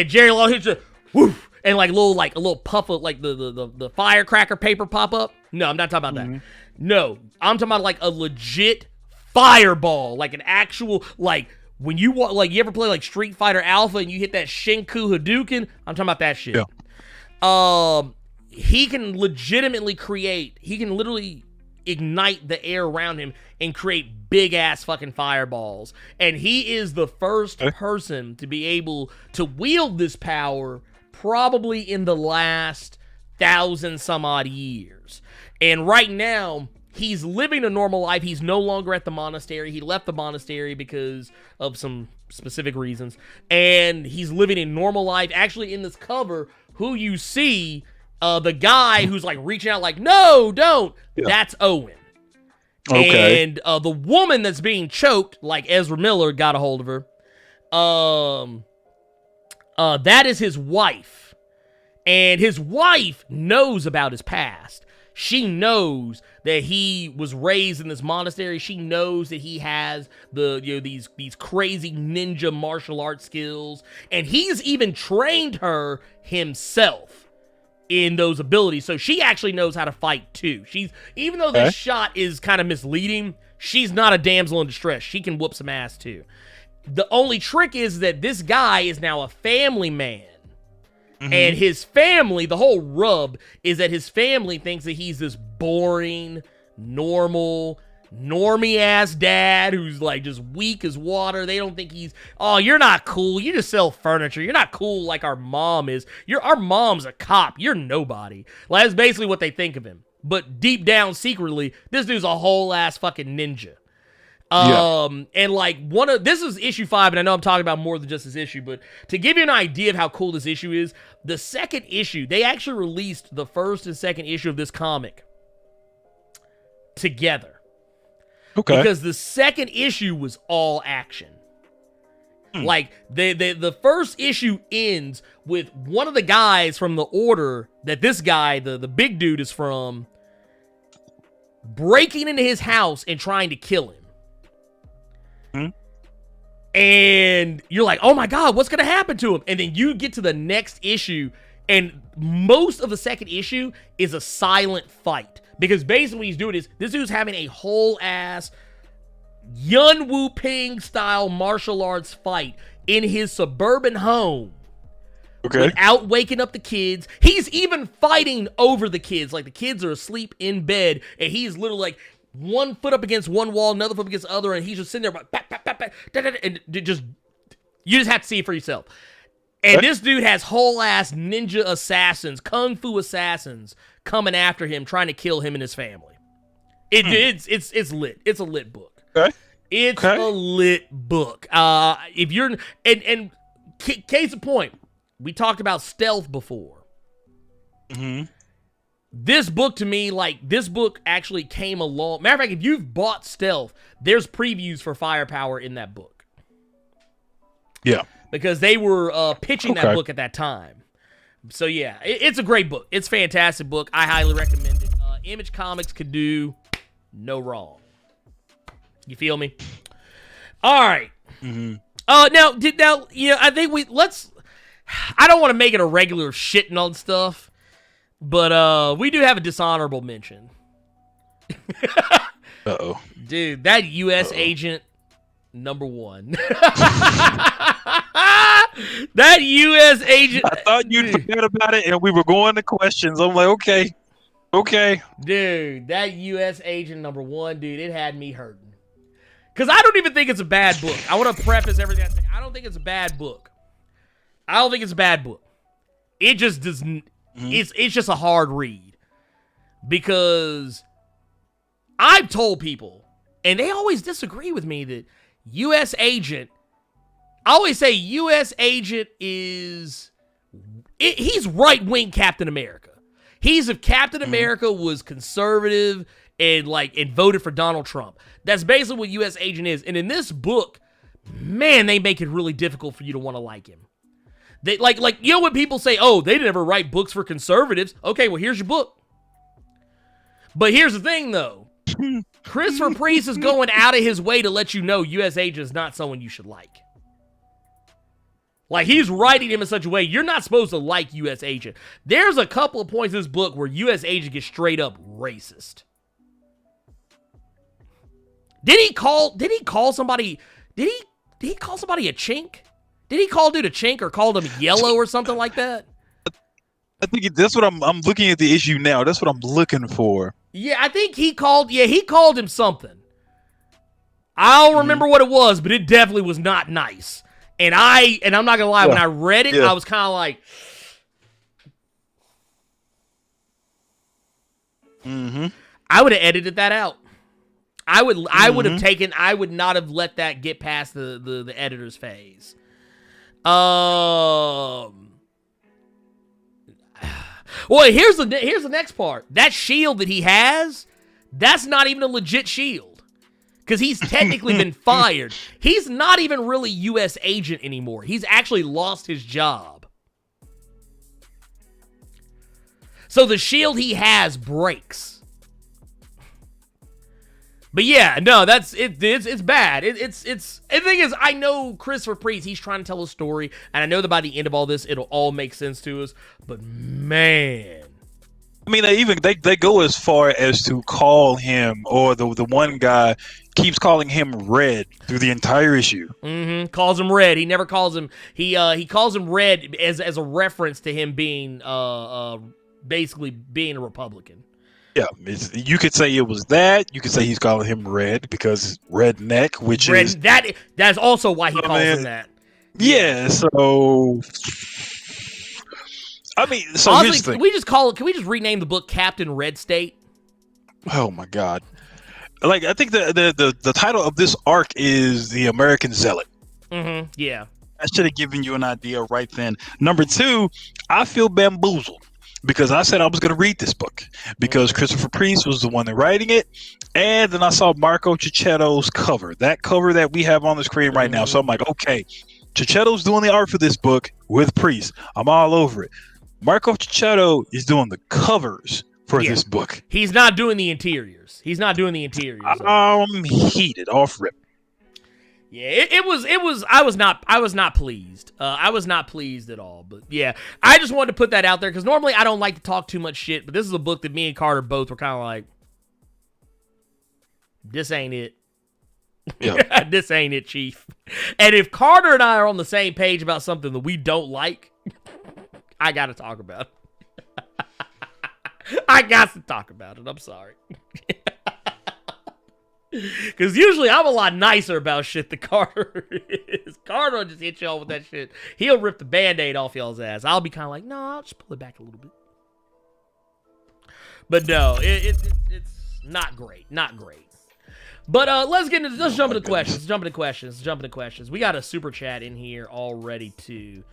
Jerry Law hits a woof, and like a little puff of like the firecracker paper pop up. No, I'm not talking about that. No, I'm talking about like a legit fireball, like an actual like when you you ever play like Street Fighter Alpha and you hit that Shinku Hadouken. I'm talking about that shit. Yeah. He can legitimately literally ignite the air around him and create big ass fucking fireballs, and he is the first person to be able to wield this power probably in the last 1,000 some odd years. And right now, he's living a normal life. He's no longer at the monastery. He left the monastery because of some specific reasons. And he's living a normal life. Actually, in this cover, who you see, the guy who's like reaching out like, no, don't. Yeah. That's Owen. Okay. And the woman that's being choked, like Ezra Miller got a hold of her, that is his wife. And his wife knows about his past. She knows that he was raised in this monastery. She knows that he has these crazy ninja martial arts skills. And he's even trained her himself in those abilities. So she actually knows how to fight too. Even though this shot is kind of misleading, she's not a damsel in distress. She can whoop some ass too. The only trick is that this guy is now a family man. Mm-hmm. And his family, the whole rub is that his family thinks that he's this boring, normie ass dad who's like just weak as water. They don't think oh, you're not cool. You just sell furniture. You're not cool like our mom is. Our mom's a cop. You're nobody. Like, that's basically what they think of him. But deep down, secretly, this dude's a whole ass fucking ninja. And like this is issue 5, and I know I'm talking about more than just this issue, but to give you an idea of how cool this issue is, the second issue, they actually released the first and second issue of this comic together. Okay. Because the second issue was all action. Like the first issue ends with one of the guys from the order that this guy, the big dude is from, breaking into his house and trying to kill him. And you're like, oh my God, what's going to happen to him? And then you get to the next issue, and most of the second issue is a silent fight. Because basically what he's doing is, this dude's having a whole ass Yun Wu Ping style martial arts fight in his suburban home. Okay. Without waking up the kids. He's even fighting over the kids. Like, the kids are asleep in bed, and he's literally like, one foot up against one wall, another foot against the other, and he's just sitting there, and you just have to see it for yourself. And this dude has whole ass ninja assassins, kung fu assassins coming after him, trying to kill him and his family. It's lit. It's a lit book. Okay. It's a lit book. If you're and case in point, we talked about stealth before. Mm-hmm. This book, to me, this book actually came along. Matter of fact, if you've bought Stealth, there's previews for Firepower in that book. Yeah. Because they were pitching that book at that time. So, yeah, it's a great book. It's a fantastic book. I highly recommend it. Image Comics could do no wrong. You feel me? All right. Mm-hmm. Now, I think I don't want to make it a regular shitting on stuff. But we do have a dishonorable mention. Uh-oh. Dude, that U.S. agent number 1. That U.S. agent. I thought you'd forget about it, and we were going to questions. I'm like, okay. Dude, that U.S. agent number 1, dude, it had me hurting. Because I don't even think it's a bad book. I want to preface everything I say. I don't think it's a bad book. It just doesn't. Mm-hmm. It's just a hard read, because I've told people, and they always disagree with me, that U.S. Agent, I always say U.S. Agent he's right-wing Captain America. If Captain America was conservative and voted for Donald Trump. That's basically what U.S. Agent is. And in this book, man, they make it really difficult for you to want to like him. They you know when people say, oh, they never write books for conservatives. Okay, well, here's your book. But here's the thing, though. Christopher Priest is going out of his way to let you know U.S. Agent is not someone you should like. He's writing him in such a way, you're not supposed to like U.S. Agent. There's a couple of points in this book where U.S. Agent gets straight up racist. Did he call somebody a chink? Did he call dude a chink or called him yellow or something like that? I think that's what I'm looking at the issue now. That's what I'm looking for. Yeah, I think he called him something. I don't remember what it was, but it definitely was not nice. And I'm not gonna lie, when I read it, I was kind of like, Mm-hmm. I would have edited that out. I would not have let that get past the editor's phase. Well, here's the next part. That shield that he has, that's not even a legit shield. Because he's technically been fired. He's not even really U.S. agent anymore. He's actually lost his job. So the shield he has breaks. But yeah, no, it's bad. The thing is, I know Christopher Priest, he's trying to tell a story, and I know that by the end of all this, it'll all make sense to us. But man, I mean, they go as far as to call him, or the one guy keeps calling him Red through the entire issue. Mm-hmm. Calls him Red. He never calls him. He calls him Red as a reference to him being basically being a Republican. Yeah, you could say it was that. You could say he's calling him Red because redneck, which is that's also why he calls him that. Yeah. So I mean, so honestly, here's the thing. Can we just rename the book Captain Red State? Oh my God! Like, I think the title of this arc is The American Zealot. Mm-hmm. Yeah. I should have given you an idea right then. Number two, I feel bamboozled because I said I was going to read this book because Christopher Priest was the one that writing it, and then I saw Marco Cicchetto's cover, that cover that we have on the screen right now. So I'm like, okay, Cicchetto's doing the art for this book with Priest. I'm all over it. Marco Cicchetto is doing the covers for this book. He's not doing the interiors. I'm heated off rip. Yeah, it was. I was not pleased. I was not pleased at all. But yeah, I just wanted to put that out there because normally I don't like to talk too much shit. But this is a book that me and Carter both were kind of like, this ain't it. Yeah. This ain't it, Chief. And if Carter and I are on the same page about something that we don't like, I got to talk about it. I got to talk about it. I'm sorry. Because usually I'm a lot nicer about shit than Carter is. Carter will just hit y'all with that shit. He'll rip the Band-Aid off y'all's ass. I'll be kind of like, no, I'll just pull it back a little bit. But no, it's not great. Not great. But let's jump into questions. We got a super chat in here already too.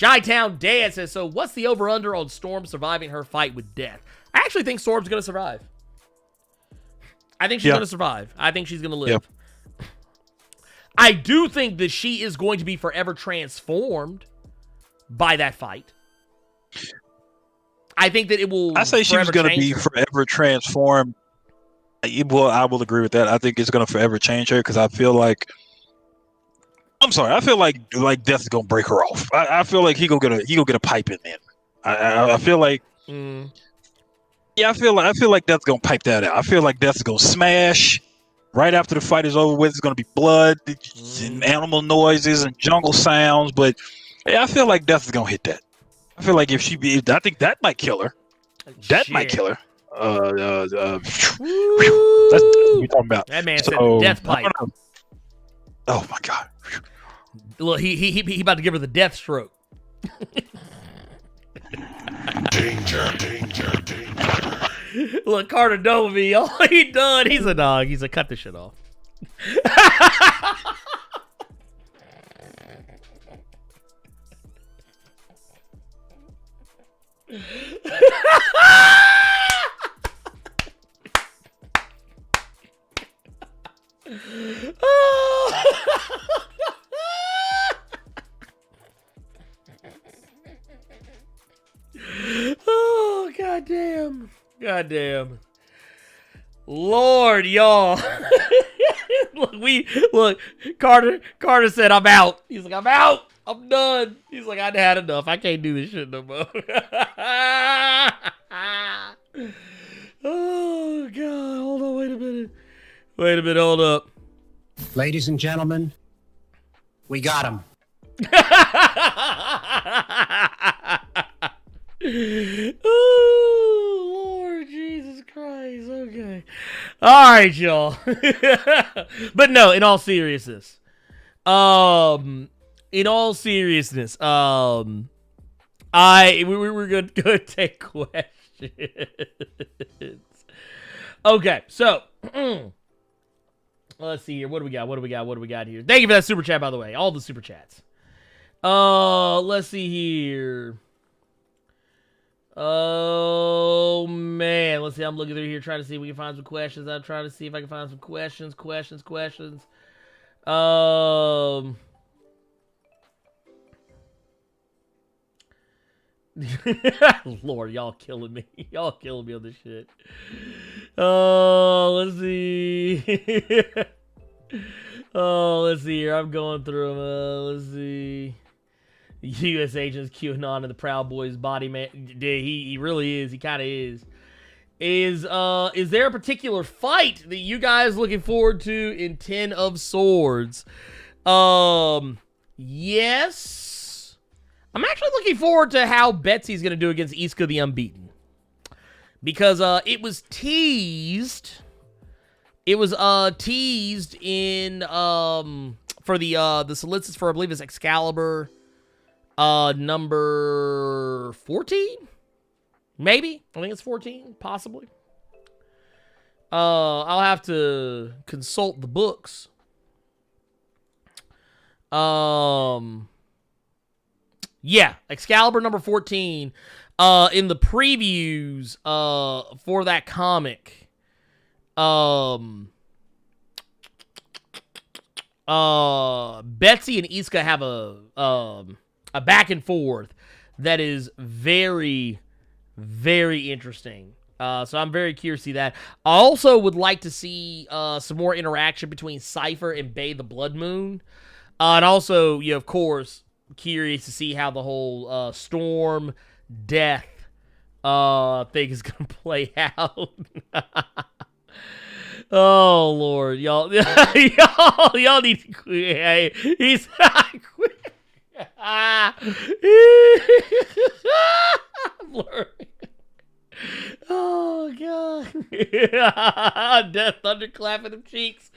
Chi-Town Dan says, so what's the over-under on Storm surviving her fight with death? I actually think Storm's going to survive. I think she's going to survive. I think she's going to live. Yep. I do think that she is going to be forever transformed by that fight. I think that it will. I say she was going to be forever transformed. Well, I will agree with that. I think it's going to forever change her because I feel like. I'm sorry. I feel like Death is going to break her off. I feel like he go get a pipe in there. I feel like. Yeah, I feel like Death's gonna pipe that out. I feel like Death's gonna smash right after the fight is over with. It's gonna be blood and animal noises and jungle sounds. But yeah, I feel like Death is gonna hit that. I feel like I think that might kill her. Might kill her. That's what we're talking about. That man said the death pipe. Oh my God! Look, he about to give her the death stroke. Danger. Look, Carter done with me. All he done. He's a dog. He's a cut this shit off. Oh, goddamn. Lord, y'all. look, Carter said, I'm out. He's like, I'm out. I'm done. He's like, I had enough. I can't do this shit no more. Oh, God. Hold on. Wait a minute. Hold up. Ladies and gentlemen, we got him. Oh, Lord Jesus Christ. Okay. All right, y'all. But no, in all seriousness. We're gonna take questions. Okay, so let's see here. What do we got here? Thank you for that super chat, by the way. All the super chats. Let's see here. Oh man, let's see. I'm looking through here trying to see if we can find some questions. I'm trying to see if I can find some questions. Lord, y'all killing me. Y'all killing me on this shit. Oh, let's see. Let's see here. I'm going through them. Let's see. U.S. agents QAnon and the Proud Boys body man. He really is. He kind of is. Is there a particular fight that you guys looking forward to in 10 of Swords? Yes. I'm actually looking forward to how Betsy's going to do against Iska the Unbeaten. Because it was teased. It was teased in for the solicits for, I believe it's Excalibur number 14? Maybe. I think it's 14, possibly. I'll have to consult the books. Yeah, Excalibur number 14. In the previews for that comic, Betsy and Iska have a back and forth that is very, very interesting. So I'm very curious to see that. I also would like to see some more interaction between Cypher and Bay the Blood Moon. And also, of course, curious to see how the whole Storm Death thing is going to play out. Oh, Lord. Y'all need to quit. He's quit. Blerd. Oh, God. Death thunderclap in them cheeks.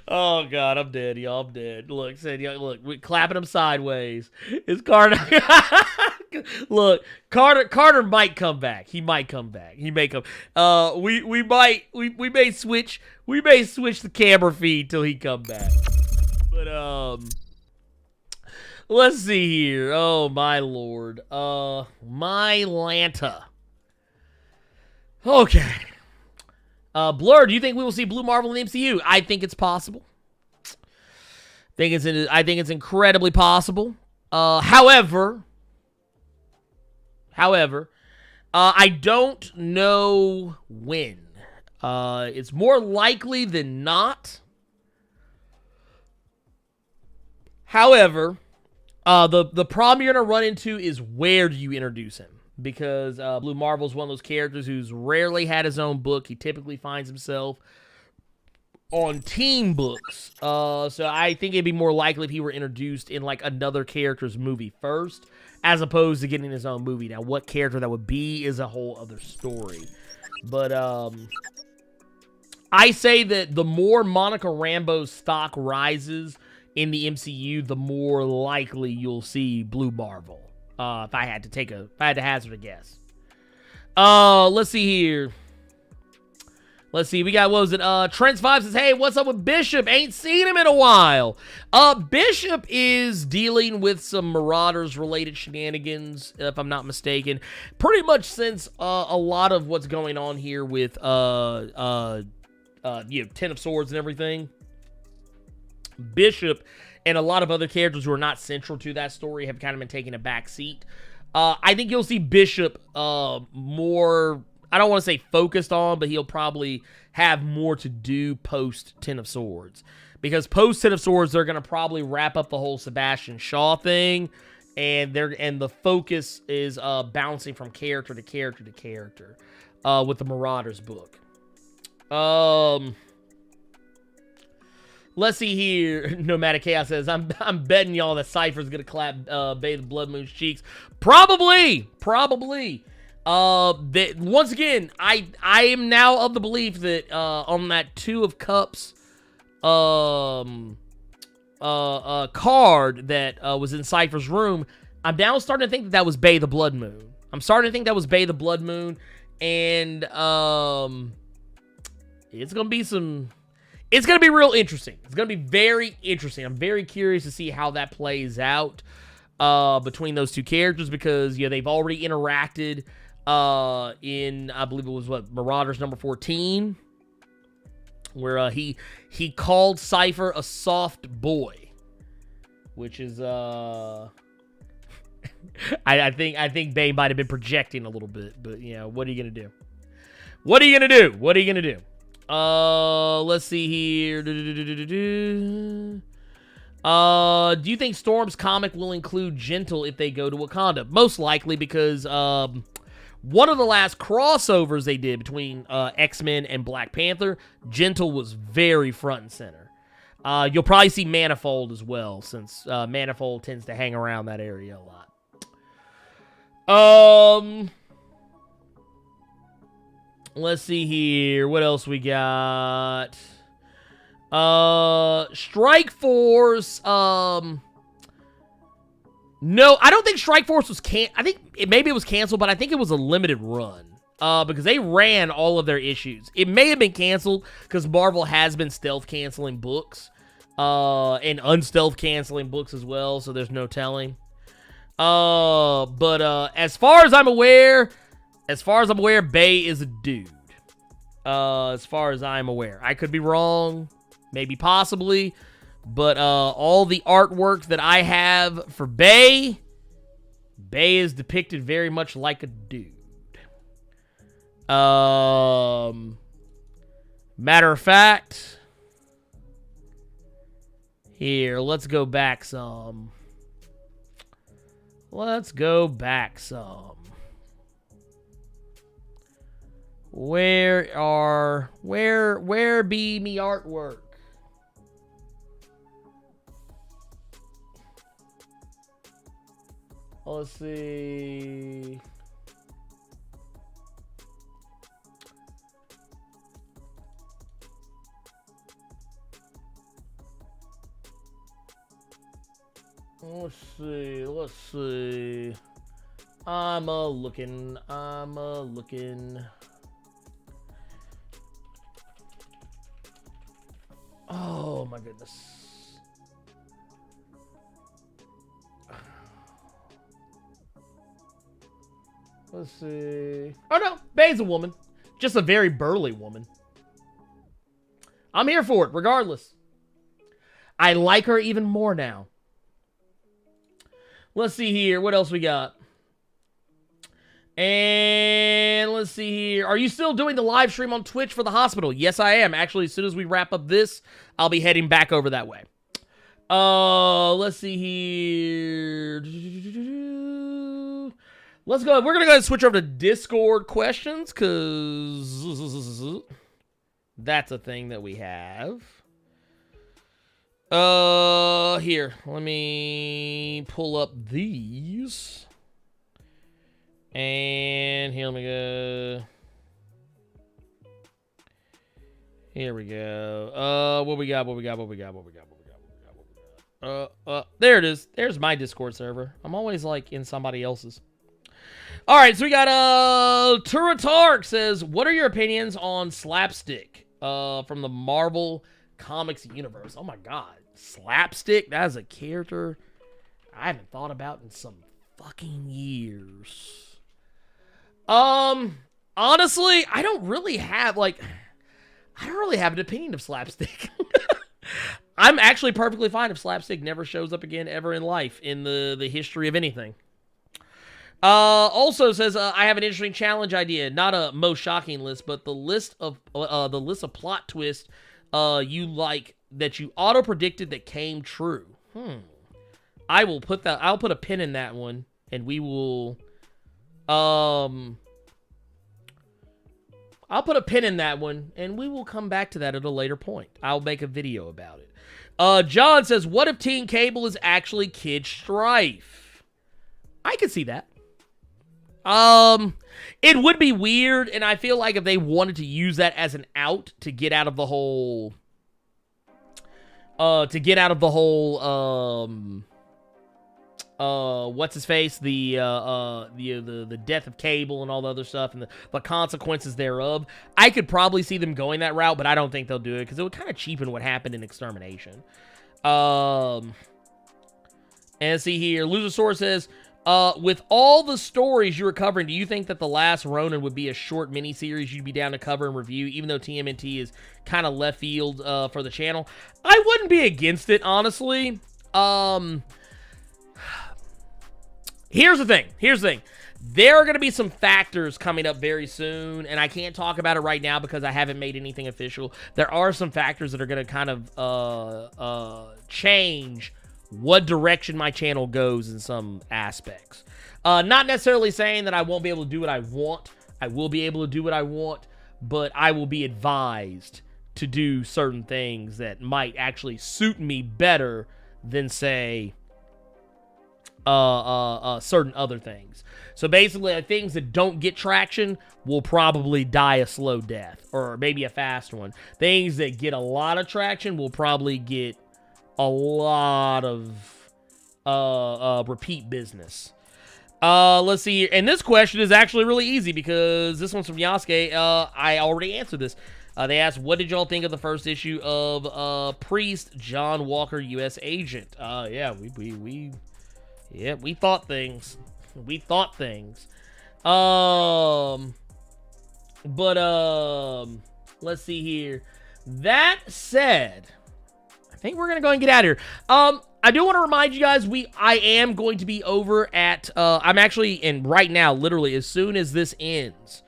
Oh, God, I'm dead, y'all. I'm dead. Look, we're clapping him sideways. It's Carter. Look, Carter might come back. He might come back. He may come. We may switch the camera feed till he come back. But let's see here. Oh my Lord. My Lanta. Okay. Blerd, do you think we will see Blue Marvel in the MCU? I think it's possible. I think it's incredibly possible. However, I don't know when. It's more likely than not. However, the problem you're going to run into is where do you introduce him? Because Blue Marvel is one of those characters who's rarely had his own book. He typically finds himself on team books. So I think it'd be more likely if he were introduced in like another character's movie first, as opposed to getting his own movie. Now, what character that would be is a whole other story. But I say that the more Monica Rambeau's stock rises in the MCU, the more likely you'll see Blue Marvel. If I had to hazard a guess. Let's see here. Let's see. We got, what was it? Trents5 says, hey, what's up with Bishop? Ain't seen him in a while. Bishop is dealing with some Marauders-related shenanigans, if I'm not mistaken. Pretty much since a lot of what's going on here with 10 of Swords and everything. Bishop and a lot of other characters who are not central to that story have kind of been taking a back seat. I think you'll see Bishop more, I don't want to say focused on, but he'll probably have more to do post 10 of Swords. Because post 10 of Swords, they're going to probably wrap up the whole Sebastian Shaw thing, and the focus is bouncing from character to character to character with the Marauders book. Let's see here. Nomadic Chaos says, I'm betting y'all that Cypher's gonna clap Bay the Blood Moon's cheeks. Probably. Once again, I am now of the belief that on that 2 of Cups card that was in Cypher's room, I'm now starting to think that was Bay the Blood Moon. I'm starting to think that was Bay the Blood Moon, and It's gonna be it's gonna be real interesting. It's gonna be very interesting. I'm very curious to see how that plays out between those two characters, because they've already interacted in, I believe it was Marauders number 14, where he called Cypher a soft boy, which is I think Bay might have been projecting a little bit, but what are you gonna do? What are you gonna do? Let's see here. Do you think Storm's comic will include Gentle if they go to Wakanda? Most likely, because one of the last crossovers they did between X-Men and Black Panther, Gentle was very front and center. You'll probably see Manifold as well, since Manifold tends to hang around that area a lot. Let's see here. What else we got? Strike Force. No, I don't think Strike Force was I think maybe it was canceled, but I think it was a limited run. Because they ran all of their issues. It may have been canceled because Marvel has been stealth canceling books, and unstealth canceling books as well. So there's no telling. But as far as I'm aware, Bay is a dude. As far as I'm aware, I could be wrong, maybe possibly, but all the artwork that I have for Bay is depicted very much like a dude. Matter of fact, here, let's go back some. Where be me artwork? Let's see. Let's see. I'm a looking. Oh my goodness. Let's see. Oh no, Bay's a woman. Just a very burly woman. I'm here for it, regardless. I like her even more now. Let's see here. What else we got? And let's see here. Are you still doing the live stream on Twitch for the hospital? Yes, I am. Actually, as soon as we wrap up this, I'll be heading back over that way. Let's see here. Let's go. We're going to go ahead and switch over to Discord questions, because that's a thing that we have. Here, let me pull up these. And here, let me go. Here we go. What we got? There it is. There's my Discord server. I'm always like in somebody else's. All right, so we got Turatark says, what are your opinions on Slapstick from the Marvel Comics universe? Oh my god, Slapstick, that is a character I haven't thought about in some fucking years. Honestly, I don't really have an opinion of Slapstick. I'm actually perfectly fine if Slapstick never shows up again ever in life in the history of anything. Also says, I have an interesting challenge idea, not a most shocking list, but the list of plot twists you like that you auto predicted that came true. I'll put a pin in that one, and we will I'll put a pin in that one, and we will come back to that at a later point. I'll make a video about it. John says, what if Teen Cable is actually Kid Strife? I could see that. It would be weird, and I feel like if they wanted to use that as an out to get out of the whole, what's his face, the death of Cable and all the other stuff and the consequences thereof. I could probably see them going that route, but I don't think they'll do it because it would kind of cheapen what happened in Extermination. And see here, Losersaur says, with all the stories you were covering, do you think that The Last Ronin would be a short miniseries you'd be down to cover and review, even though TMNT is kind of left field for the channel? I wouldn't be against it, honestly. Here's the thing. There are going to be some factors coming up very soon, and I can't talk about it right now because I haven't made anything official. There are some factors that are going to kind of change what direction my channel goes in some aspects. Not necessarily saying that I won't be able to do what I want. I will be able to do what I want, but I will be advised to do certain things that might actually suit me better than, say, certain other things. So basically, things that don't get traction will probably die a slow death, or maybe a fast one. Things that get a lot of traction will probably get a lot of repeat business. Let's see here. And this question is actually really easy because this one's from Yasuke. I already answered this. They asked, what did y'all think of the first issue of Priest, John Walker, U.S. Agent? Yeah, we thought things. We thought things. Let's see here. That said, I think we're gonna go and get out of here. I do want to remind you guys, I am going to be over at, I'm actually in right now, literally, as soon as this ends,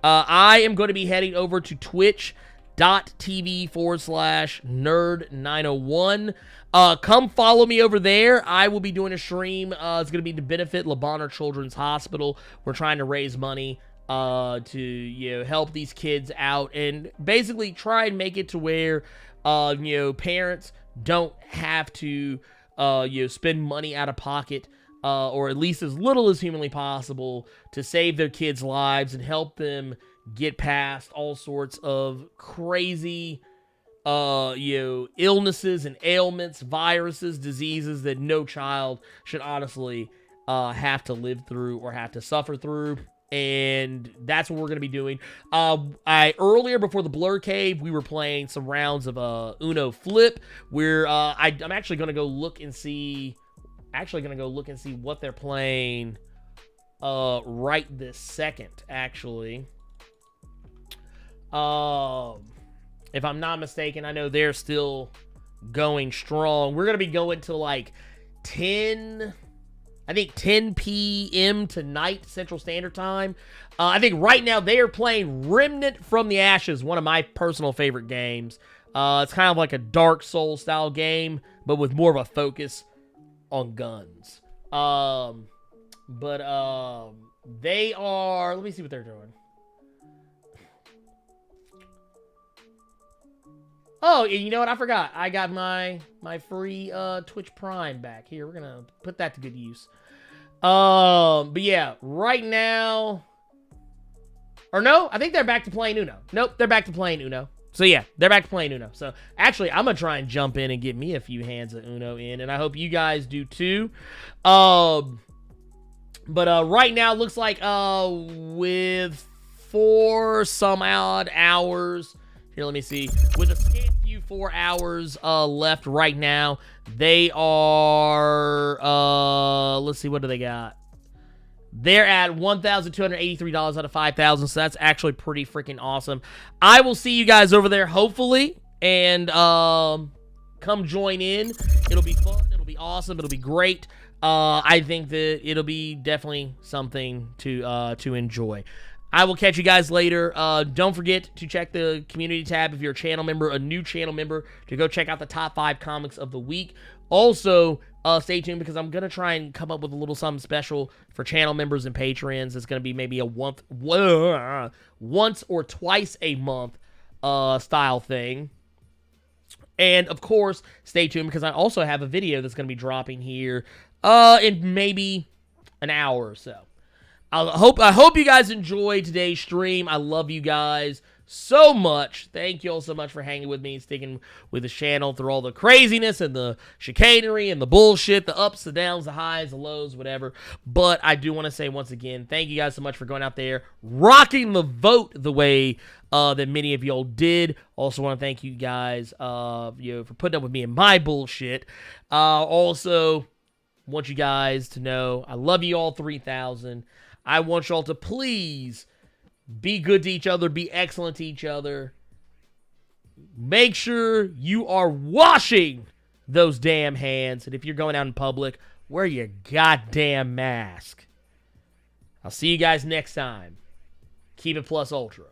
I am going to be heading over to twitch.tv/nerd901. Come follow me over there. I will be doing a stream. It's going to be to benefit Le Bonheur Children's Hospital. We're trying to raise money to help these kids out and basically try and make it to where parents don't have to spend money out of pocket, or at least as little as humanly possible, to save their kids' lives and help them get past all sorts of crazy illnesses and ailments, viruses, diseases that no child should honestly have to live through or have to suffer through. And that's what we're going to be doing. Earlier, before the Blerd Cave, we were playing some rounds of Uno Flip, where I'm actually going to go look and see what they're playing right this second, actually. If I'm not mistaken, I know they're still going strong. We're going to be going to like 10 p.m. tonight, Central Standard Time. I think right now they are playing Remnant from the Ashes, one of my personal favorite games. It's kind of like a Dark Souls style game, but with more of a focus on guns. They are, let me see what they're doing. Oh, you know what? I forgot. I got my free Twitch Prime back. Here, we're going to put that to good use. But yeah, right now... Or no, I think they're back to playing Uno. Nope, they're back to playing Uno. So yeah, they're back to playing Uno. So actually, I'm going to try and jump in and get me a few hands of Uno in. And I hope you guys do too. But right now, it looks like with 4 some odd hours... Here, let me see. With a scant few 4 hours left right now, they are, let's see, what do they got? They're at $1,283 out of 5,000, so that's actually pretty freaking awesome. I will see you guys over there, hopefully, and come join in. It'll be fun. It'll be awesome. It'll be great. I think that it'll be definitely something to enjoy. I will catch you guys later. Don't forget to check the community tab if you're a channel member, a new channel member, to go check out the top 5 comics of the week. Also, stay tuned because I'm going to try and come up with a little something special for channel members and patrons. It's going to be maybe a once or twice a month style thing. And, of course, stay tuned because I also have a video that's going to be dropping here in maybe an hour or so. I hope you guys enjoyed today's stream. I love you guys. so much. Thank you all so much for hanging with me and sticking with the channel through all the craziness and the chicanery and the bullshit, the ups, the downs, the highs, the lows, whatever. But I do want to say once again, thank you guys so much for going out there, rocking the vote the way that many of y'all did. Also want to thank you guys for putting up with me and my bullshit. Also want you guys to know I love you all 3,000. I want y'all to please be good to each other, be excellent to each other. Make sure you are washing those damn hands. And if you're going out in public, wear your goddamn mask. I'll see you guys next time. Keep it plus ultra.